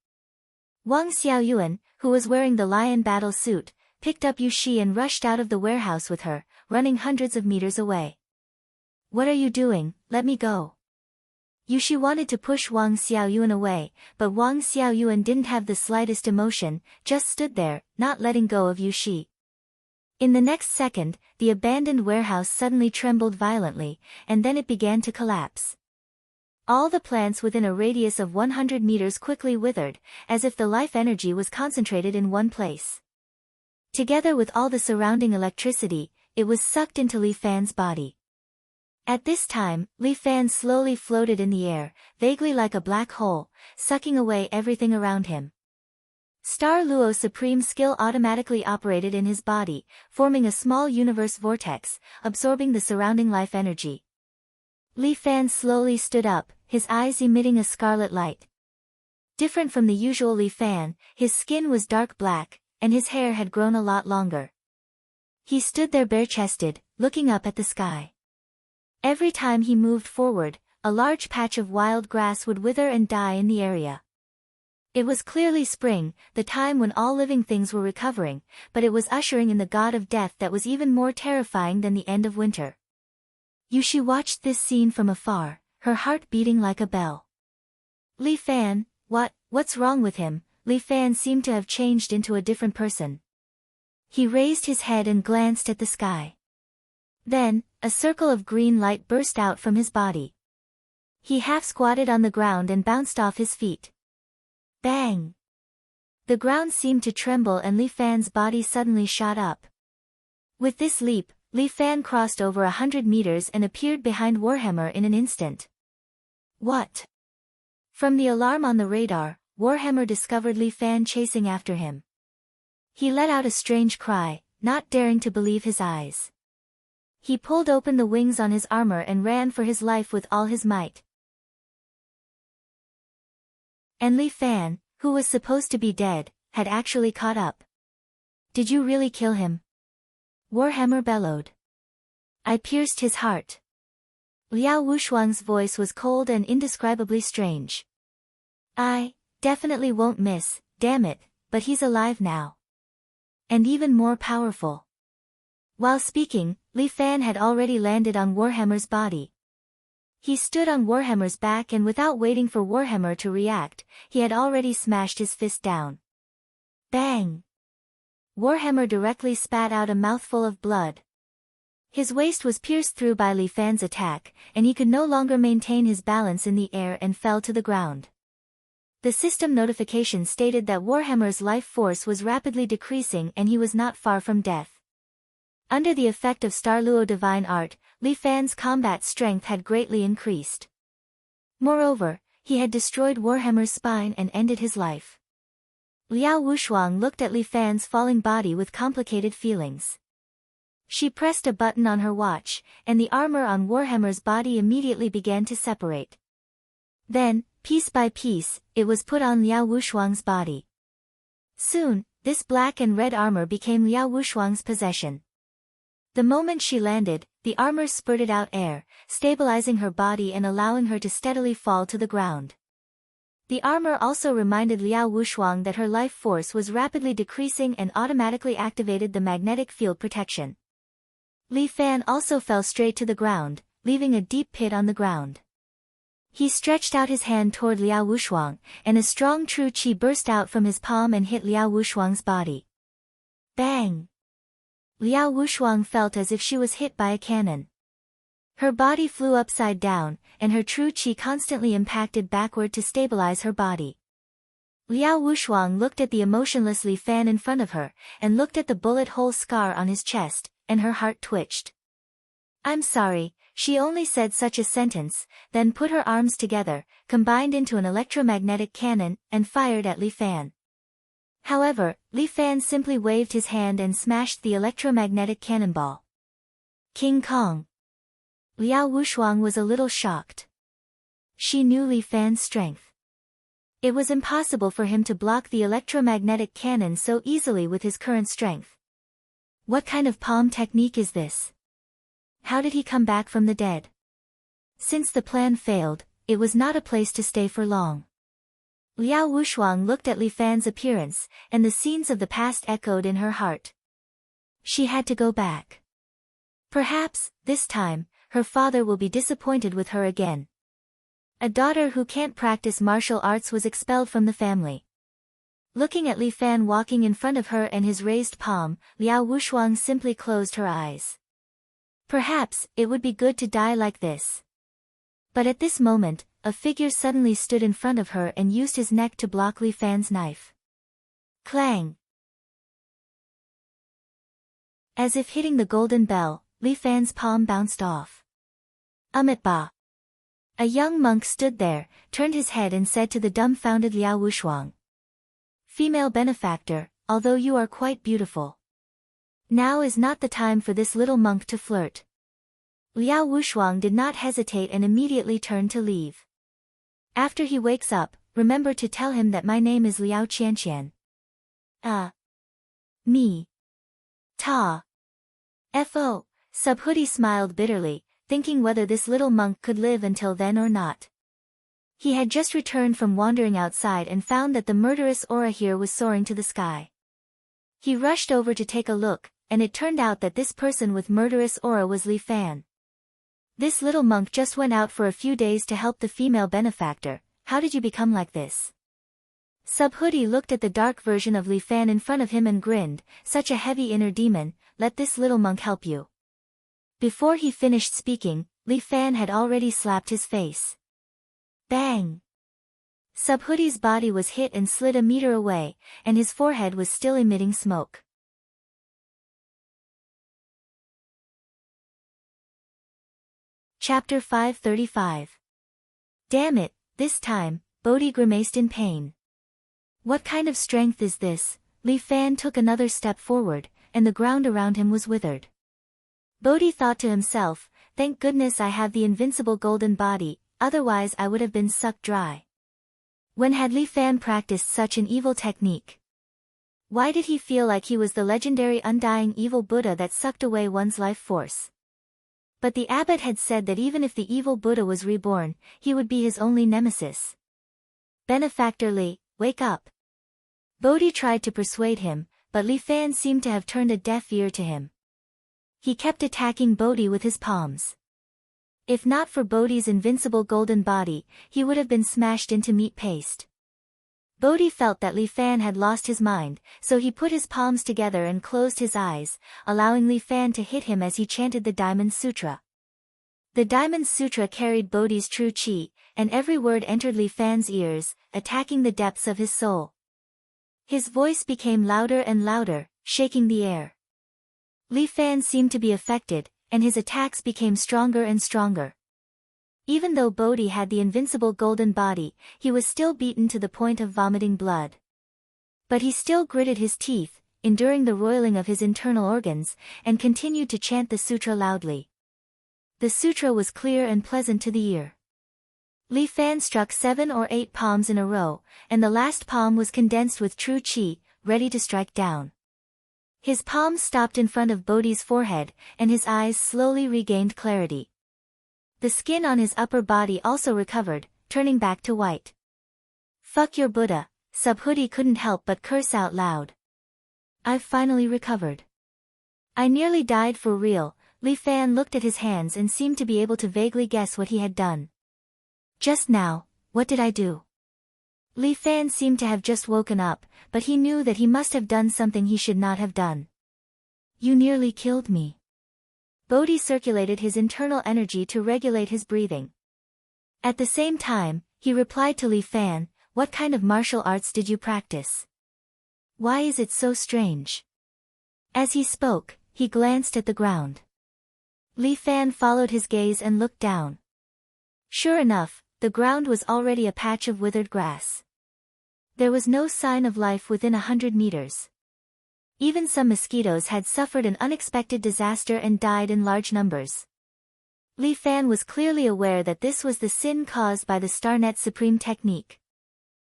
Wang Xiaoyuan, who was wearing the lion battle suit, picked up Yu Shi and rushed out of the warehouse with her, running hundreds of meters away. What are you doing? Let me go. Yushi wanted to push Wang Xiaoyuan away, but Wang Xiaoyuan didn't have the slightest emotion, just stood there, not letting go of Yushi. In the next second, the abandoned warehouse suddenly trembled violently, and then it began to collapse. All the plants within a radius of 100 meters quickly withered, as if the life energy was concentrated in one place. Together with all the surrounding electricity, it was sucked into Li Fan's body. At this time, Li Fan slowly floated in the air, vaguely like a black hole, sucking away everything around him. Star Luo's supreme skill automatically operated in his body, forming a small universe vortex, absorbing the surrounding life energy. Li Fan slowly stood up, his eyes emitting a scarlet light. Different from the usual Li Fan, his skin was dark black, and his hair had grown a lot longer. He stood there bare-chested, looking up at the sky. Every time he moved forward, a large patch of wild grass would wither and die in the area. It was clearly spring, the time when all living things were recovering, but it was ushering in the god of death that was even more terrifying than the end of winter. Yushi watched this scene from afar, her heart beating like a bell. Li Fan, what's wrong with him? Li Fan seemed to have changed into a different person. He raised his head and glanced at the sky. Then, a circle of green light burst out from his body. He half squatted on the ground and bounced off his feet. Bang! The ground seemed to tremble and Li Fan's body suddenly shot up. With this leap, Li Fan crossed over 100 meters and appeared behind Warhammer in an instant. What? From the alarm on the radar, Warhammer discovered Li Fan chasing after him. He let out a strange cry, not daring to believe his eyes. He pulled open the wings on his armor and ran for his life with all his might. And Li Fan, who was supposed to be dead, had actually caught up. Did you really kill him? Warhammer bellowed. I pierced his heart. Liao Wushuang's voice was cold and indescribably strange. I definitely won't miss, damn it, but he's alive now. And even more powerful. While speaking, Li Fan had already landed on Warhammer's body. He stood on Warhammer's back and without waiting for Warhammer to react, he had already smashed his fist down. Bang! Warhammer directly spat out a mouthful of blood. His waist was pierced through by Li Fan's attack, and he could no longer maintain his balance in the air and fell to the ground. The system notification stated that Warhammer's life force was rapidly decreasing and he was not far from death. Under the effect of Star Luo Divine Art, Li Fan's combat strength had greatly increased. Moreover, he had destroyed Warhammer's spine and ended his life. Liao Wushuang looked at Li Fan's falling body with complicated feelings. She pressed a button on her watch, and the armor on Warhammer's body immediately began to separate. Then, piece by piece, it was put on Liao Wushuang's body. Soon, this black and red armor became Liao Wushuang's possession. The moment she landed, the armor spurted out air, stabilizing her body and allowing her to steadily fall to the ground. The armor also reminded Liao Wushuang that her life force was rapidly decreasing and automatically activated the magnetic field protection. Li Fan also fell straight to the ground, leaving a deep pit on the ground. He stretched out his hand toward Liao Wushuang, and a strong true qi burst out from his palm and hit Liao Wushuang's body. Bang! Liao Wushuang felt as if she was hit by a cannon. Her body flew upside down, and her true qi constantly impacted backward to stabilize her body. Liao Wushuang looked at the emotionless Li Fan in front of her, and looked at the bullet hole scar on his chest, and her heart twitched. I'm sorry, she only said such a sentence, then put her arms together, combined into an electromagnetic cannon, and fired at Li Fan. However, Li Fan simply waved his hand and smashed the electromagnetic cannonball. King Kong. Liao Wushuang was a little shocked. She knew Li Fan's strength. It was impossible for him to block the electromagnetic cannon so easily with his current strength. What kind of palm technique is this? How did he come back from the dead? Since the plan failed, it was not a place to stay for long. Liao Wushuang looked at Li Fan's appearance, and the scenes of the past echoed in her heart. She had to go back. Perhaps, this time, her father will be disappointed with her again. A daughter who can't practice martial arts was expelled from the family. Looking at Li Fan walking in front of her and his raised palm, Liao Wushuang simply closed her eyes. Perhaps, it would be good to die like this. But at this moment, a figure suddenly stood in front of her and used his neck to block Li Fan's knife. Clang! As if hitting the golden bell, Li Fan's palm bounced off. Ba! A young monk stood there, turned his head and said to the dumbfounded Liao Wushuang. Female benefactor, although you are quite beautiful. Now is not the time for this little monk to flirt. Liao Wushuang did not hesitate and immediately turned to leave. After he wakes up, remember to tell him that my name is Liao Qianqian. Me. Ta. Fo. Subhuti smiled bitterly, thinking whether this little monk could live until then or not. He had just returned from wandering outside and found that the murderous aura here was soaring to the sky. He rushed over to take a look, and it turned out that this person with murderous aura was Li Fan. This little monk just went out for a few days to help the female benefactor. How did you become like this? Subhuti looked at the dark version of Li Fan in front of him and grinned, such a heavy inner demon, let this little monk help you. Before he finished speaking, Li Fan had already slapped his face. Bang! Subhuti's body was hit and slid a meter away, and his forehead was still emitting smoke. Chapter 535. Damn it, this time, Bodhi grimaced in pain. What kind of strength is this? Li Fan took another step forward, and the ground around him was withered. Bodhi thought to himself, thank goodness I have the invincible golden body, otherwise I would have been sucked dry. When had Li Fan practiced such an evil technique? Why did he feel like he was the legendary undying evil Buddha that sucked away one's life force? But the abbot had said that even if the evil Buddha was reborn, he would be his only nemesis. Benefactor Li, wake up. Bodhi tried to persuade him, but Li Fan seemed to have turned a deaf ear to him. He kept attacking Bodhi with his palms. If not for Bodhi's invincible golden body, he would have been smashed into meat paste. Bodhi felt that Li Fan had lost his mind, so he put his palms together and closed his eyes, allowing Li Fan to hit him as he chanted the Diamond Sutra. The Diamond Sutra carried Bodhi's true chi, and every word entered Li Fan's ears, attacking the depths of his soul. His voice became louder and louder, shaking the air. Li Fan seemed to be affected, and his attacks became stronger and stronger. Even though Bodhi had the invincible golden body, he was still beaten to the point of vomiting blood. But he still gritted his teeth, enduring the roiling of his internal organs, and continued to chant the sutra loudly. The sutra was clear and pleasant to the ear. Li Fan struck 7 or 8 palms in a row, and the last palm was condensed with true chi, ready to strike down. His palms stopped in front of Bodhi's forehead, and his eyes slowly regained clarity. The skin on his upper body also recovered, turning back to white. Fuck your Buddha, Subhuti couldn't help but curse out loud. I've finally recovered. I nearly died for real. Li Fan looked at his hands and seemed to be able to vaguely guess what he had done. Just now, what did I do? Li Fan seemed to have just woken up, but he knew that he must have done something he should not have done. You nearly killed me. Bodhi circulated his internal energy to regulate his breathing. At the same time, he replied to Li Fan, what kind of martial arts did you practice? Why is it so strange? As he spoke, he glanced at the ground. Li Fan followed his gaze and looked down. Sure enough, the ground was already a patch of withered grass. There was no sign of life within 100 meters. Even some mosquitoes had suffered an unexpected disaster and died in large numbers. Li Fan was clearly aware that this was the sin caused by the Starnet Supreme technique.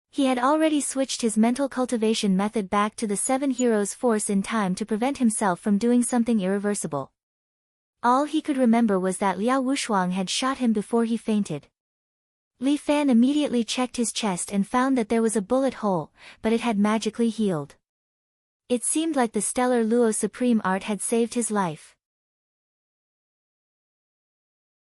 He had already switched his mental cultivation method back to the 7 Heroes Force in time to prevent himself from doing something irreversible. All he could remember was that Liao Wushuang had shot him before he fainted. Li Fan immediately checked his chest and found that there was a bullet hole, but it had magically healed. It seemed like the stellar Luo Supreme art had saved his life.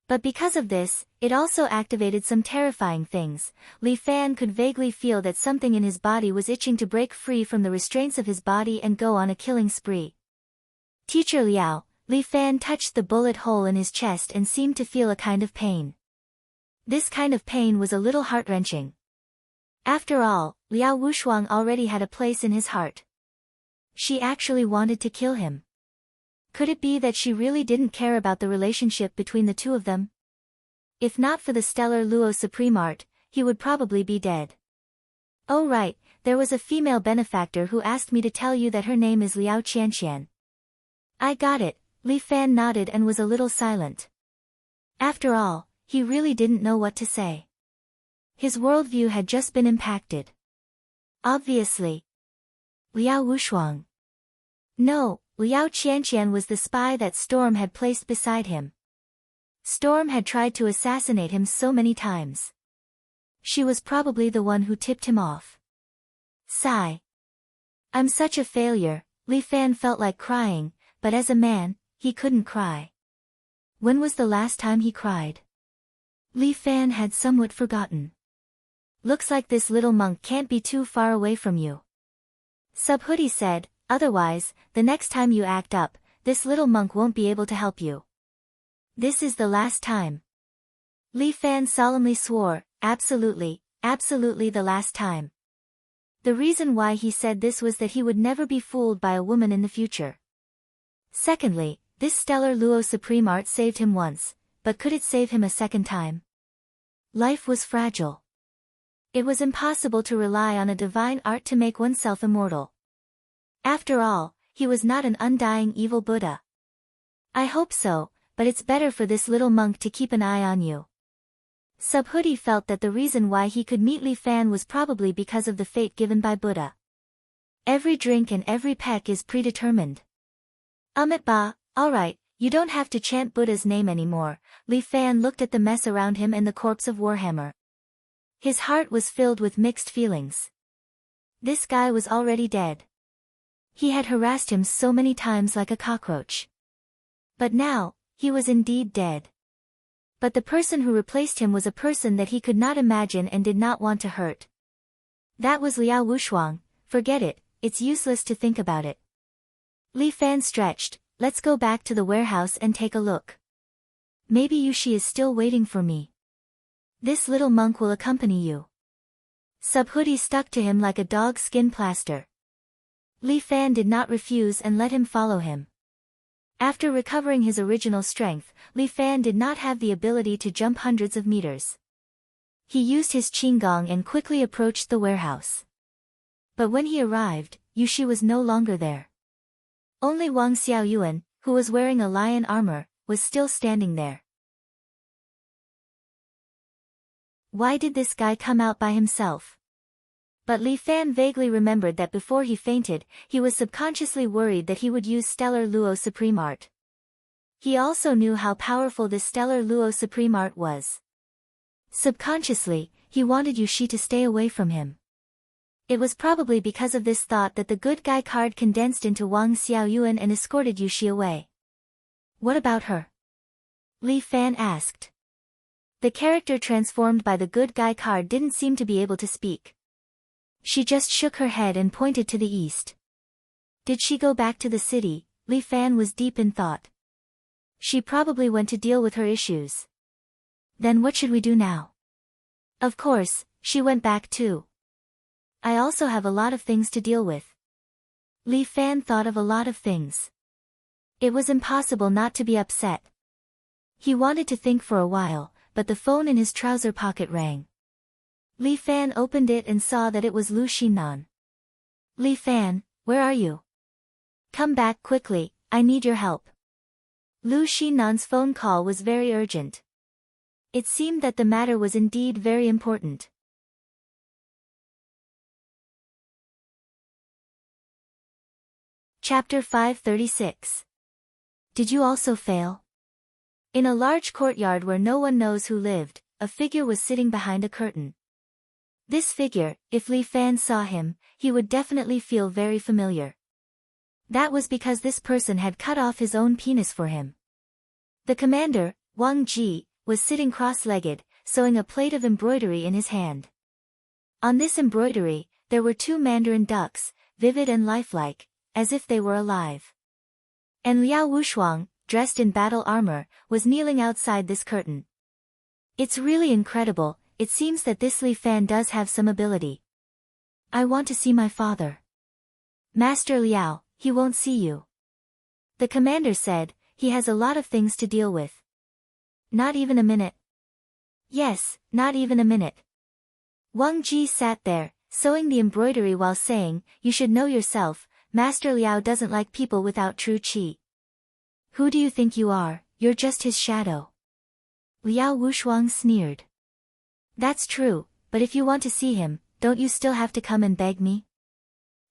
But because of this, it also activated some terrifying things. Li Fan could vaguely feel that something in his body was itching to break free from the restraints of his body and go on a killing spree. Teacher Liao, Li Fan touched the bullet hole in his chest and seemed to feel a kind of pain. This kind of pain was a little heart-wrenching. After all, Liao Wushuang already had a place in his heart. She actually wanted to kill him. Could it be that she really didn't care about the relationship between the two of them? If not for the stellar Luo Supreme Art, he would probably be dead. Oh right, there was a female benefactor who asked me to tell you that her name is Liao Qianqian. I got it, Li Fan nodded and was a little silent. After all, he really didn't know what to say. His worldview had just been impacted. Obviously. Liao Wushuang. No, Liao Qianqian was the spy that Storm had placed beside him. Storm had tried to assassinate him so many times. She was probably the one who tipped him off. Sigh. I'm such a failure, Li Fan felt like crying, but as a man, he couldn't cry. When was the last time he cried? Li Fan had somewhat forgotten. Looks like this little monk can't be too far away from you. Subhoodie said, otherwise, the next time you act up, this little monk won't be able to help you. This is the last time. Li Fan solemnly swore, absolutely, absolutely the last time. The reason why he said this was that he would never be fooled by a woman in the future. Secondly, this stellar Luo Supreme Art saved him once, but could it save him a second time? Life was fragile. It was impossible to rely on a divine art to make oneself immortal. After all, he was not an undying evil Buddha. I hope so, but it's better for this little monk to keep an eye on you. Subhoodie felt that the reason why he could meet Li Fan was probably because of the fate given by Buddha. Every drink and every peck is predetermined. Ba, alright, you don't have to chant Buddha's name anymore. Li Fan looked at the mess around him and the corpse of Warhammer. His heart was filled with mixed feelings. This guy was already dead. He had harassed him so many times like a cockroach. But now, he was indeed dead. But the person who replaced him was a person that he could not imagine and did not want to hurt. That was Liao Wushuang. Forget it, it's useless to think about it. Li Fan stretched, let's go back to the warehouse and take a look. Maybe Yushi is still waiting for me. This little monk will accompany you. Subhoodie stuck to him like a dog's skin plaster. Li Fan did not refuse and let him follow him. After recovering his original strength, Li Fan did not have the ability to jump hundreds of meters. He used his qinggong and quickly approached the warehouse. But when he arrived, Yushi was no longer there. Only Wang Xiaoyuan, who was wearing a lion armor, was still standing there. Why did this guy come out by himself? But Li Fan vaguely remembered that before he fainted, he was subconsciously worried that he would use stellar Luo Supreme Art. He also knew how powerful this stellar Luo Supreme Art was. Subconsciously, he wanted Yushi to stay away from him. It was probably because of this thought that the good guy card condensed into Wang Xiaoyuan and escorted Yushi away. What about her? Li Fan asked. The character transformed by the good guy card didn't seem to be able to speak. She just shook her head and pointed to the east. Did she go back to the city? Li Fan was deep in thought. She probably went to deal with her issues. Then what should we do now? Of course, she went back too. I also have a lot of things to deal with. Li Fan thought of a lot of things. It was impossible not to be upset. He wanted to think for a while, but the phone in his trouser pocket rang. Li Fan opened it and saw that it was Lu Xinnan. Li Fan, where are you? Come back quickly, I need your help. Lu Xinnan's phone call was very urgent. It seemed that the matter was indeed very important. Chapter 536. Did you also fail? In a large courtyard where no one knows who lived, a figure was sitting behind a curtain. This figure, if Li Fan saw him, he would definitely feel very familiar. That was because this person had cut off his own penis for him. The commander, Wang Ji, was sitting cross-legged, sewing a plate of embroidery in his hand. On this embroidery, there were 2 mandarin ducks, vivid and lifelike, as if they were alive. And Liao Wushuang, dressed in battle armor, was kneeling outside this curtain. It's really incredible. It seems that this Li Fan does have some ability. I want to see my father. Master Liao, he won't see you. The commander said, he has a lot of things to deal with. Not even a minute. Yes, not even a minute. Wang Ji sat there, sewing the embroidery while saying, you should know yourself, Master Liao doesn't like people without true qi. Who do you think you are? You're just his shadow. Liao Wushuang sneered. That's true, but if you want to see him, don't you still have to come and beg me?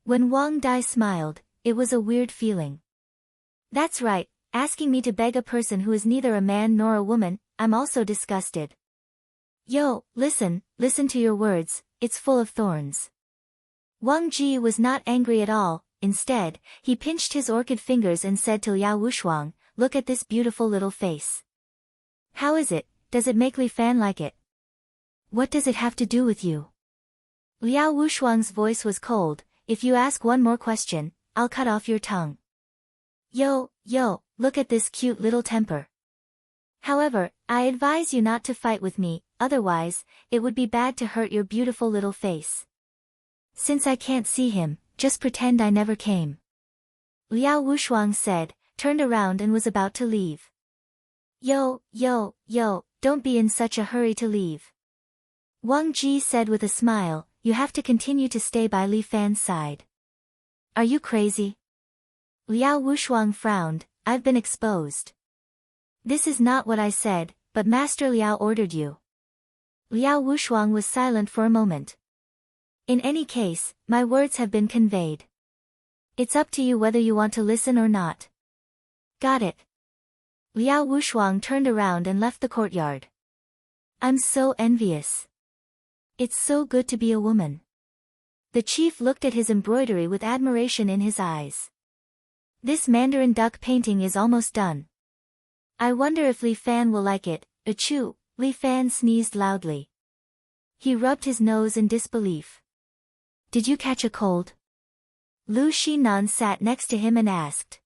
When Wang Dai smiled, it was a weird feeling. That's right, asking me to beg a person who is neither a man nor a woman, I'm also disgusted. Yo, listen to your words, it's full of thorns. Wang Ji was not angry at all, instead, he pinched his orchid fingers and said to Liao Wushuang, look at this beautiful little face. How is it, does it make Li Fan like it? What does it have to do with you? Liao Wushuang's voice was cold, if you ask one more question, I'll cut off your tongue. Yo, look at this cute little temper. However, I advise you not to fight with me, otherwise, it would be bad to hurt your beautiful little face. Since I can't see him, just pretend I never came. Liao Wushuang said, turned around and was about to leave. Yo, don't be in such a hurry to leave. Wang Ji said with a smile, you have to continue to stay by Li Fan's side. Are you crazy? Liao Wushuang frowned, I've been exposed. This is not what I said, but Master Liao ordered you. Liao Wushuang was silent for a moment. In any case, my words have been conveyed. It's up to you whether you want to listen or not. Got it. Liao Wushuang turned around and left the courtyard. I'm so envious. It's so good to be a woman. The chief looked at his embroidery with admiration in his eyes. This mandarin duck painting is almost done. I wonder if Li Fan will like it. Achoo, Li Fan sneezed loudly. He rubbed his nose in disbelief. Did you catch a cold? Lu Xinan sat next to him and asked.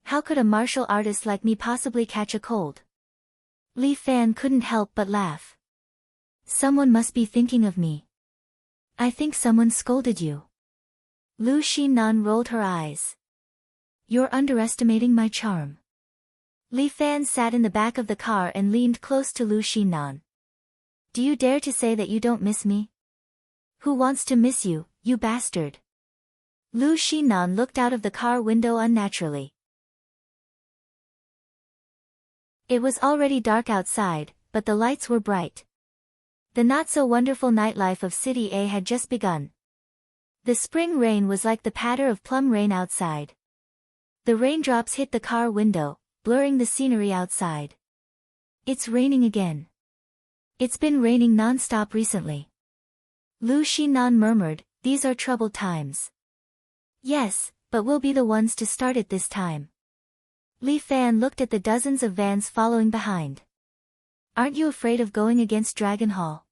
How could a martial artist like me possibly catch a cold? Li Fan couldn't help but laugh. Someone must be thinking of me. I think someone scolded you. Lu Xinan rolled her eyes. You're underestimating my charm. Li Fan sat in the back of the car and leaned close to Lu Xinan. Do you dare to say that you don't miss me? Who wants to miss you, you bastard? Lu Xinan looked out of the car window unnaturally. It was already dark outside, but the lights were bright. The not-so-wonderful nightlife of City A had just begun. The spring rain was like the patter of plum rain outside. The raindrops hit the car window, blurring the scenery outside. It's raining again. It's been raining non-stop recently. Lu Xinan murmured, these are troubled times. Yes, but we'll be the ones to start it this time. Li Fan looked at the dozens of vans following behind. Aren't you afraid of going against Dragon Hall?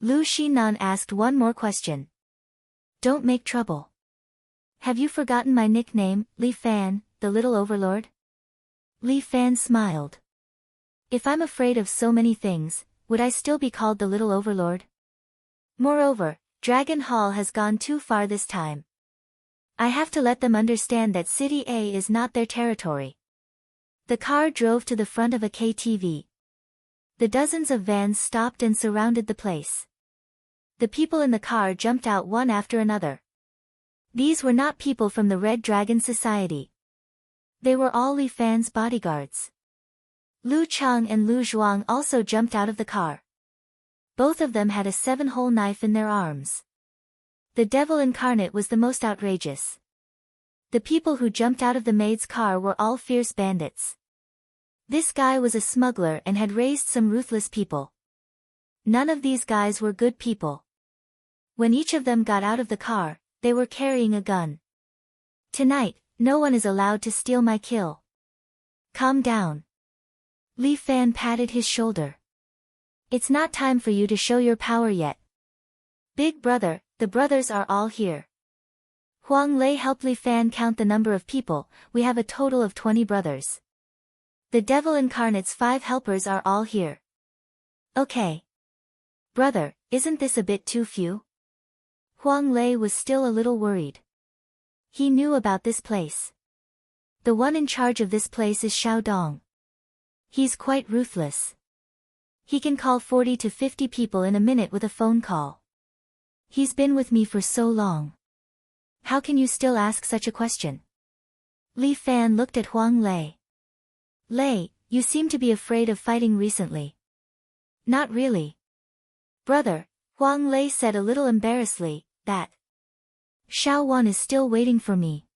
Lu Xinan asked one more question. Don't make trouble. Have you forgotten my nickname, Li Fan, the little overlord? Li Fan smiled. If I'm afraid of so many things, would I still be called the little overlord? Moreover, Dragon Hall has gone too far this time. I have to let them understand that City A is not their territory. The car drove to the front of a KTV. The dozens of vans stopped and surrounded the place. The people in the car jumped out one after another. These were not people from the Red Dragon Society. They were all Li Fan's bodyguards. Lu Chang and Lu Zhuang also jumped out of the car. Both of them had a 7-hole knife in their arms. The devil incarnate was the most outrageous. The people who jumped out of the maid's car were all fierce bandits. This guy was a smuggler and had raised some ruthless people. None of these guys were good people. When each of them got out of the car, they were carrying a gun. Tonight, no one is allowed to steal my kill. Calm down. Li Fan patted his shoulder. It's not time for you to show your power yet. Big brother, the brothers are all here. Huang Lei helped Li Fan count the number of people. We have a total of 20 brothers. The devil incarnate's 5 helpers are all here. Okay. Brother, isn't this a bit too few? Huang Lei was still a little worried. He knew about this place. The one in charge of this place is Xiao Dong. He's quite ruthless. He can call 40 to 50 people in a minute with a phone call. He's been with me for so long. How can you still ask such a question? Li Fan looked at Huang Lei. Lei, you seem to be afraid of fighting recently. Not really. Brother, Huang Lei said a little embarrassedly, that Xiao Wan is still waiting for me.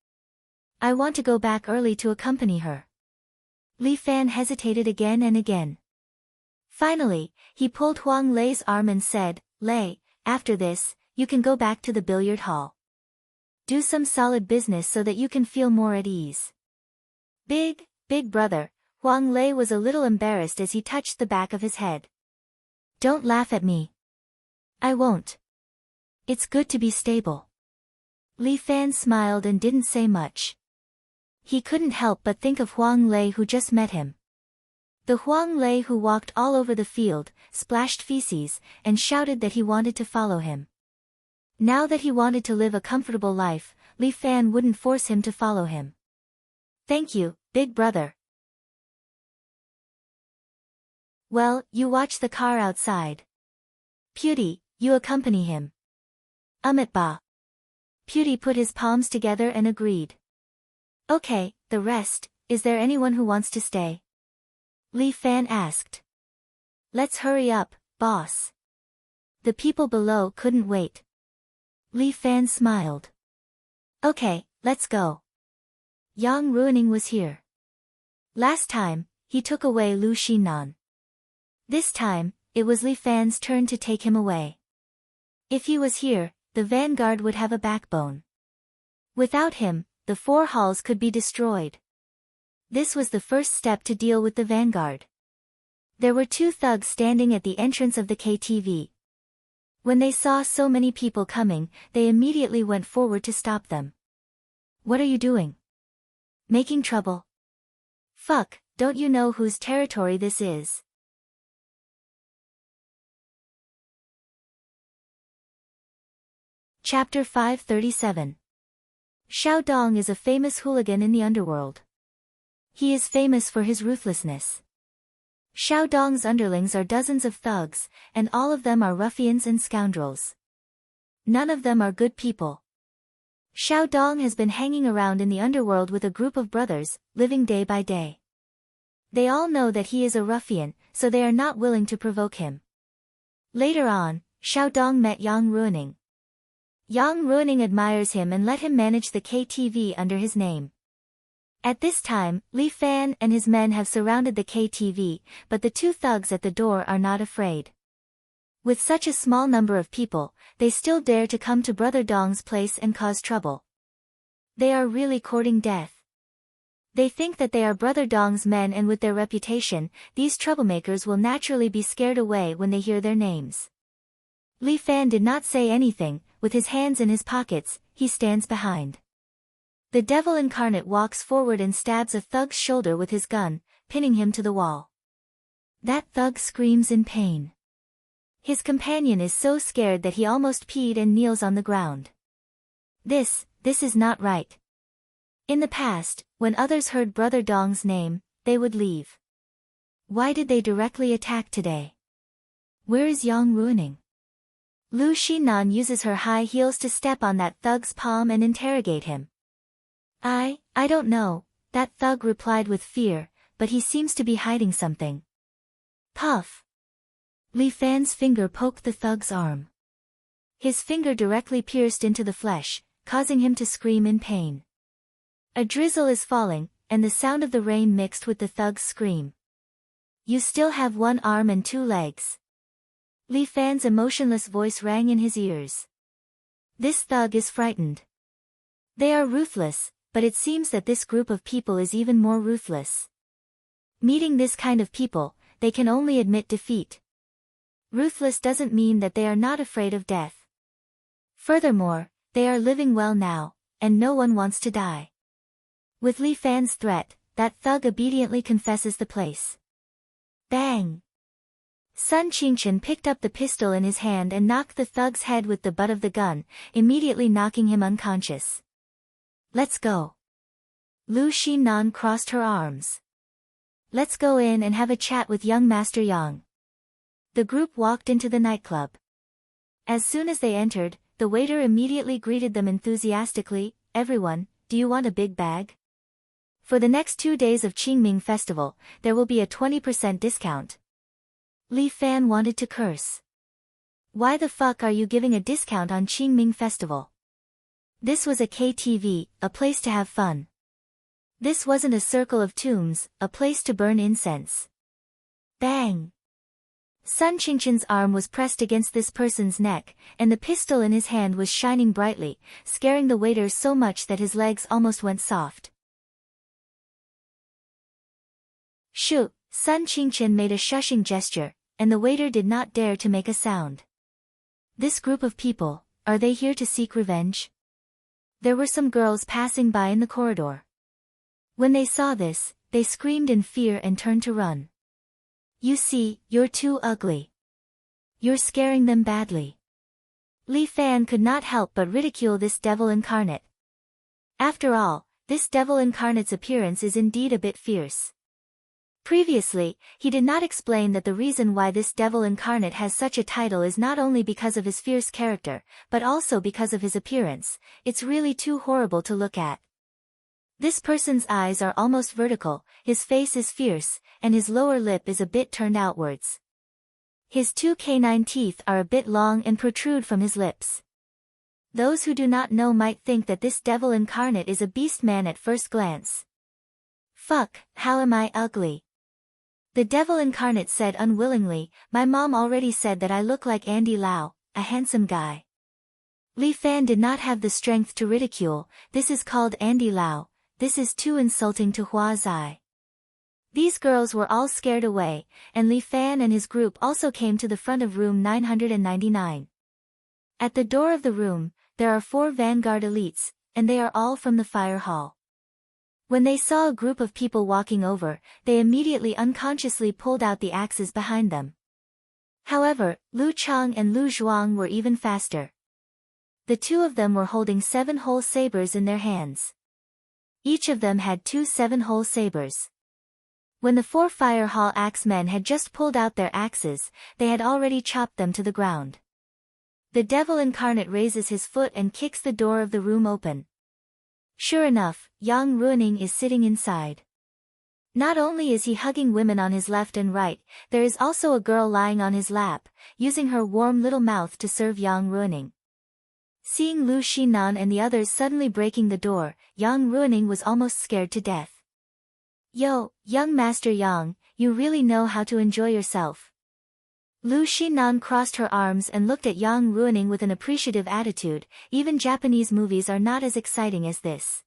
I want to go back early to accompany her. Li Fan hesitated again and again. Finally, he pulled Huang Lei's arm and said, Lei, after this, you can go back to the billiard hall. Do some solid business so that you can feel more at ease. Big brother, Huang Lei was a little embarrassed as he touched the back of his head. Don't laugh at me. I won't. It's good to be stable. Li Fan smiled and didn't say much. He couldn't help but think of Huang Lei who just met him. The Huang Lei who walked all over the field, splashed feces, and shouted that he wanted to follow him. Now that he wanted to live a comfortable life, Li Fan wouldn't force him to follow him. Thank you, big brother. Well, you watch the car outside. Pewdie, you accompany him. Amit Ba. Pewdie put his palms together and agreed. Okay, the rest, is there anyone who wants to stay? Li Fan asked. Let's hurry up, boss. The people below couldn't wait. Li Fan smiled. Okay, let's go. Yang Ruining was here. Last time, he took away Lu Xinan. This time, it was Li Fan's turn to take him away. If he was here, the vanguard would have a backbone. Without him, the 4 halls could be destroyed. This was the first step to deal with the vanguard. There were 2 thugs standing at the entrance of the KTV. When they saw so many people coming, they immediately went forward to stop them. What are you doing? Making trouble? Fuck, don't you know whose territory this is? Chapter 537. Xiao Dong is a famous hooligan in the underworld. He is famous for his ruthlessness. Xiao Dong's underlings are dozens of thugs, and all of them are ruffians and scoundrels. None of them are good people. Xiao Dong has been hanging around in the underworld with a group of brothers, living day by day. They all know that he is a ruffian, so they are not willing to provoke him. Later on, Xiao Dong met Yang Ruining. Yang Ruining admires him and let him manage the KTV under his name. At this time, Li Fan and his men have surrounded the KTV, but the 2 thugs at the door are not afraid. With such a small number of people, they still dare to come to Brother Dong's place and cause trouble. They are really courting death. They think that they are Brother Dong's men, and with their reputation, these troublemakers will naturally be scared away when they hear their names. Li Fan did not say anything. With his hands in his pockets, he stands behind. The devil incarnate walks forward and stabs a thug's shoulder with his gun, pinning him to the wall. That thug screams in pain. His companion is so scared that he almost peed and kneels on the ground. This is not right. In the past, when others heard Brother Dong's name, they would leave. Why did they directly attack today? Where is Yang Ruining? Lu Xinan uses her high heels to step on that thug's palm and interrogate him. I don't know, that thug replied with fear, but he seems to be hiding something. Puff. Li Fan's finger poked the thug's arm. His finger directly pierced into the flesh, causing him to scream in pain. A drizzle is falling, and the sound of the rain mixed with the thug's scream. You still have 1 arm and 2 legs. Li Fan's emotionless voice rang in his ears. This thug is frightened. They are ruthless, but it seems that this group of people is even more ruthless. Meeting this kind of people, they can only admit defeat. Ruthless doesn't mean that they are not afraid of death. Furthermore, they are living well now, and no one wants to die. With Li Fan's threat, that thug obediently confesses the place. Bang! Sun Qingchen picked up the pistol in his hand and knocked the thug's head with the butt of the gun, immediately knocking him unconscious. Let's go. Lu Xinan crossed her arms. Let's go in and have a chat with young Master Yang. The group walked into the nightclub. As soon as they entered, the waiter immediately greeted them enthusiastically. Everyone, do you want a big bag? For the next 2 days of Qingming Festival, there will be a 20% discount. Li Fan wanted to curse. Why the fuck are you giving a discount on Qingming Festival? This was a KTV, a place to have fun. This wasn't a circle of tombs, a place to burn incense. Bang! Sun Qingchen's arm was pressed against this person's neck, and the pistol in his hand was shining brightly, scaring the waiter so much that his legs almost went soft. Shoo! Sun Qingchen made a shushing gesture, and the waiter did not dare to make a sound. This group of people, are they here to seek revenge? There were some girls passing by in the corridor. When they saw this, they screamed in fear and turned to run. You see, you're too ugly. You're scaring them badly. Li Fan could not help but ridicule this devil incarnate. After all, this devil incarnate's appearance is indeed a bit fierce. Previously, he did not explain that the reason why this devil incarnate has such a title is not only because of his fierce character, but also because of his appearance. It's really too horrible to look at. This person's eyes are almost vertical, his face is fierce, and his lower lip is a bit turned outwards. His 2 canine teeth are a bit long and protrude from his lips. Those who do not know might think that this devil incarnate is a beast man at first glance. Fuck, how am I ugly? The devil incarnate said unwillingly, my mom already said that I look like Andy Lau, a handsome guy. Li Fan did not have the strength to ridicule, this is called Andy Lau, this is too insulting to Hua Zai. These girls were all scared away, and Li Fan and his group also came to the front of room 999. At the door of the room, there are 4 vanguard elites, and they are all from the fire hall. When they saw a group of people walking over, they immediately unconsciously pulled out the axes behind them. However, Lu Chang and Lu Zhuang were even faster. The 2 of them were holding 7-hole sabers in their hands. Each of them had 2 7-hole sabers. When the 4 fire hall axemen had just pulled out their axes, they had already chopped them to the ground. The devil incarnate raises his foot and kicks the door of the room open. Sure enough, Yang Ruining is sitting inside. Not only is he hugging women on his left and right, there is also a girl lying on his lap, using her warm little mouth to serve Yang Ruining. Seeing Lu Xinan and the others suddenly breaking the door, Yang Ruining was almost scared to death. Yo, young Master Yang, you really know how to enjoy yourself. Lu Xinan crossed her arms and looked at Yang Ruining with an appreciative attitude. Even Japanese movies are not as exciting as this.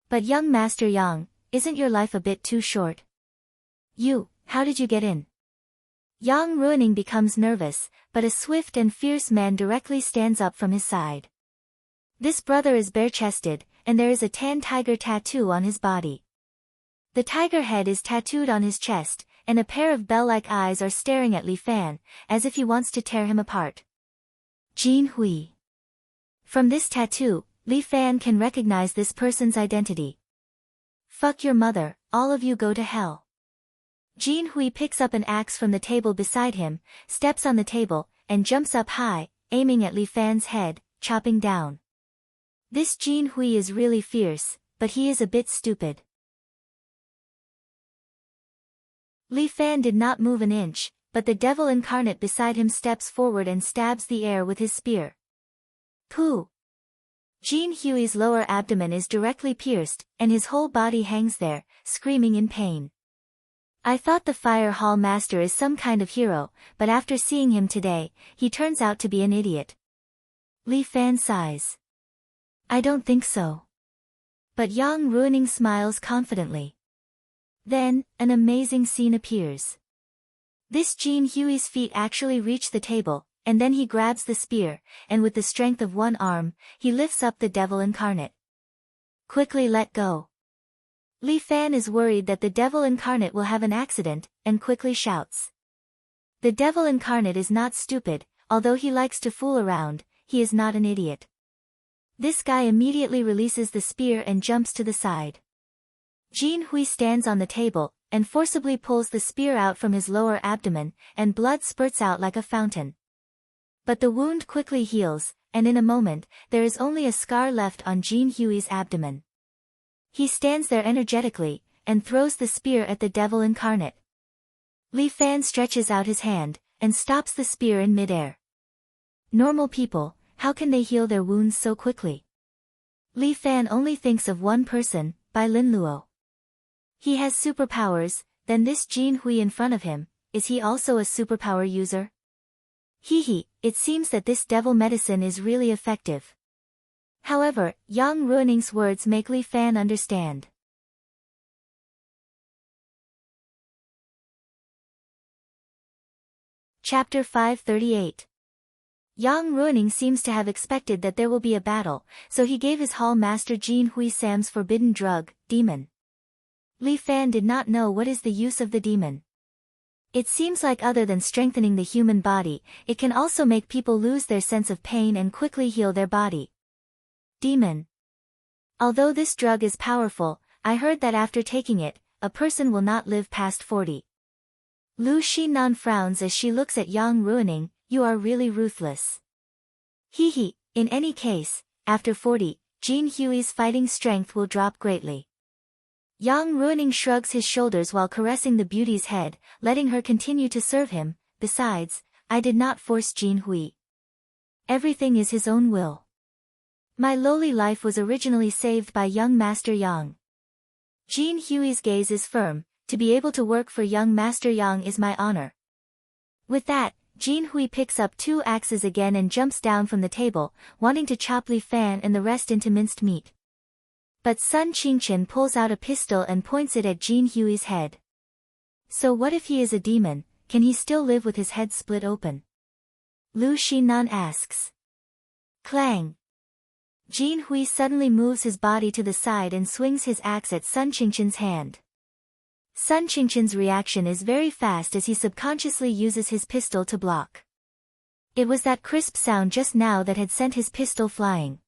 But young Master Yang, isn't your life a bit too short? How did you get in? Yang Ruining becomes nervous, but a swift and fierce man directly stands up from his side. This brother is bare-chested, and there is a tan tiger tattoo on his body. The tiger head is tattooed on his chest, and a pair of bell-like eyes are staring at Li Fan, as if he wants to tear him apart. Jin Hui. From this tattoo, Li Fan can recognize this person's identity. Fuck your mother, all of you go to hell. Jin Hui picks up an axe from the table beside him, steps on the table, and jumps up high, aiming at Li Fan's head, chopping down. This Jin Hui is really fierce, but he is a bit stupid. Li Fan did not move an inch, but the devil incarnate beside him steps forward and stabs the air with his spear. Pooh! Jin Hui's lower abdomen is directly pierced, and his whole body hangs there, screaming in pain. I thought the fire hall master is some kind of hero, but after seeing him today, he turns out to be an idiot. Li Fan sighs. I don't think so. But Yang Ruining smiles confidently. Then, an amazing scene appears. This Jin Hui's feet actually reach the table, and then he grabs the spear, and with the strength of one arm, he lifts up the devil incarnate. Quickly let go. Li Fan is worried that the devil incarnate will have an accident, and quickly shouts. The devil incarnate is not stupid, although he likes to fool around, he is not an idiot. This guy immediately releases the spear and jumps to the side. Jin Hui stands on the table, and forcibly pulls the spear out from his lower abdomen, and blood spurts out like a fountain. But the wound quickly heals, and in a moment, there is only a scar left on Jin Hui's abdomen. He stands there energetically, and throws the spear at the devil incarnate. Li Fan stretches out his hand, and stops the spear in midair. Normal people, how can they heal their wounds so quickly? Li Fan only thinks of one person, Bai Lin Luo. He has superpowers, then this Jin Hui in front of him, is he also a superpower user? It seems that this devil medicine is really effective. However, Yang Ruining's words make Li Fan understand. Chapter 538. Yang Ruining seems to have expected that there will be a battle, so he gave his hall master Jin Hui Sam's forbidden drug, demon. Li Fan did not know what is the use of the demon. It seems like other than strengthening the human body, it can also make people lose their sense of pain and quickly heal their body. Demon. Although this drug is powerful, I heard that after taking it, a person will not live past 40. Lu Xinan frowns as she looks at Yang Ruining. You are really ruthless. In any case, after 40, Jin Hui's fighting strength will drop greatly. Yang Ruining shrugs his shoulders while caressing the beauty's head, letting her continue to serve him. Besides, I did not force Jin Hui. Everything is his own will. My lowly life was originally saved by young Master Yang. Jin Hui's gaze is firm. To be able to work for young Master Yang is my honor. With that, Jin Hui picks up 2 axes again and jumps down from the table, wanting to chop Li Fan and the rest into minced meat. But Sun Qingchen pulls out a pistol and points it at Jin Hui's head. So what if he is a demon, can he still live with his head split open? Lu Xinan asks. Clang! Jin Hui suddenly moves his body to the side and swings his axe at Sun Qingchen's hand. Sun Qingchen's reaction is very fast as he subconsciously uses his pistol to block. It was that crisp sound just now that had sent his pistol flying.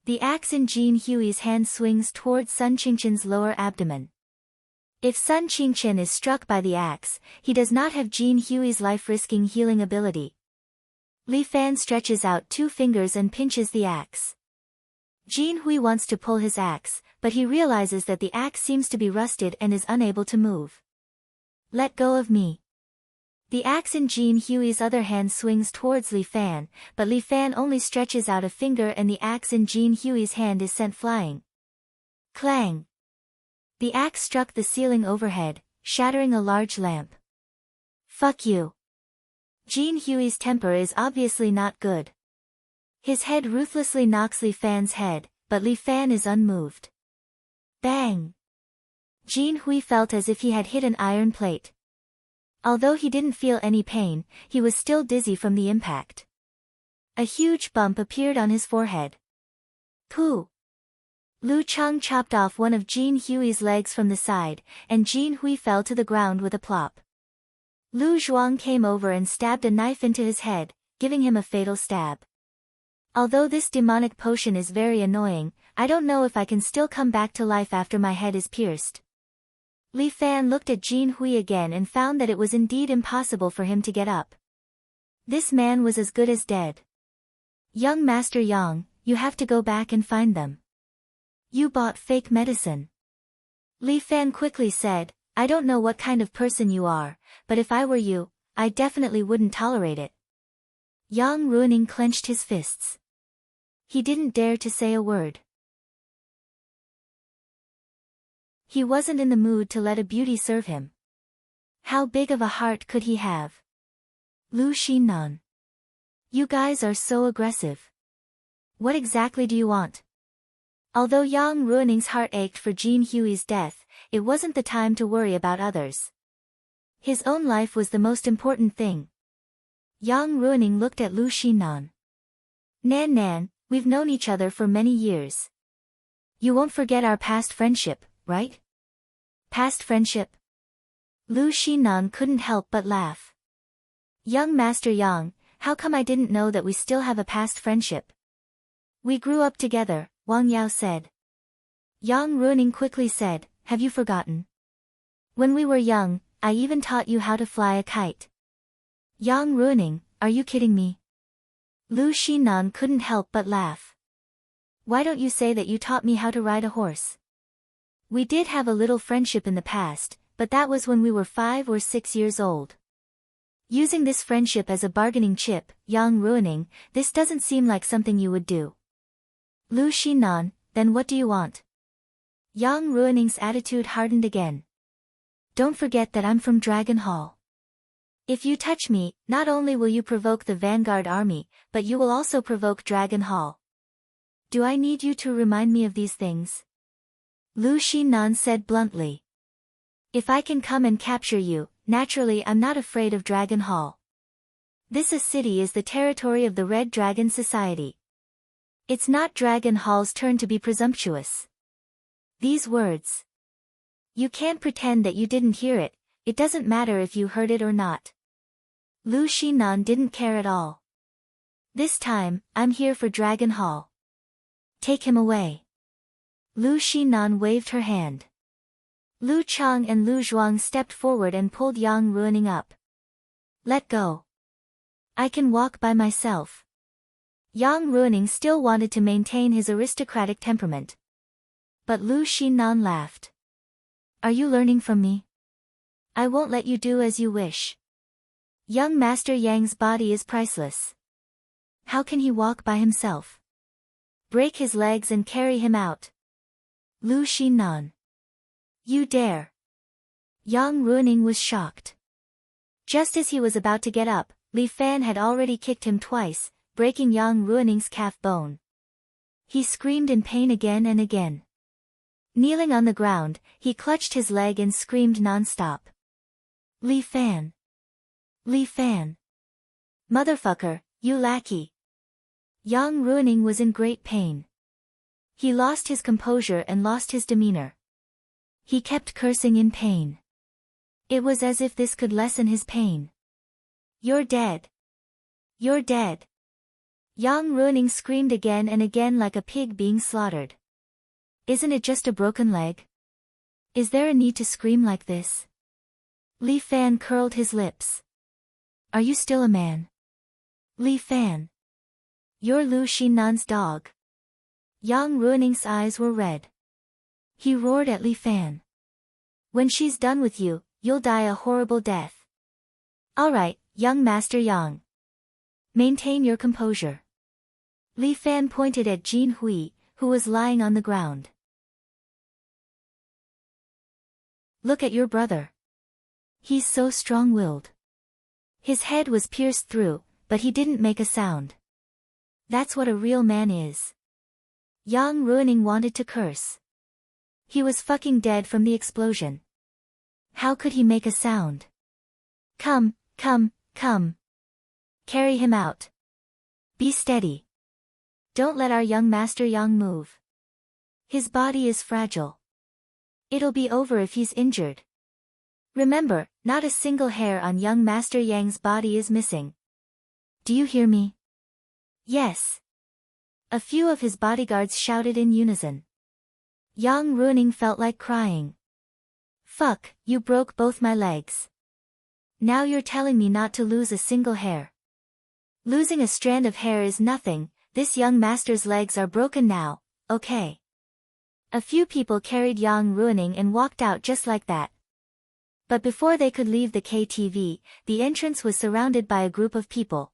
The axe in Jin Hui's hand swings towards Sun Qingchen's lower abdomen. If Sun Qingchen is struck by the axe, he does not have Jin Hui's life-risking healing ability. Li Fan stretches out 2 fingers and pinches the axe. Jin Hui wants to pull his axe, but he realizes that the axe seems to be rusted and is unable to move. Let go of me. The axe in Jin Hui's other hand swings towards Li Fan, but Li Fan only stretches out a finger and the axe in Jin Hui's hand is sent flying. Clang! The axe struck the ceiling overhead, shattering a large lamp. Fuck you. Jin Hui's temper is obviously not good. His head ruthlessly knocks Li Fan's head, but Li Fan is unmoved. Bang! Jin Hui felt as if he had hit an iron plate. Although he didn't feel any pain, he was still dizzy from the impact. A huge bump appeared on his forehead. Pooh! Lu Chang chopped off one of Jin Hui's legs from the side, and Jin Hui fell to the ground with a plop. Lu Zhuang came over and stabbed a knife into his head, giving him a fatal stab. Although this demonic potion is very annoying, I don't know if I can still come back to life after my head is pierced. Li Fan looked at Jin Hui again and found that it was indeed impossible for him to get up. This man was as good as dead. Young Master Yang, you have to go back and find them. You bought fake medicine. Li Fan quickly said, I don't know what kind of person you are, but if I were you, I definitely wouldn't tolerate it. Yang Ruining clenched his fists. He didn't dare to say a word. He wasn't in the mood to let a beauty serve him. How big of a heart could he have? Lu Xinan. You guys are so aggressive. What exactly do you want? Although Yang Ruining's heart ached for Jin Hui's death, it wasn't the time to worry about others. His own life was the most important thing. Yang Ruining looked at Lu Xinan. Nan, we've known each other for many years. You won't forget our past friendship, right? Past friendship? Lu Xinan couldn't help but laugh. Young Master Yang, how come I didn't know that we still have a past friendship? We grew up together, Wang Yao said. Yang Ruining quickly said, have you forgotten? When we were young, I even taught you how to fly a kite. Yang Ruining, are you kidding me? Lu Xinan couldn't help but laugh. Why don't you say that you taught me how to ride a horse? We did have a little friendship in the past, but that was when we were 5 or 6 years old. Using this friendship as a bargaining chip, Yang Ruining, this doesn't seem like something you would do. Lu Xinan, then what do you want? Yang Ruining's attitude hardened again. Don't forget that I'm from Dragon Hall. If you touch me, not only will you provoke the Vanguard army, but you will also provoke Dragon Hall. Do I need you to remind me of these things? Lu Xinan said bluntly. If I can come and capture you, naturally I'm not afraid of Dragon Hall. This city is the territory of the Red Dragon Society. It's not Dragon Hall's turn to be presumptuous. These words. You can't pretend that you didn't hear it, it doesn't matter if you heard it or not. Lu Xinan didn't care at all. This time, I'm here for Dragon Hall. Take him away. Lu Xinan waved her hand. Lu Chang and Lu Zhuang stepped forward and pulled Yang Ruining up. Let go. I can walk by myself. Yang Ruining still wanted to maintain his aristocratic temperament. But Lu Xinan laughed. Are you learning from me? I won't let you do as you wish. Young Master Yang's body is priceless. How can he walk by himself? Break his legs and carry him out. Lu Xinan. You dare. Yang Ruining was shocked. Just as he was about to get up, Li Fan had already kicked him twice, breaking Yang Ruining's calf bone. He screamed in pain again and again. Kneeling on the ground, he clutched his leg and screamed non-stop. Li Fan. Li Fan. Motherfucker, you lackey. Yang Ruining was in great pain. He lost his composure and lost his demeanor. He kept cursing in pain. It was as if this could lessen his pain. You're dead. You're dead. Yang Ruining screamed again and again like a pig being slaughtered. Isn't it just a broken leg? Is there a need to scream like this? Li Fan curled his lips. Are you still a man? Li Fan. You're Lu Xinan's dog. Yang Ruining's eyes were red. He roared at Li Fan. When she's done with you, you'll die a horrible death. Alright, young Master Yang. Maintain your composure. Li Fan pointed at Jin Hui, who was lying on the ground. Look at your brother. He's so strong-willed. His head was pierced through, but he didn't make a sound. That's what a real man is. Yang Ruining wanted to curse. He was fucking dead from the explosion. How could he make a sound? Come. Carry him out. Be steady. Don't let our young Master Yang move. His body is fragile. It'll be over if he's injured. Remember, not a single hair on young Master Yang's body is missing. Do you hear me? Yes. A few of his bodyguards shouted in unison. Yang Ruining felt like crying. Fuck, you broke both my legs. Now you're telling me not to lose a single hair. Losing a strand of hair is nothing, this young master's legs are broken now, okay. A few people carried Yang Ruining and walked out just like that. But before they could leave the KTV, the entrance was surrounded by a group of people.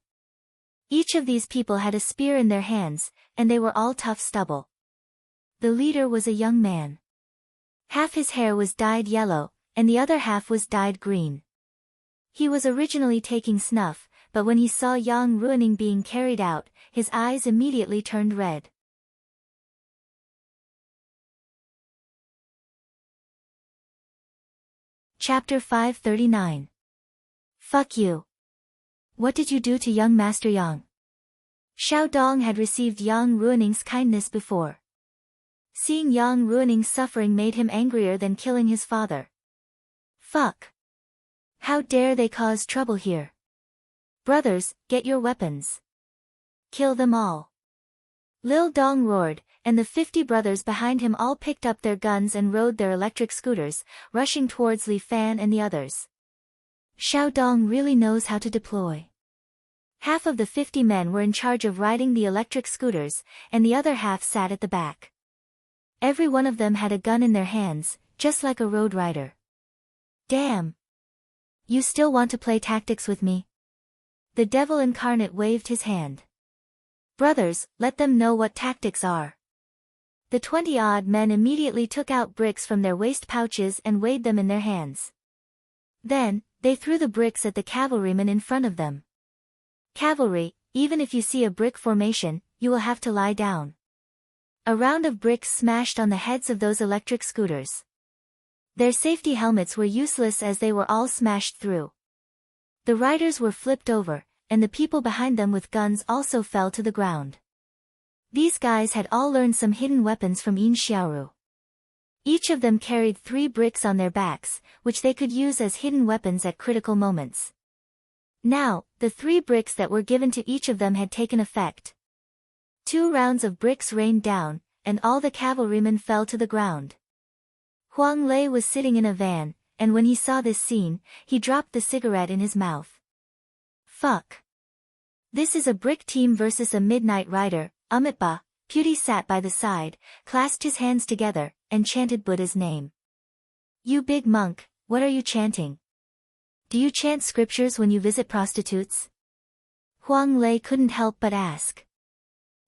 Each of these people had a spear in their hands, and they were all tough stubble. The leader was a young man. Half his hair was dyed yellow, and the other half was dyed green. He was originally taking snuff, but when he saw Yang Ruining being carried out, his eyes immediately turned red. Chapter 539. Fuck you. What did you do to young Master Yang? Xiao Dong had received Yang Ruining's kindness before. Seeing Yang Ruining's suffering made him angrier than killing his father. Fuck. How dare they cause trouble here? Brothers, get your weapons. Kill them all. Lil Dong roared, and the 50 brothers behind him all picked up their guns and rode their electric scooters, rushing towards Li Fan and the others. Xiao Dong really knows how to deploy. Half of the 50 men were in charge of riding the electric scooters, and the other half sat at the back. Every one of them had a gun in their hands, just like a road rider. Damn. You still want to play tactics with me? The devil incarnate waved his hand. Brothers, let them know what tactics are. The 20-odd men immediately took out bricks from their waist pouches and weighed them in their hands. Then, they threw the bricks at the cavalrymen in front of them. Cavalry, even if you see a brick formation, you will have to lie down. A round of bricks smashed on the heads of those electric scooters. Their safety helmets were useless as they were all smashed through. The riders were flipped over, and the people behind them with guns also fell to the ground. These guys had all learned some hidden weapons from Yin Xiaoru. Each of them carried 3 bricks on their backs, which they could use as hidden weapons at critical moments. Now, the 3 bricks that were given to each of them had taken effect. 2 rounds of bricks rained down, and all the cavalrymen fell to the ground. Huang Lei was sitting in a van, and when he saw this scene, he dropped the cigarette in his mouth. Fuck. This is a brick team versus a midnight rider. Amitba, Pewdie sat by the side, clasped his hands together, and chanted Buddha's name. You big monk, what are you chanting? Do you chant scriptures when you visit prostitutes? Huang Lei couldn't help but ask.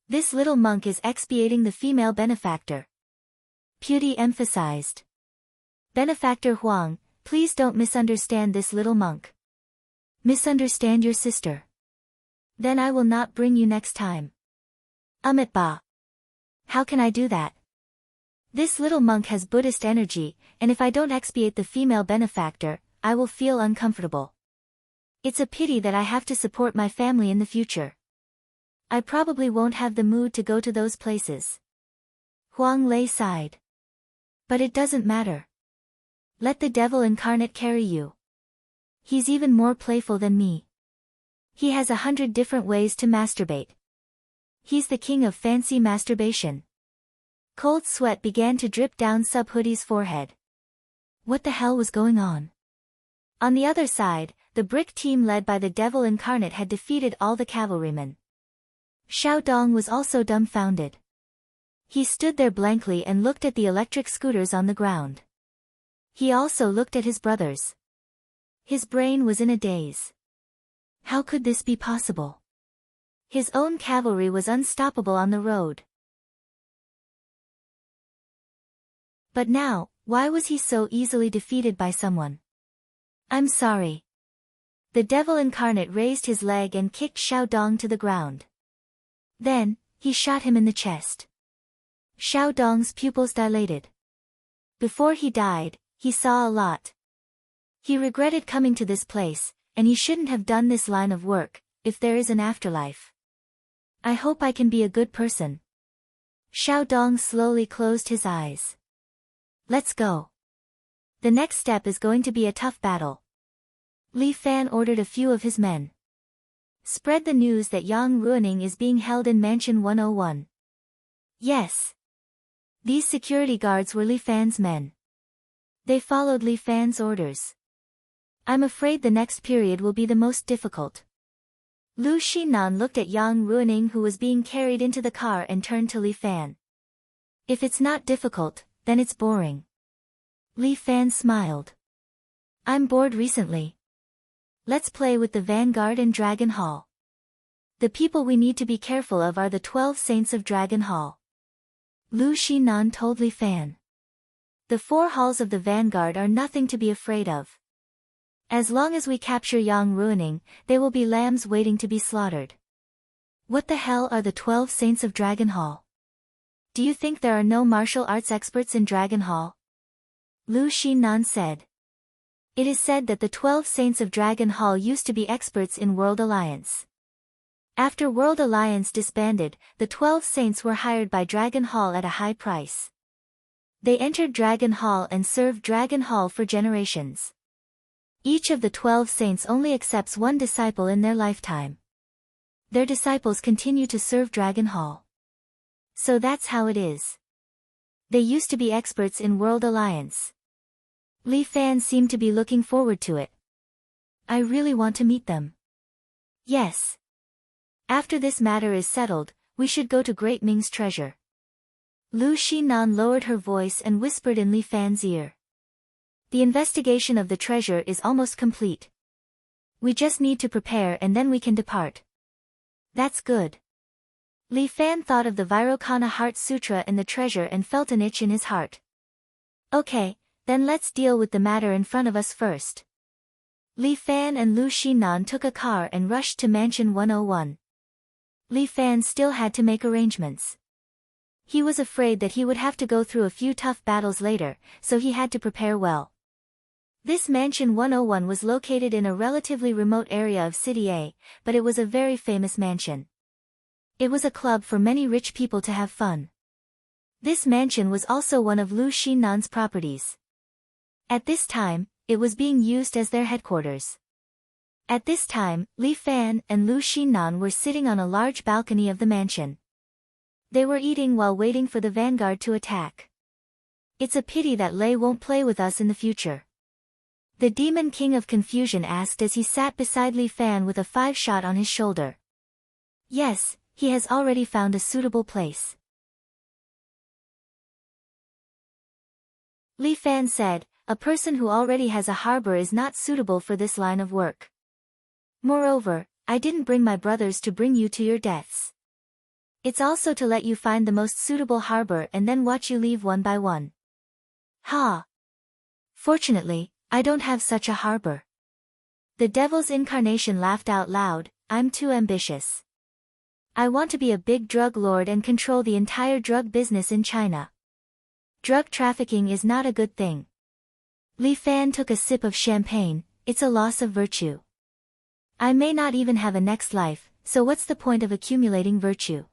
This little monk is expiating the female benefactor. Pewdie emphasized. Benefactor Huang, please don't misunderstand this little monk. Misunderstand your sister. Then I will not bring you next time. Amitba. How can I do that? This little monk has Buddhist energy, and if I don't expiate the female benefactor, I will feel uncomfortable. It's a pity that I have to support my family in the future. I probably won't have the mood to go to those places. Huang Lei sighed. But it doesn't matter. Let the devil incarnate carry you. He's even more playful than me. He has 100 different ways to masturbate. He's the king of fancy masturbation. Cold sweat began to drip down Sub Hoodie's forehead. What the hell was going on? On the other side, the brick team led by the devil incarnate had defeated all the cavalrymen. Xiao Dong was also dumbfounded. He stood there blankly and looked at the electric scooters on the ground. He also looked at his brothers. His brain was in a daze. How could this be possible? His own cavalry was unstoppable on the road. But now, why was he so easily defeated by someone? I'm sorry. The devil incarnate raised his leg and kicked Xiao Dong to the ground. Then, he shot him in the chest. Xiao Dong's pupils dilated. Before he died, he saw a lot. He regretted coming to this place, and he shouldn't have done this line of work, if there is an afterlife. I hope I can be a good person. Xiao Dong slowly closed his eyes. Let's go. The next step is going to be a tough battle. Li Fan ordered a few of his men. Spread the news that Yang Ruining is being held in Mansion 101. Yes. These security guards were Li Fan's men. They followed Li Fan's orders. I'm afraid the next period will be the most difficult. Lu Xinan looked at Yang Ruining who was being carried into the car and turned to Li Fan. If it's not difficult, then it's boring. Li Fan smiled. I'm bored recently. Let's play with the Vanguard and Dragon Hall. The people we need to be careful of are the 12 Saints of Dragon Hall. Lu Xinan told Li Fan. The 4 halls of the Vanguard are nothing to be afraid of. As long as we capture Yang Ruining, they will be lambs waiting to be slaughtered. What the hell are the 12 Saints of Dragon Hall? Do you think there are no martial arts experts in Dragon Hall? Lu Xinan said. It is said that the 12 saints of Dragon Hall used to be experts in World Alliance. After World Alliance disbanded, the 12 saints were hired by Dragon Hall at a high price. They entered Dragon Hall and served Dragon Hall for generations. Each of the 12 saints only accepts one disciple in their lifetime. Their disciples continue to serve Dragon Hall. So that's how it is. They used to be experts in World Alliance. Li Fan seemed to be looking forward to it. I really want to meet them. Yes. After this matter is settled, we should go to Great Ming's treasure. Lu Xinan lowered her voice and whispered in Li Fan's ear. The investigation of the treasure is almost complete. We just need to prepare and then we can depart. That's good. Li Fan thought of the Vairocana Heart Sutra and the treasure and felt an itch in his heart. Okay, then let's deal with the matter in front of us first. Li Fan and Lu Xinan took a car and rushed to Mansion 101. Li Fan still had to make arrangements. He was afraid that he would have to go through a few tough battles later, so he had to prepare well. This Mansion 101 was located in a relatively remote area of City A, but it was a very famous mansion. It was a club for many rich people to have fun. This mansion was also one of Lu Xinan's properties. At this time, it was being used as their headquarters. At this time, Li Fan and Lu Xinan were sitting on a large balcony of the mansion. They were eating while waiting for the vanguard to attack. It's a pity that Lei won't play with us in the future. The Demon King of Confusion asked as he sat beside Li Fan with a 5-shot on his shoulder. Yes, he has already found a suitable place. Li Fan said, a person who already has a harbor is not suitable for this line of work. Moreover, I didn't bring my brothers to bring you to your deaths. It's also to let you find the most suitable harbor and then watch you leave one by one. Ha! Fortunately, I don't have such a harbor. The devil's incarnation laughed out loud, I'm too ambitious. I want to be a big drug lord and control the entire drug business in China. Drug trafficking is not a good thing. Li Fan took a sip of champagne, it's a loss of virtue. I may not even have a next life, so what's the point of accumulating virtue?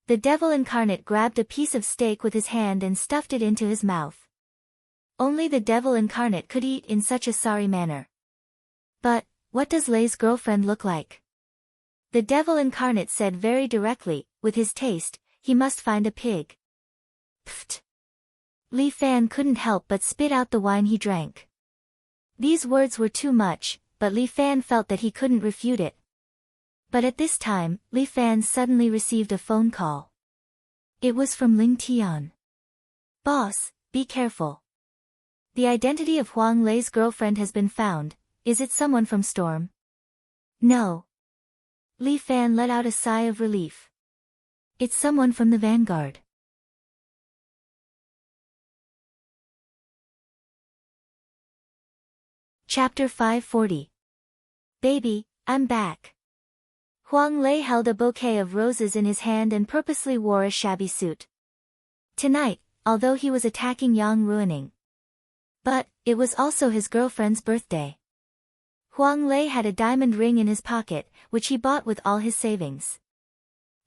The devil incarnate grabbed a piece of steak with his hand and stuffed it into his mouth. Only the devil incarnate could eat in such a sorry manner. But, what does Lei's girlfriend look like? The devil incarnate said very directly, with his taste, he must find a pig. Pfft! Li Fan couldn't help but spit out the wine he drank. These words were too much, but Li Fan felt that he couldn't refute it. But at this time, Li Fan suddenly received a phone call. It was from Ling Tian. Boss, be careful. The identity of Huang Lei's girlfriend has been found. Is it someone from Storm? No. Li Fan let out a sigh of relief. It's someone from the Vanguard. Chapter 540. Baby, I'm back. Huang Lei held a bouquet of roses in his hand and purposely wore a shabby suit. Tonight, although he was attacking Yang Ruining. But, it was also his girlfriend's birthday. Huang Lei had a diamond ring in his pocket, which he bought with all his savings.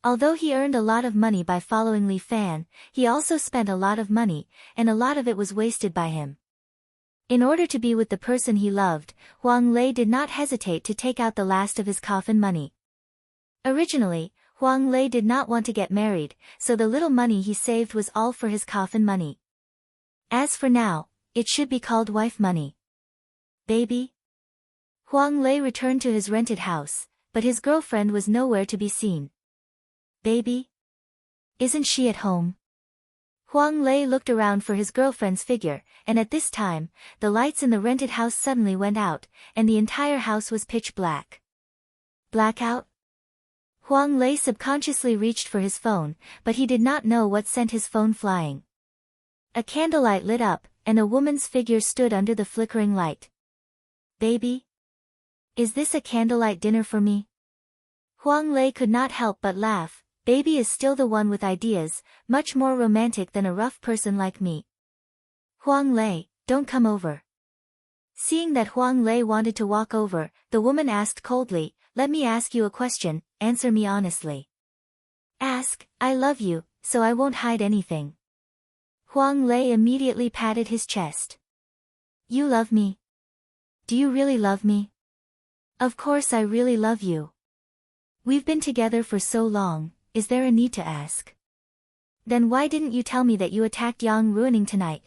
Although he earned a lot of money by following Li Fan, he also spent a lot of money, and a lot of it was wasted by him. In order to be with the person he loved, Huang Lei did not hesitate to take out the last of his coffin money. Originally, Huang Lei did not want to get married, so the little money he saved was all for his coffin money. As for now, it should be called wife money. Baby? Huang Lei returned to his rented house, but his girlfriend was nowhere to be seen. Baby? Isn't she at home? Huang Lei looked around for his girlfriend's figure, and at this time, the lights in the rented house suddenly went out, and the entire house was pitch black. Blackout? Huang Lei subconsciously reached for his phone, but he did not know what sent his phone flying. A candlelight lit up, and a woman's figure stood under the flickering light. Baby? Is this a candlelight dinner for me? Huang Lei could not help but laugh. Baby is still the one with ideas, much more romantic than a rough person like me. Huang Lei, don't come over. Seeing that Huang Lei wanted to walk over, the woman asked coldly, "Let me ask you a question, answer me honestly." "Ask, I love you, so I won't hide anything." Huang Lei immediately patted his chest. "You love me? Do you really love me?" "Of course I really love you. We've been together for so long, is there a need to ask?" "Then why didn't you tell me that you attacked Yang Ruining tonight?"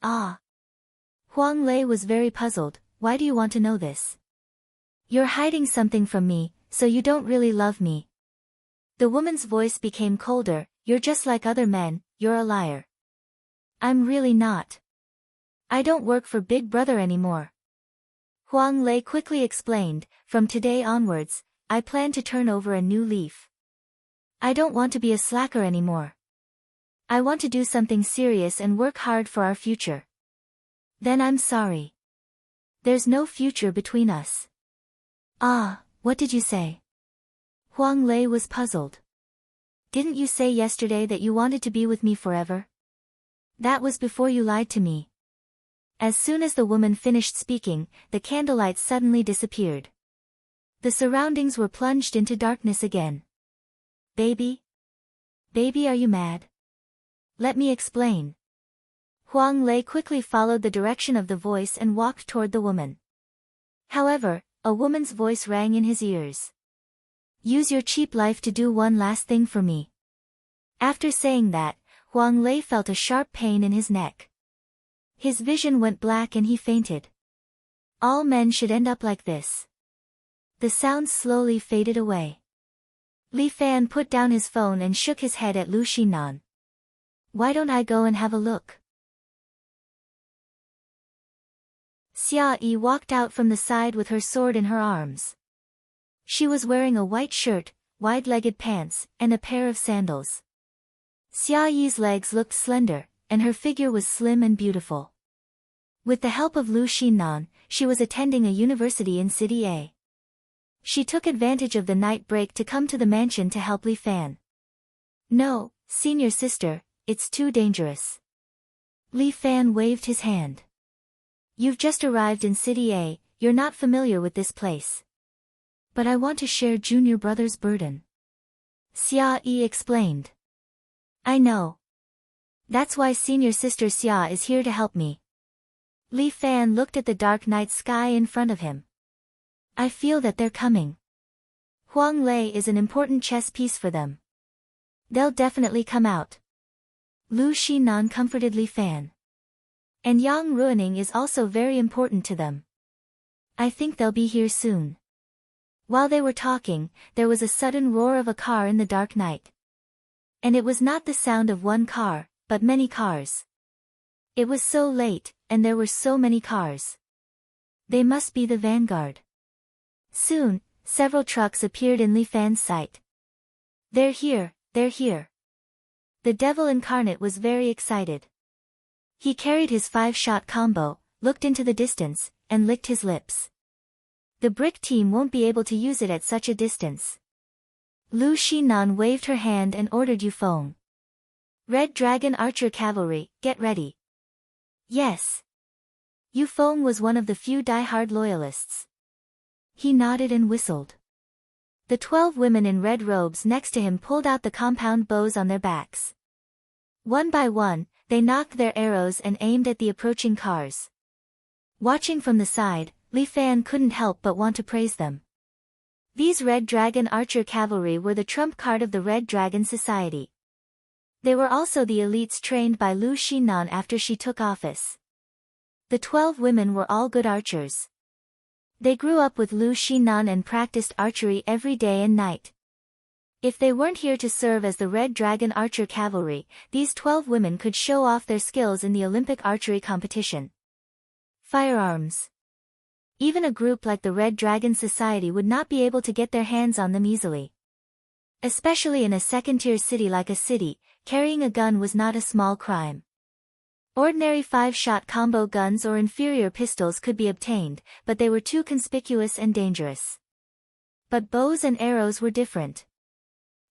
"Ah." Huang Lei was very puzzled. "Why do you want to know this?" "You're hiding something from me, so you don't really love me." The woman's voice became colder. "You're just like other men, you're a liar." "I'm really not. I don't work for Big Brother anymore." Huang Lei quickly explained, "From today onwards, I plan to turn over a new leaf. I don't want to be a slacker anymore. I want to do something serious and work hard for our future." "Then I'm sorry. There's no future between us." "Ah, what did you say?" Huang Lei was puzzled. "Didn't you say yesterday that you wanted to be with me forever?" "That was before you lied to me." As soon as the woman finished speaking, the candlelight suddenly disappeared. The surroundings were plunged into darkness again. "Baby? Baby, are you mad? Let me explain." Huang Lei quickly followed the direction of the voice and walked toward the woman. However, a woman's voice rang in his ears. "Use your cheap life to do one last thing for me." After saying that, Huang Lei felt a sharp pain in his neck. His vision went black and he fainted. All men should end up like this. The sound slowly faded away. Li Fan put down his phone and shook his head at Lu Xinnan. "Why don't I go and have a look?" Xia Yi walked out from the side with her sword in her arms. She was wearing a white shirt, wide-legged pants, and a pair of sandals. Xia Yi's legs looked slender, and her figure was slim and beautiful. With the help of Lu Xinnan, she was attending a university in City A. She took advantage of the night break to come to the mansion to help Li Fan. "No, senior sister, it's too dangerous." Li Fan waved his hand. "You've just arrived in City A, you're not familiar with this place." "But I want to share junior brother's burden," Xia Yi explained. "I know. That's why senior sister Xia is here to help me." Li Fan looked at the dark night sky in front of him. "I feel that they're coming. Huang Lei is an important chess piece for them. They'll definitely come out." Lu Xinnan comforted Li Fan. "And Yang Ruining is also very important to them. I think they'll be here soon." While they were talking, there was a sudden roar of a car in the dark night. And it was not the sound of one car, but many cars. It was so late, and there were so many cars. They must be the vanguard. Soon, several trucks appeared in Li Fan's sight. "They're here, they're here." The devil incarnate was very excited. He carried his 5-shot combo, looked into the distance, and licked his lips. The brick team won't be able to use it at such a distance. Lu Xinnan waved her hand and ordered Yufeng. "Red Dragon Archer Cavalry, get ready." "Yes." Yufeng was one of the few die-hard loyalists. He nodded and whistled. The 12 women in red robes next to him pulled out the compound bows on their backs. One by one, they knocked their arrows and aimed at the approaching cars. Watching from the side, Li Fan couldn't help but want to praise them. These Red Dragon Archer Cavalry were the trump card of the Red Dragon Society. They were also the elites trained by Lu Xinnan after she took office. The 12 women were all good archers. They grew up with Lu Xinnan and practiced archery every day and night. If they weren't here to serve as the Red Dragon Archer Cavalry, these 12 women could show off their skills in the Olympic archery competition. Firearms. Even a group like the Red Dragon Society would not be able to get their hands on them easily. Especially in a second-tier city like a city, carrying a gun was not a small crime. Ordinary 5-shot combo guns or inferior pistols could be obtained, but they were too conspicuous and dangerous. But bows and arrows were different.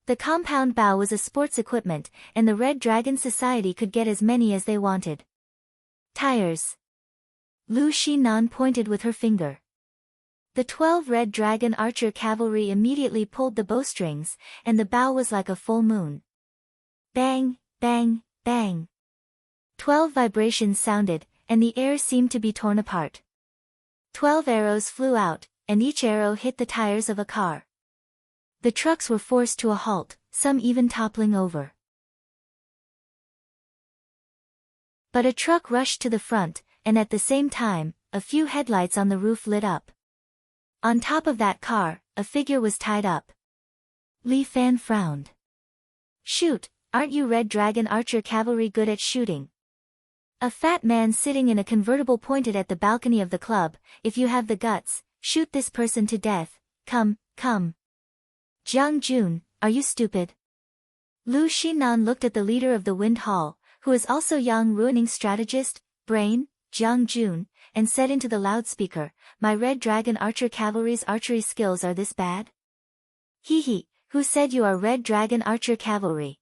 The compound bow was a sports equipment, and the Red Dragon Society could get as many as they wanted. Tires. Lu Xinan pointed with her finger. The 12 red dragon archer cavalry immediately pulled the bowstrings, and the bow was like a full moon. Bang, bang, bang. 12 vibrations sounded, and the air seemed to be torn apart. 12 arrows flew out, and each arrow hit the tires of a car. The trucks were forced to a halt, some even toppling over. But a truck rushed to the front, and at the same time, a few headlights on the roof lit up. On top of that car, a figure was tied up. Li Fan frowned. Shoot, aren't you Red Dragon Archer Cavalry good at shooting? A fat man sitting in a convertible pointed at the balcony of the club. If you have the guts, shoot this person to death. Come, come. Jiang Jun, are you stupid? Lu Xinan looked at the leader of the Wind Hall, who is also young ruining strategist, Brain, Jiang Jun, and said into the loudspeaker, my Red Dragon Archer Cavalry's archery skills are this bad? Hee hee, who said you are Red Dragon Archer Cavalry?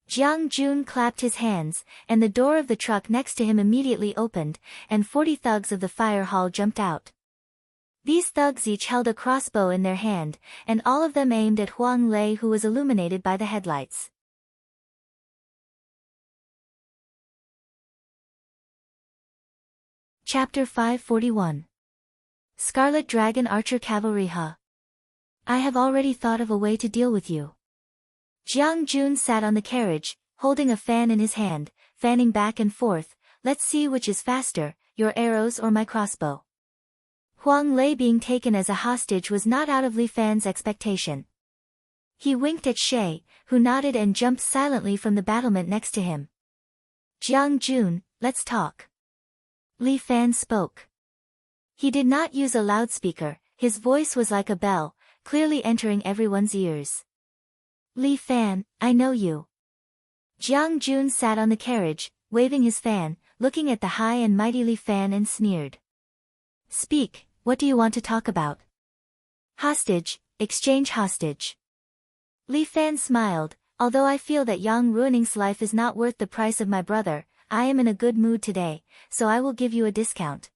Jiang Jun clapped his hands, and the door of the truck next to him immediately opened, and 40 thugs of the fire hall jumped out. These thugs each held a crossbow in their hand, and all of them aimed at Huang Lei, who was illuminated by the headlights. Chapter 541. Scarlet Dragon Archer Cavalry. I have already thought of a way to deal with you. Jiang Jun sat on the carriage, holding a fan in his hand, fanning back and forth. Let's see which is faster, your arrows or my crossbow. Huang Lei being taken as a hostage was not out of Li Fan's expectation. He winked at Shay, who nodded and jumped silently from the battlement next to him. Jiang Jun, let's talk. Li Fan spoke. He did not use a loudspeaker, his voice was like a bell, clearly entering everyone's ears. Li Fan, I know you. Jiang Jun sat on the carriage, waving his fan, looking at the high and mighty Li Fan and sneered. Speak, what do you want to talk about? Hostage, exchange hostage. Li Fan smiled, although I feel that Yang Ruining's life is not worth the price of my brother, I am in a good mood today, so I will give you a discount.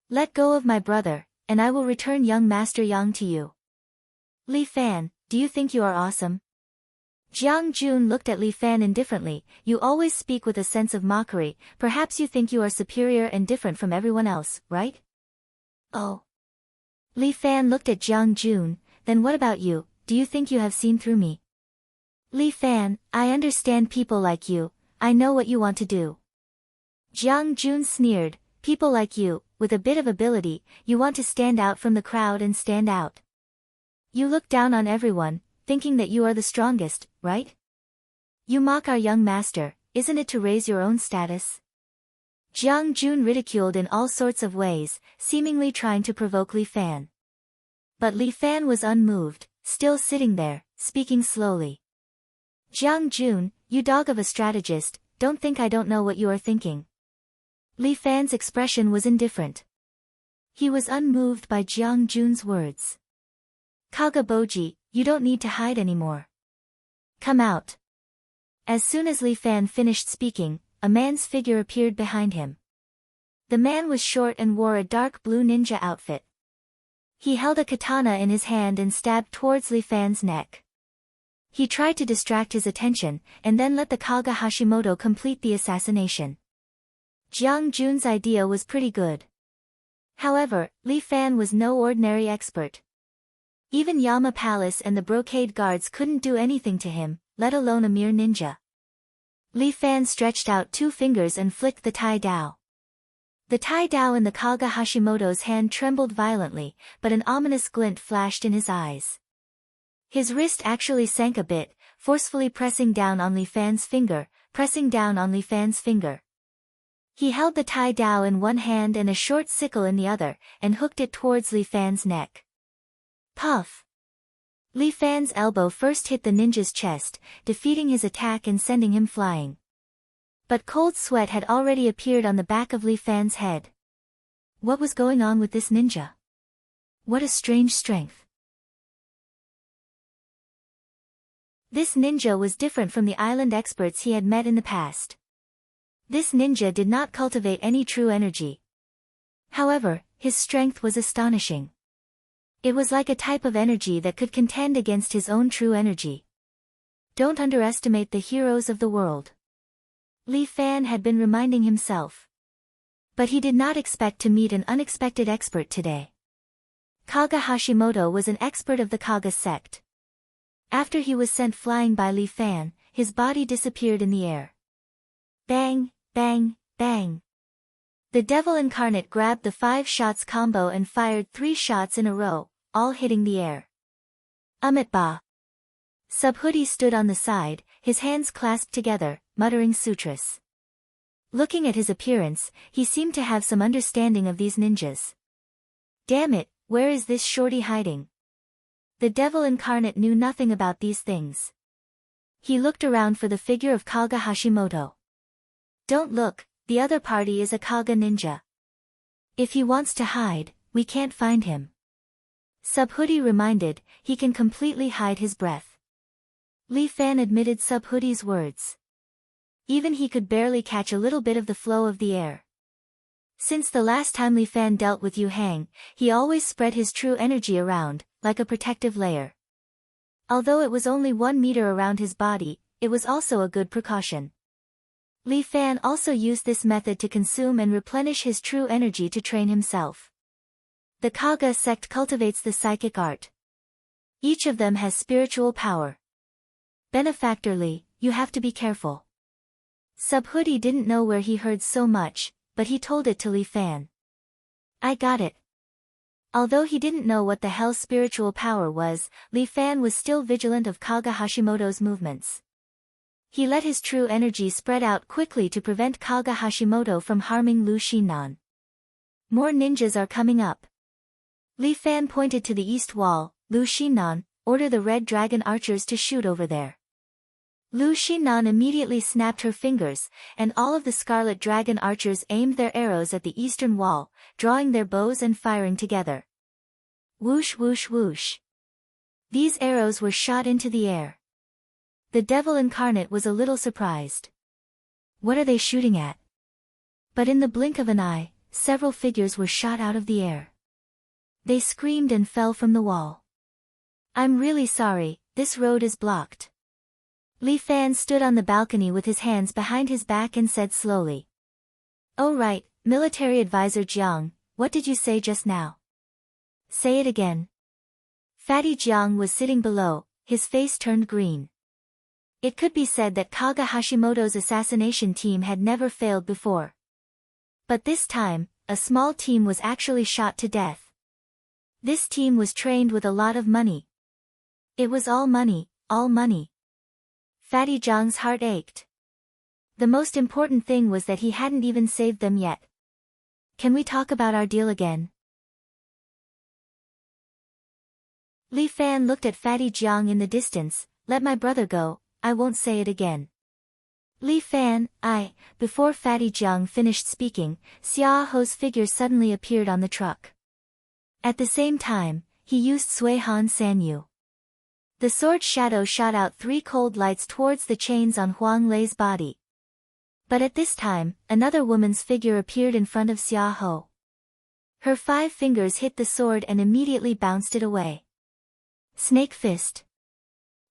Let go of my brother, and I will return young Master Yang to you. Li Fan, do you think you are awesome? Jiang Jun looked at Li Fan indifferently. You always speak with a sense of mockery, perhaps you think you are superior and different from everyone else, right? Oh. Li Fan looked at Jiang Jun, then what about you, do you think you have seen through me? Li Fan, I understand people like you, I know what you want to do. Jiang Jun sneered, people like you, with a bit of ability, you want to stand out from the crowd and stand out. You look down on everyone, thinking that you are the strongest, right? You mock our young master, isn't it to raise your own status? Jiang Jun ridiculed in all sorts of ways, seemingly trying to provoke Li Fan. But Li Fan was unmoved, still sitting there, speaking slowly. Jiang Jun, you dog of a strategist, don't think I don't know what you are thinking. Li Fan's expression was indifferent. He was unmoved by Jiang Jun's words. Kaga Boji, you don't need to hide anymore. Come out. As soon as Li Fan finished speaking, a man's figure appeared behind him. The man was short and wore a dark blue ninja outfit. He held a katana in his hand and stabbed towards Li Fan's neck. He tried to distract his attention, and then let the Kaga Hashimoto complete the assassination. Jiang Jun's idea was pretty good. However, Li Fan was no ordinary expert. Even Yama Palace and the Brocade Guards couldn't do anything to him, let alone a mere ninja. Li Fan stretched out 2 fingers and flicked the Tai Dao. The Tai Dao in the Kaga Hashimoto's hand trembled violently, but an ominous glint flashed in his eyes. His wrist actually sank a bit, forcefully pressing down on Li Fan's finger, pressing down on Li Fan's finger. He held the Tai Dao in one hand and a short sickle in the other, and hooked it towards Li Fan's neck. Puff! Li Fan's elbow first hit the ninja's chest, defeating his attack and sending him flying. But cold sweat had already appeared on the back of Li Fan's head. What was going on with this ninja? What a strange strength. This ninja was different from the island experts he had met in the past. This ninja did not cultivate any true energy. However, his strength was astonishing. It was like a type of energy that could contend against his own true energy. Don't underestimate the heroes of the world. Li Fan had been reminding himself. But he did not expect to meet an unexpected expert today. Kaga Hashimoto was an expert of the Kaga sect. After he was sent flying by Li Fan, his body disappeared in the air. Bang, bang, bang. The devil incarnate grabbed the 5 shots combo and fired 3 shots in a row, all hitting the air. Ba. Subhoodie stood on the side, his hands clasped together, muttering sutras. Looking at his appearance, he seemed to have some understanding of these ninjas. Damn it, where is this shorty hiding? The devil incarnate knew nothing about these things. He looked around for the figure of Kaga Hashimoto. Don't look, the other party is a Kaga ninja. If he wants to hide, we can't find him. Subhoodie reminded, he can completely hide his breath. Li Fan admitted Subhoodie's words. Even he could barely catch a little bit of the flow of the air. Since the last time Li Fan dealt with Yu Hang, he always spread his true energy around, like a protective layer. Although it was only 1 meter around his body, it was also a good precaution. Li Fan also used this method to consume and replenish his true energy to train himself. The Kaga sect cultivates the psychic art. Each of them has spiritual power. Benefactor Li, you have to be careful. Subhoodie didn't know where he heard so much, but he told it to Li Fan. I got it. Although he didn't know what the hell spiritual power was, Li Fan was still vigilant of Kaga Hashimoto's movements. He let his true energy spread out quickly to prevent Kaga Hashimoto from harming Lu Xinnan. More ninjas are coming up. Li Fan pointed to the east wall. Lu Xinnan, order the red dragon archers to shoot over there. Lu Xinnan immediately snapped her fingers, and all of the scarlet dragon archers aimed their arrows at the eastern wall, drawing their bows and firing together. Whoosh whoosh whoosh. These arrows were shot into the air. The devil incarnate was a little surprised. What are they shooting at? But in the blink of an eye, several figures were shot out of the air. They screamed and fell from the wall. I'm really sorry, this road is blocked. Li Fan stood on the balcony with his hands behind his back and said slowly. Oh right, military advisor Jiang, what did you say just now? Say it again. Fatty Jiang was sitting below, his face turned green. It could be said that Kaga Hashimoto's assassination team had never failed before. But this time, a small team was actually shot to death. This team was trained with a lot of money. It was all money, all money. Fatty Jiang's heart ached. The most important thing was that he hadn't even saved them yet. Can we talk about our deal again? Li Fan looked at Fatty Jiang in the distance. Let my brother go, I won't say it again. Li Fan, before Fatty Jiang finished speaking, Xia Ho's figure suddenly appeared on the truck. At the same time, he used Sui Han Sanyu. The sword shadow shot out 3 cold lights towards the chains on Huang Lei's body. But at this time, another woman's figure appeared in front of Xia Ho. Her 5 fingers hit the sword and immediately bounced it away. Snake fist.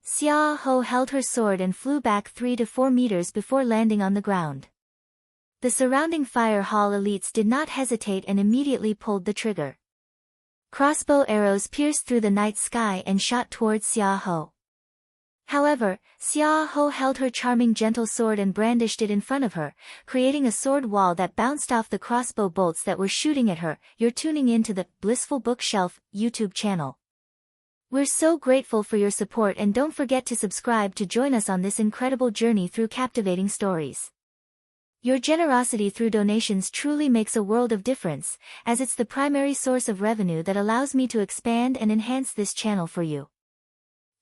Xia Ho held her sword and flew back 3 to 4 meters before landing on the ground. The surrounding fire hall elites did not hesitate and immediately pulled the trigger. Crossbow arrows pierced through the night sky and shot towards Xia Ho. However, Xia Ho held her charming gentle sword and brandished it in front of her, creating a sword wall that bounced off the crossbow bolts that were shooting at her. You're tuning in to the Blissful Bookshelf YouTube channel. We're so grateful for your support, and don't forget to subscribe to join us on this incredible journey through captivating stories. Your generosity through donations truly makes a world of difference, as it's the primary source of revenue that allows me to expand and enhance this channel for you.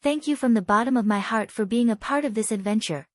Thank you from the bottom of my heart for being a part of this adventure.